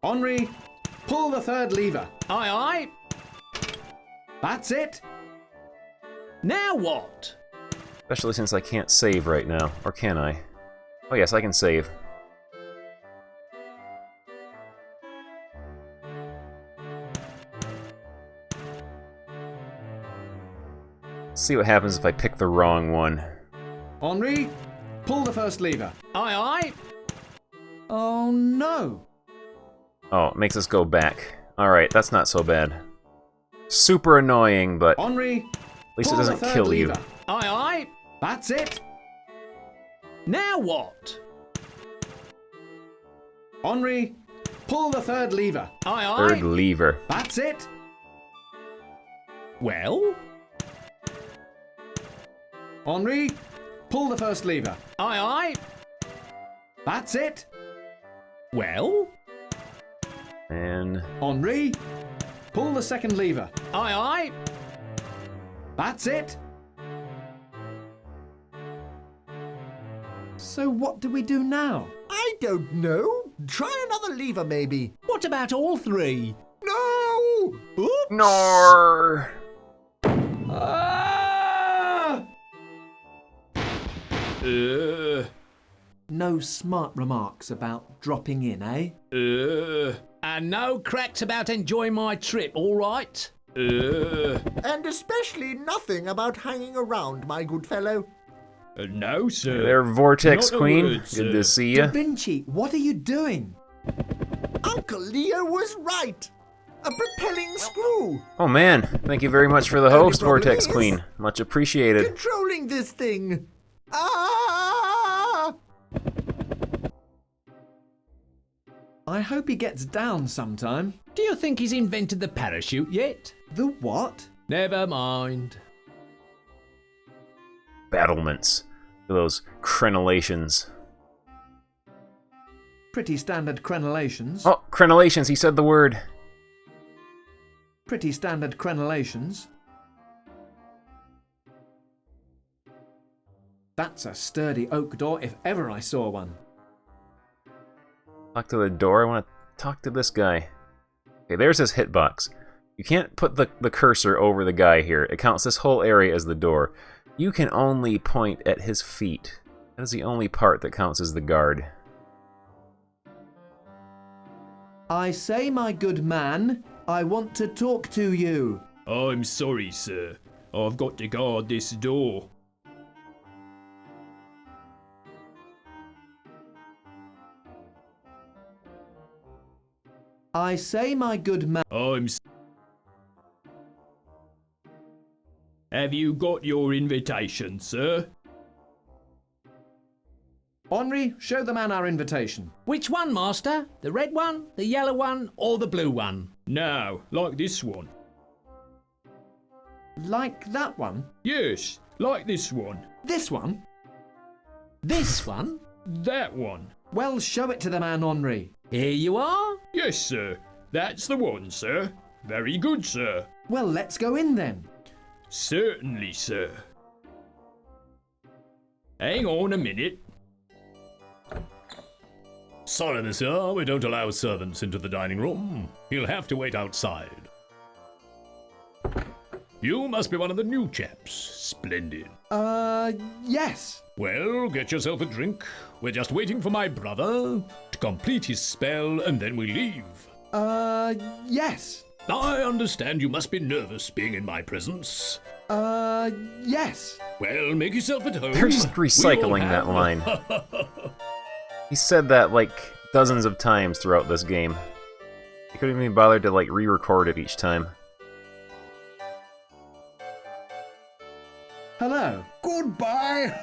Speaker 13: Henri, pull the third lever.
Speaker 9: Aye, aye.
Speaker 13: That's it.
Speaker 9: Now what?
Speaker 1: Especially since I can't save right now. Or can I? Oh yes, I can save. Let's see what happens if I pick the wrong one.
Speaker 13: Henri, pull the first lever.
Speaker 9: Aye, aye.
Speaker 13: Oh no.
Speaker 1: Oh, it makes us go back. Alright, that's not so bad. Super annoying, but at
Speaker 13: Henri,
Speaker 1: least it
Speaker 13: pull the
Speaker 1: doesn't
Speaker 13: third
Speaker 1: kill
Speaker 13: lever.
Speaker 1: you.
Speaker 9: Aye, aye.
Speaker 13: That's it.
Speaker 9: Now what?
Speaker 13: Henri, pull the third lever.
Speaker 9: Aye, aye.
Speaker 1: Third lever.
Speaker 13: That's it.
Speaker 9: Well?
Speaker 13: Henri, pull the first lever.
Speaker 9: Aye, aye.
Speaker 13: That's it.
Speaker 9: Well?
Speaker 1: And
Speaker 13: Henri, pull the second lever.
Speaker 9: Aye, aye.
Speaker 13: That's it. So what do we do now?
Speaker 12: I don't know. Try another lever, maybe.
Speaker 9: What about all 3?
Speaker 12: No!
Speaker 9: Oops.
Speaker 1: Nor.
Speaker 13: Ah!
Speaker 5: No smart remarks about dropping in, eh?
Speaker 9: And no cracks about enjoying my trip, all right?
Speaker 12: And especially nothing about hanging around, my good fellow.
Speaker 22: No, sir.
Speaker 1: Hey there, Vortex
Speaker 22: Not a
Speaker 1: Queen.
Speaker 22: word,
Speaker 1: Good
Speaker 22: sir.
Speaker 1: to see
Speaker 5: Da
Speaker 1: ya.
Speaker 5: Vinci, what are you doing?
Speaker 12: Uncle Leo was right. A propelling screw.
Speaker 1: Oh man, thank you very much for the
Speaker 12: Only
Speaker 1: host,
Speaker 12: problem
Speaker 1: Vortex
Speaker 12: is-
Speaker 1: Queen. Much appreciated.
Speaker 12: Controlling this thing. Ah!
Speaker 13: I hope he gets down sometime.
Speaker 9: Do you think he's invented the parachute yet?
Speaker 13: The what?
Speaker 9: Never mind.
Speaker 1: Battlements. Those crenellations.
Speaker 13: Pretty standard crenellations.
Speaker 1: Oh, crenellations, he said the word.
Speaker 13: Pretty standard crenellations. That's a sturdy oak door if ever I saw one.
Speaker 1: Talk to the door, I want to talk to this guy. Okay, there's his hitbox. You can't put the cursor over the guy here. It counts this whole area as the door. You can only point at his feet. That is the only part that counts as the guard.
Speaker 5: I say, my good man, I want to talk to you.
Speaker 22: I'm sorry, sir. I've got to guard this door.
Speaker 5: I say, my good man.
Speaker 22: Have you got your invitation, sir?
Speaker 13: Henri, show the man our invitation.
Speaker 9: Which one, Master? The red one, the yellow one, or the blue one?
Speaker 22: No, like this one.
Speaker 13: Like that one?
Speaker 22: Yes, like this one.
Speaker 13: This one?
Speaker 9: This one?
Speaker 22: That one.
Speaker 13: Well, show it to the man, Henri.
Speaker 9: Here you are.
Speaker 22: Yes, sir. That's the one, sir. Very good, sir.
Speaker 13: Well, let's go in then.
Speaker 22: Certainly, sir. Hang on a minute.
Speaker 15: Sorry, monsieur, we don't allow servants into the dining room. He'll have to wait outside. You must be one of the new chaps. Splendid.
Speaker 13: Yes.
Speaker 15: Well, get yourself a drink. We're just waiting for my brother to complete his spell, and then we leave.
Speaker 13: Yes.
Speaker 15: I understand you must be nervous being in my presence.
Speaker 13: Yes.
Speaker 15: Well, make yourself at home.
Speaker 1: They're just recycling that line. He said that like dozens of times throughout this game. He couldn't even bother to like re-record it each time.
Speaker 13: Hello.
Speaker 19: Goodbye.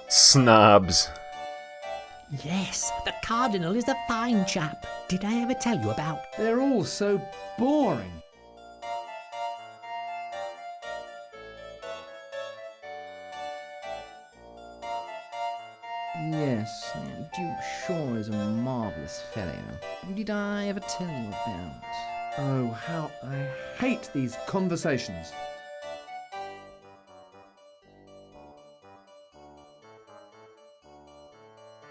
Speaker 1: Snobs.
Speaker 5: Yes, the Cardinal is a fine chap. Did I ever tell you about?
Speaker 13: They're all so boring.
Speaker 6: Yes, Duke Shaw is a marvellous fellow. Did I ever tell you about?
Speaker 13: Oh, how I hate these conversations.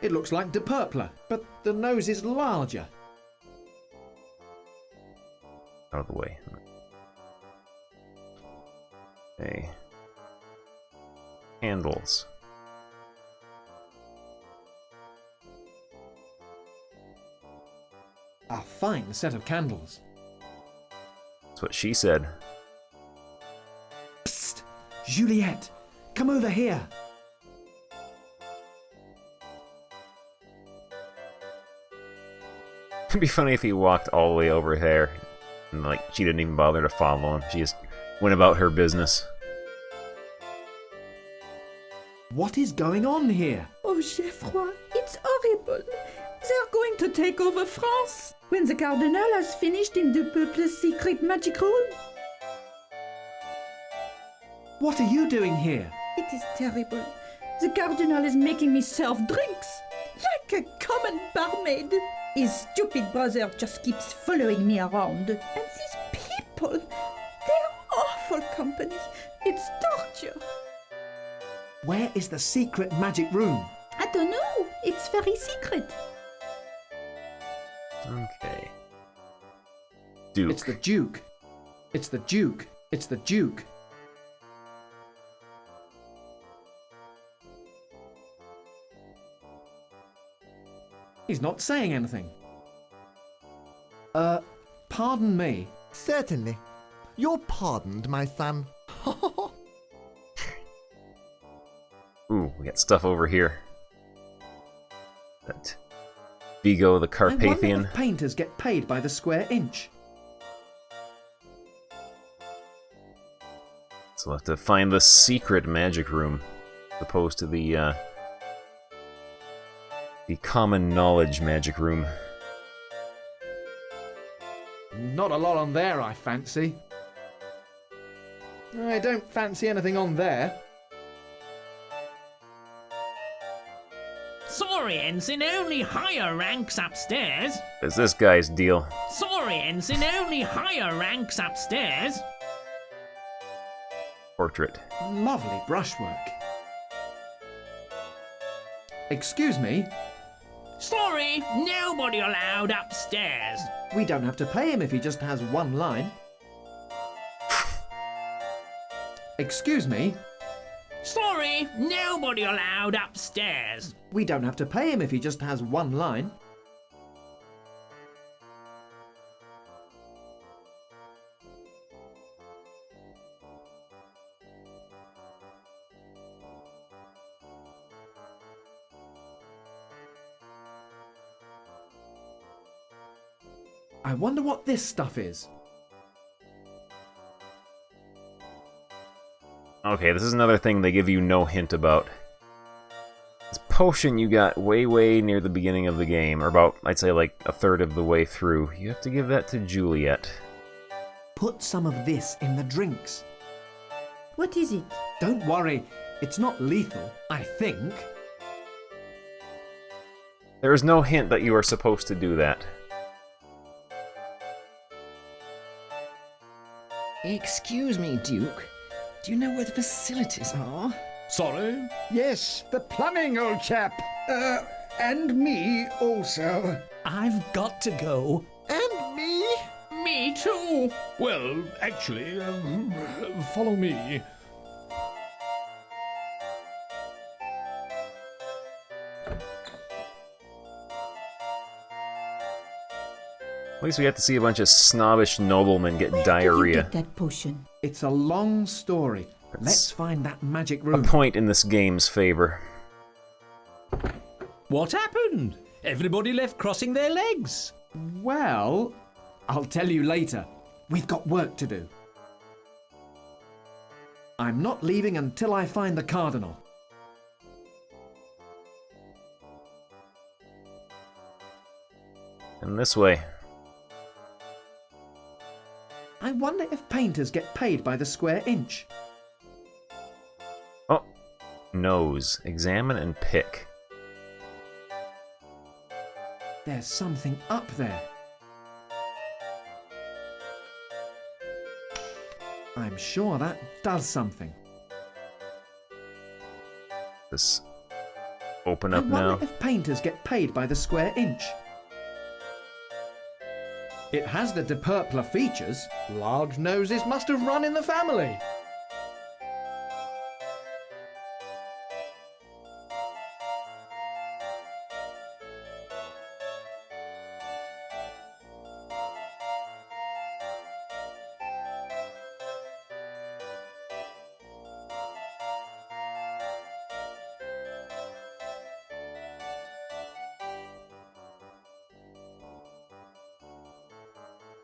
Speaker 13: It looks like De Purpler, but the nose is larger.
Speaker 1: Out of the way. Okay. Candles.
Speaker 13: A fine set of candles.
Speaker 1: That's what she said.
Speaker 13: Psst! Juliet, come over here.
Speaker 1: It'd be funny if he walked all the way over there and like she didn't even bother to follow him. She just went about her business.
Speaker 13: What is going on here?
Speaker 21: Oh, Geoffroy, it's horrible. They're going to take over France when the Cardinal has finished in the Peupl's secret magic room.
Speaker 13: What are you doing here?
Speaker 21: It is terrible. The Cardinal is making me serve drinks like a common barmaid. His stupid brother just keeps following me around. And these people, they're awful company. It's torture.
Speaker 13: Where is the secret magic room?
Speaker 21: I don't know. It's very secret.
Speaker 1: Okay. Duke.
Speaker 13: It's the Duke. It's the Duke. It's the Duke. He's not saying anything. Pardon me.
Speaker 12: Certainly. You're pardoned, my son.
Speaker 1: Ooh, we got stuff over here. That Vigo the
Speaker 13: I
Speaker 1: Carpathian.
Speaker 13: wonder if painters get paid by the square inch.
Speaker 1: So we'll have to find the secret magic room, as opposed to the common knowledge magic room.
Speaker 13: Not a lot on there, I fancy. I don't fancy anything on there.
Speaker 10: Sorry, Ensign, only higher ranks upstairs.
Speaker 1: What's this guy's deal?
Speaker 10: Sorry, Ensign, only higher ranks upstairs.
Speaker 1: Portrait.
Speaker 13: Lovely brushwork. Excuse me?
Speaker 10: Sorry, nobody allowed upstairs.
Speaker 13: We don't have to pay him if he just has one line. Excuse me?
Speaker 10: Sorry, nobody allowed upstairs.
Speaker 13: We don't have to pay him if he just has one line. I wonder what this stuff is.
Speaker 1: Okay, this is another thing they give you no hint about. This potion you got way near the beginning of the game, or about, I'd say like a third of the way through. You have to give that to Juliet.
Speaker 13: Put some of this in the drinks.
Speaker 21: What is it?
Speaker 13: Don't worry, it's not lethal, I think.
Speaker 1: There is no hint that you are supposed to do that.
Speaker 6: Excuse me, Duke. Do you know where the facilities are?
Speaker 15: Sorry?
Speaker 18: Yes, the plumbing, old chap.
Speaker 19: And me also.
Speaker 5: I've got to go.
Speaker 12: And me?
Speaker 22: Me too. Well, actually, follow me.
Speaker 1: At least we got to see a bunch of snobbish noblemen get
Speaker 21: Where
Speaker 1: diarrhea.
Speaker 21: did you get that potion?
Speaker 13: It's a long story. Let's find that magic
Speaker 1: A
Speaker 13: room.
Speaker 1: point in this game's favor.
Speaker 5: What happened? Everybody left crossing their legs.
Speaker 13: Well, I'll tell you later. We've got work to do. I'm not leaving until I find the Cardinal.
Speaker 1: And this way.
Speaker 13: I wonder if painters get paid by the square inch.
Speaker 1: Oh, nose. Examine and pick.
Speaker 13: There's something up there. I'm sure that does something.
Speaker 1: This open
Speaker 13: I
Speaker 1: up
Speaker 13: wonder
Speaker 1: now.
Speaker 13: if painters get paid by the square inch. It has the de Purple features. Large noses must have run in the family.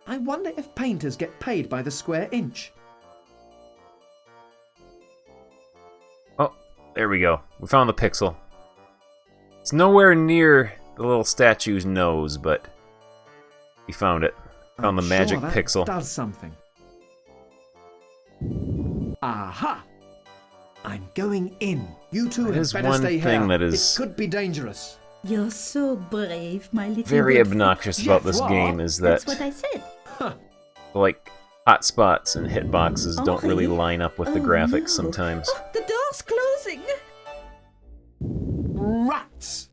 Speaker 13: I wonder if painters get paid by the square inch.
Speaker 1: Oh, there we go. We found the pixel. It's nowhere near the little statue's nose, but we found it. Found the magic
Speaker 13: Sure, that
Speaker 1: pixel.
Speaker 13: does something. Aha! I'm going in. You two
Speaker 1: That
Speaker 13: had
Speaker 1: is
Speaker 13: better
Speaker 1: one
Speaker 13: stay
Speaker 1: thing
Speaker 13: here.
Speaker 1: that is
Speaker 13: It could be dangerous.
Speaker 21: You're so brave, my little
Speaker 1: very
Speaker 21: good
Speaker 1: obnoxious
Speaker 21: friend.
Speaker 1: about this game is that
Speaker 21: That's what I said.
Speaker 1: like hot spots and hitboxes don't really
Speaker 21: Henri?
Speaker 1: line up with the
Speaker 21: Oh,
Speaker 1: graphics
Speaker 21: no.
Speaker 1: sometimes.
Speaker 21: Oh, the door's closing.
Speaker 13: Rats!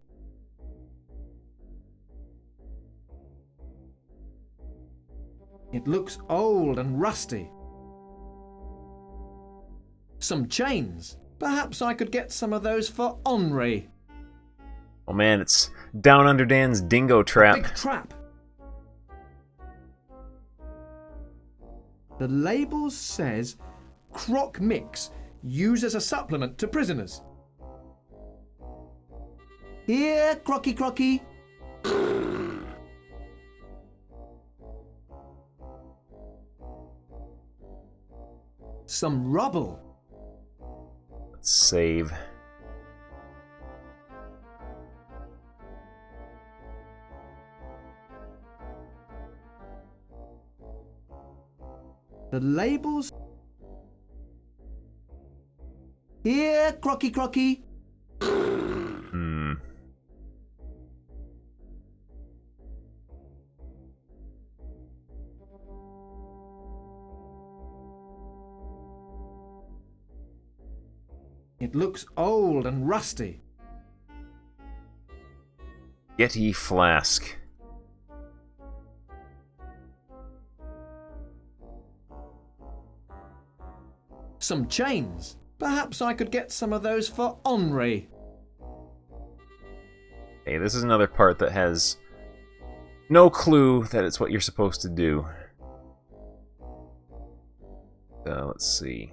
Speaker 13: It looks old and rusty. Some chains. Perhaps I could get some of those for Henri.
Speaker 1: Oh man, it's Down Under Dan's dingo trap.
Speaker 13: Big trap. The label says Croc Mix, used as a supplement to prisoners. Here, Crocky Crocky. Some rubble.
Speaker 1: Let's save.
Speaker 13: The labels. Here, Crocky Crocky. It looks old and rusty.
Speaker 1: Yeti flask.
Speaker 13: Some chains. Perhaps I could get some of those for Henri.
Speaker 1: Hey, this is another part that has no clue that it's what you're supposed to do. Let's see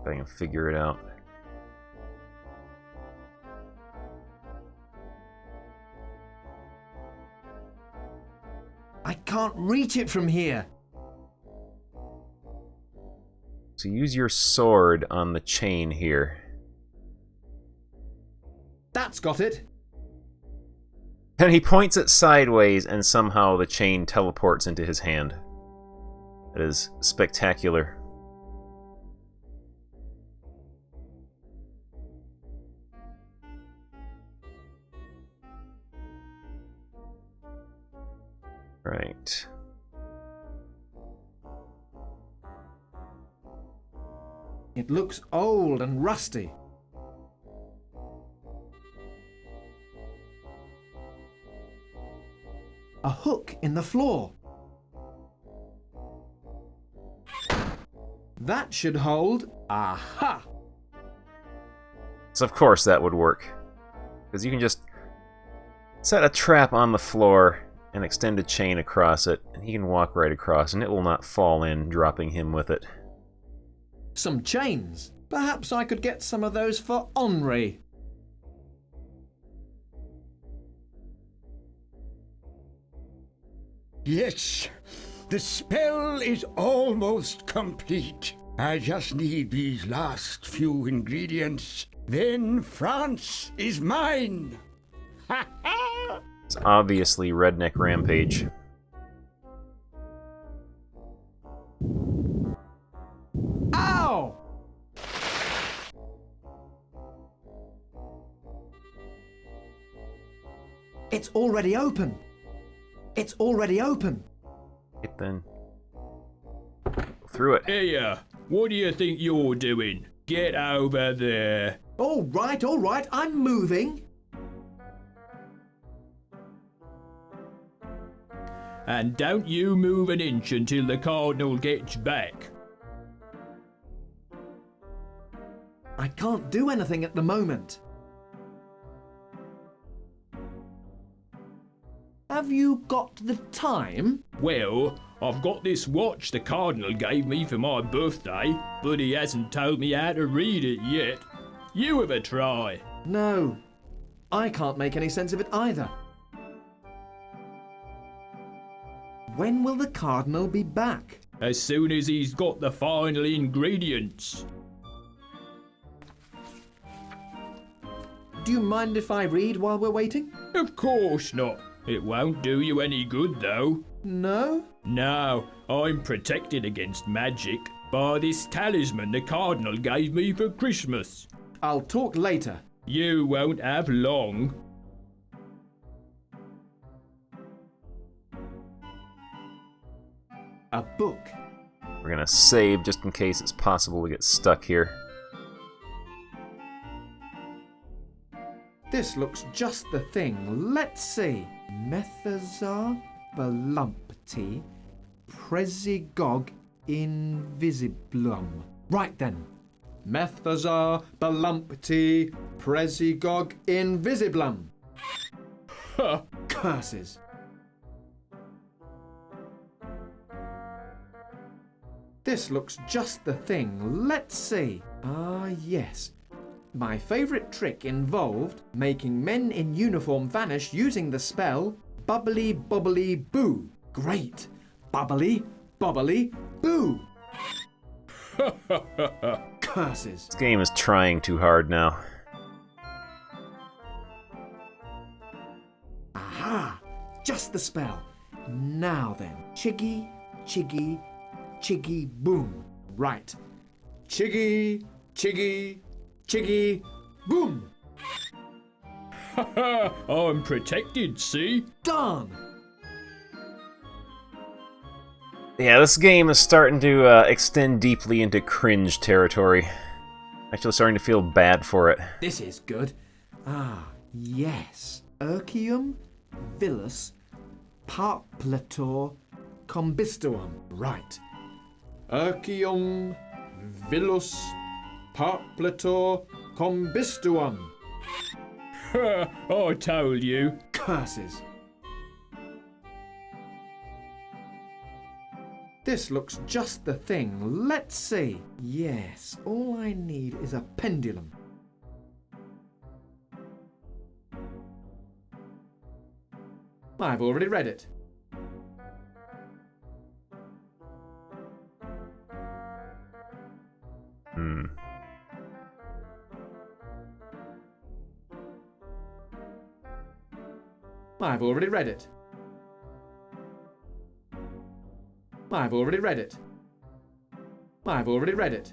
Speaker 1: if I can figure it out.
Speaker 13: I can't reach it from here.
Speaker 1: So use your sword on the chain here.
Speaker 13: That's got it.
Speaker 1: And he points it sideways, and somehow the chain teleports into his hand. That is spectacular. Right.
Speaker 13: It looks old and rusty. A hook in the floor. That should hold. Aha!
Speaker 1: So of course that would work. Because you can just set a trap on the floor and extend a chain across it, and he can walk right across, and it will not fall in, dropping him with it.
Speaker 13: Some chains. Perhaps I could get some of those for Henri.
Speaker 18: Yes, the spell is almost complete. I just need these last few ingredients. Then France is mine! Ha ha!
Speaker 1: It's obviously Redneck Rampage.
Speaker 13: Ow! It's already open. It's already open.
Speaker 1: It then. Go through it.
Speaker 15: Here, what do you think you're doing? Get over there.
Speaker 13: All right, I'm moving.
Speaker 15: And don't you move an inch until the Cardinal gets back.
Speaker 13: I can't do anything at the moment. Have you got the time?
Speaker 15: Well, I've got this watch the Cardinal gave me for my birthday, but he hasn't told me how to read it yet. You have a try.
Speaker 13: No, I can't make any sense of it either. When will the Cardinal be back?
Speaker 15: As soon as he's got the final ingredients.
Speaker 13: Do you mind if I read while we're waiting?
Speaker 15: Of course not. It won't do you any good, though.
Speaker 13: No?
Speaker 15: No, I'm protected against magic by this talisman the Cardinal gave me for Christmas.
Speaker 13: I'll talk later.
Speaker 15: You won't have long.
Speaker 13: A book.
Speaker 1: We're gonna save just in case it's possible to get stuck here.
Speaker 13: This looks just the thing. Let's see. Methazar Balumpty Presigog Invisiblum. Right then. Methazar Balumpty Presigog Invisiblum.
Speaker 15: Ha!
Speaker 13: Curses. This looks just the thing. Let's see. Ah, yes. My favourite trick involved making men in uniform vanish using the spell Bubbly Bubbly Boo. Great. Bubbly Bubbly Boo. Curses.
Speaker 1: This game is trying too hard now.
Speaker 13: Aha! Just the spell. Now then. Chiggy, chiggy, chiggy, boom. Right. Chiggy, chiggy, chiggy, boom.
Speaker 15: Haha, I'm protected, see?
Speaker 13: Done.
Speaker 1: Yeah, this game is starting to extend deeply into cringe territory. Actually starting to feel bad for it.
Speaker 13: This is good. Ah, yes. Urcium villus parplator combistuum. Right. Urcium villus parplator combistuum.
Speaker 15: I told you.
Speaker 13: Curses. This looks just the thing. Let's see. Yes, all I need is a pendulum. I've already read it. I've already read it. I've already read it. I've already read it.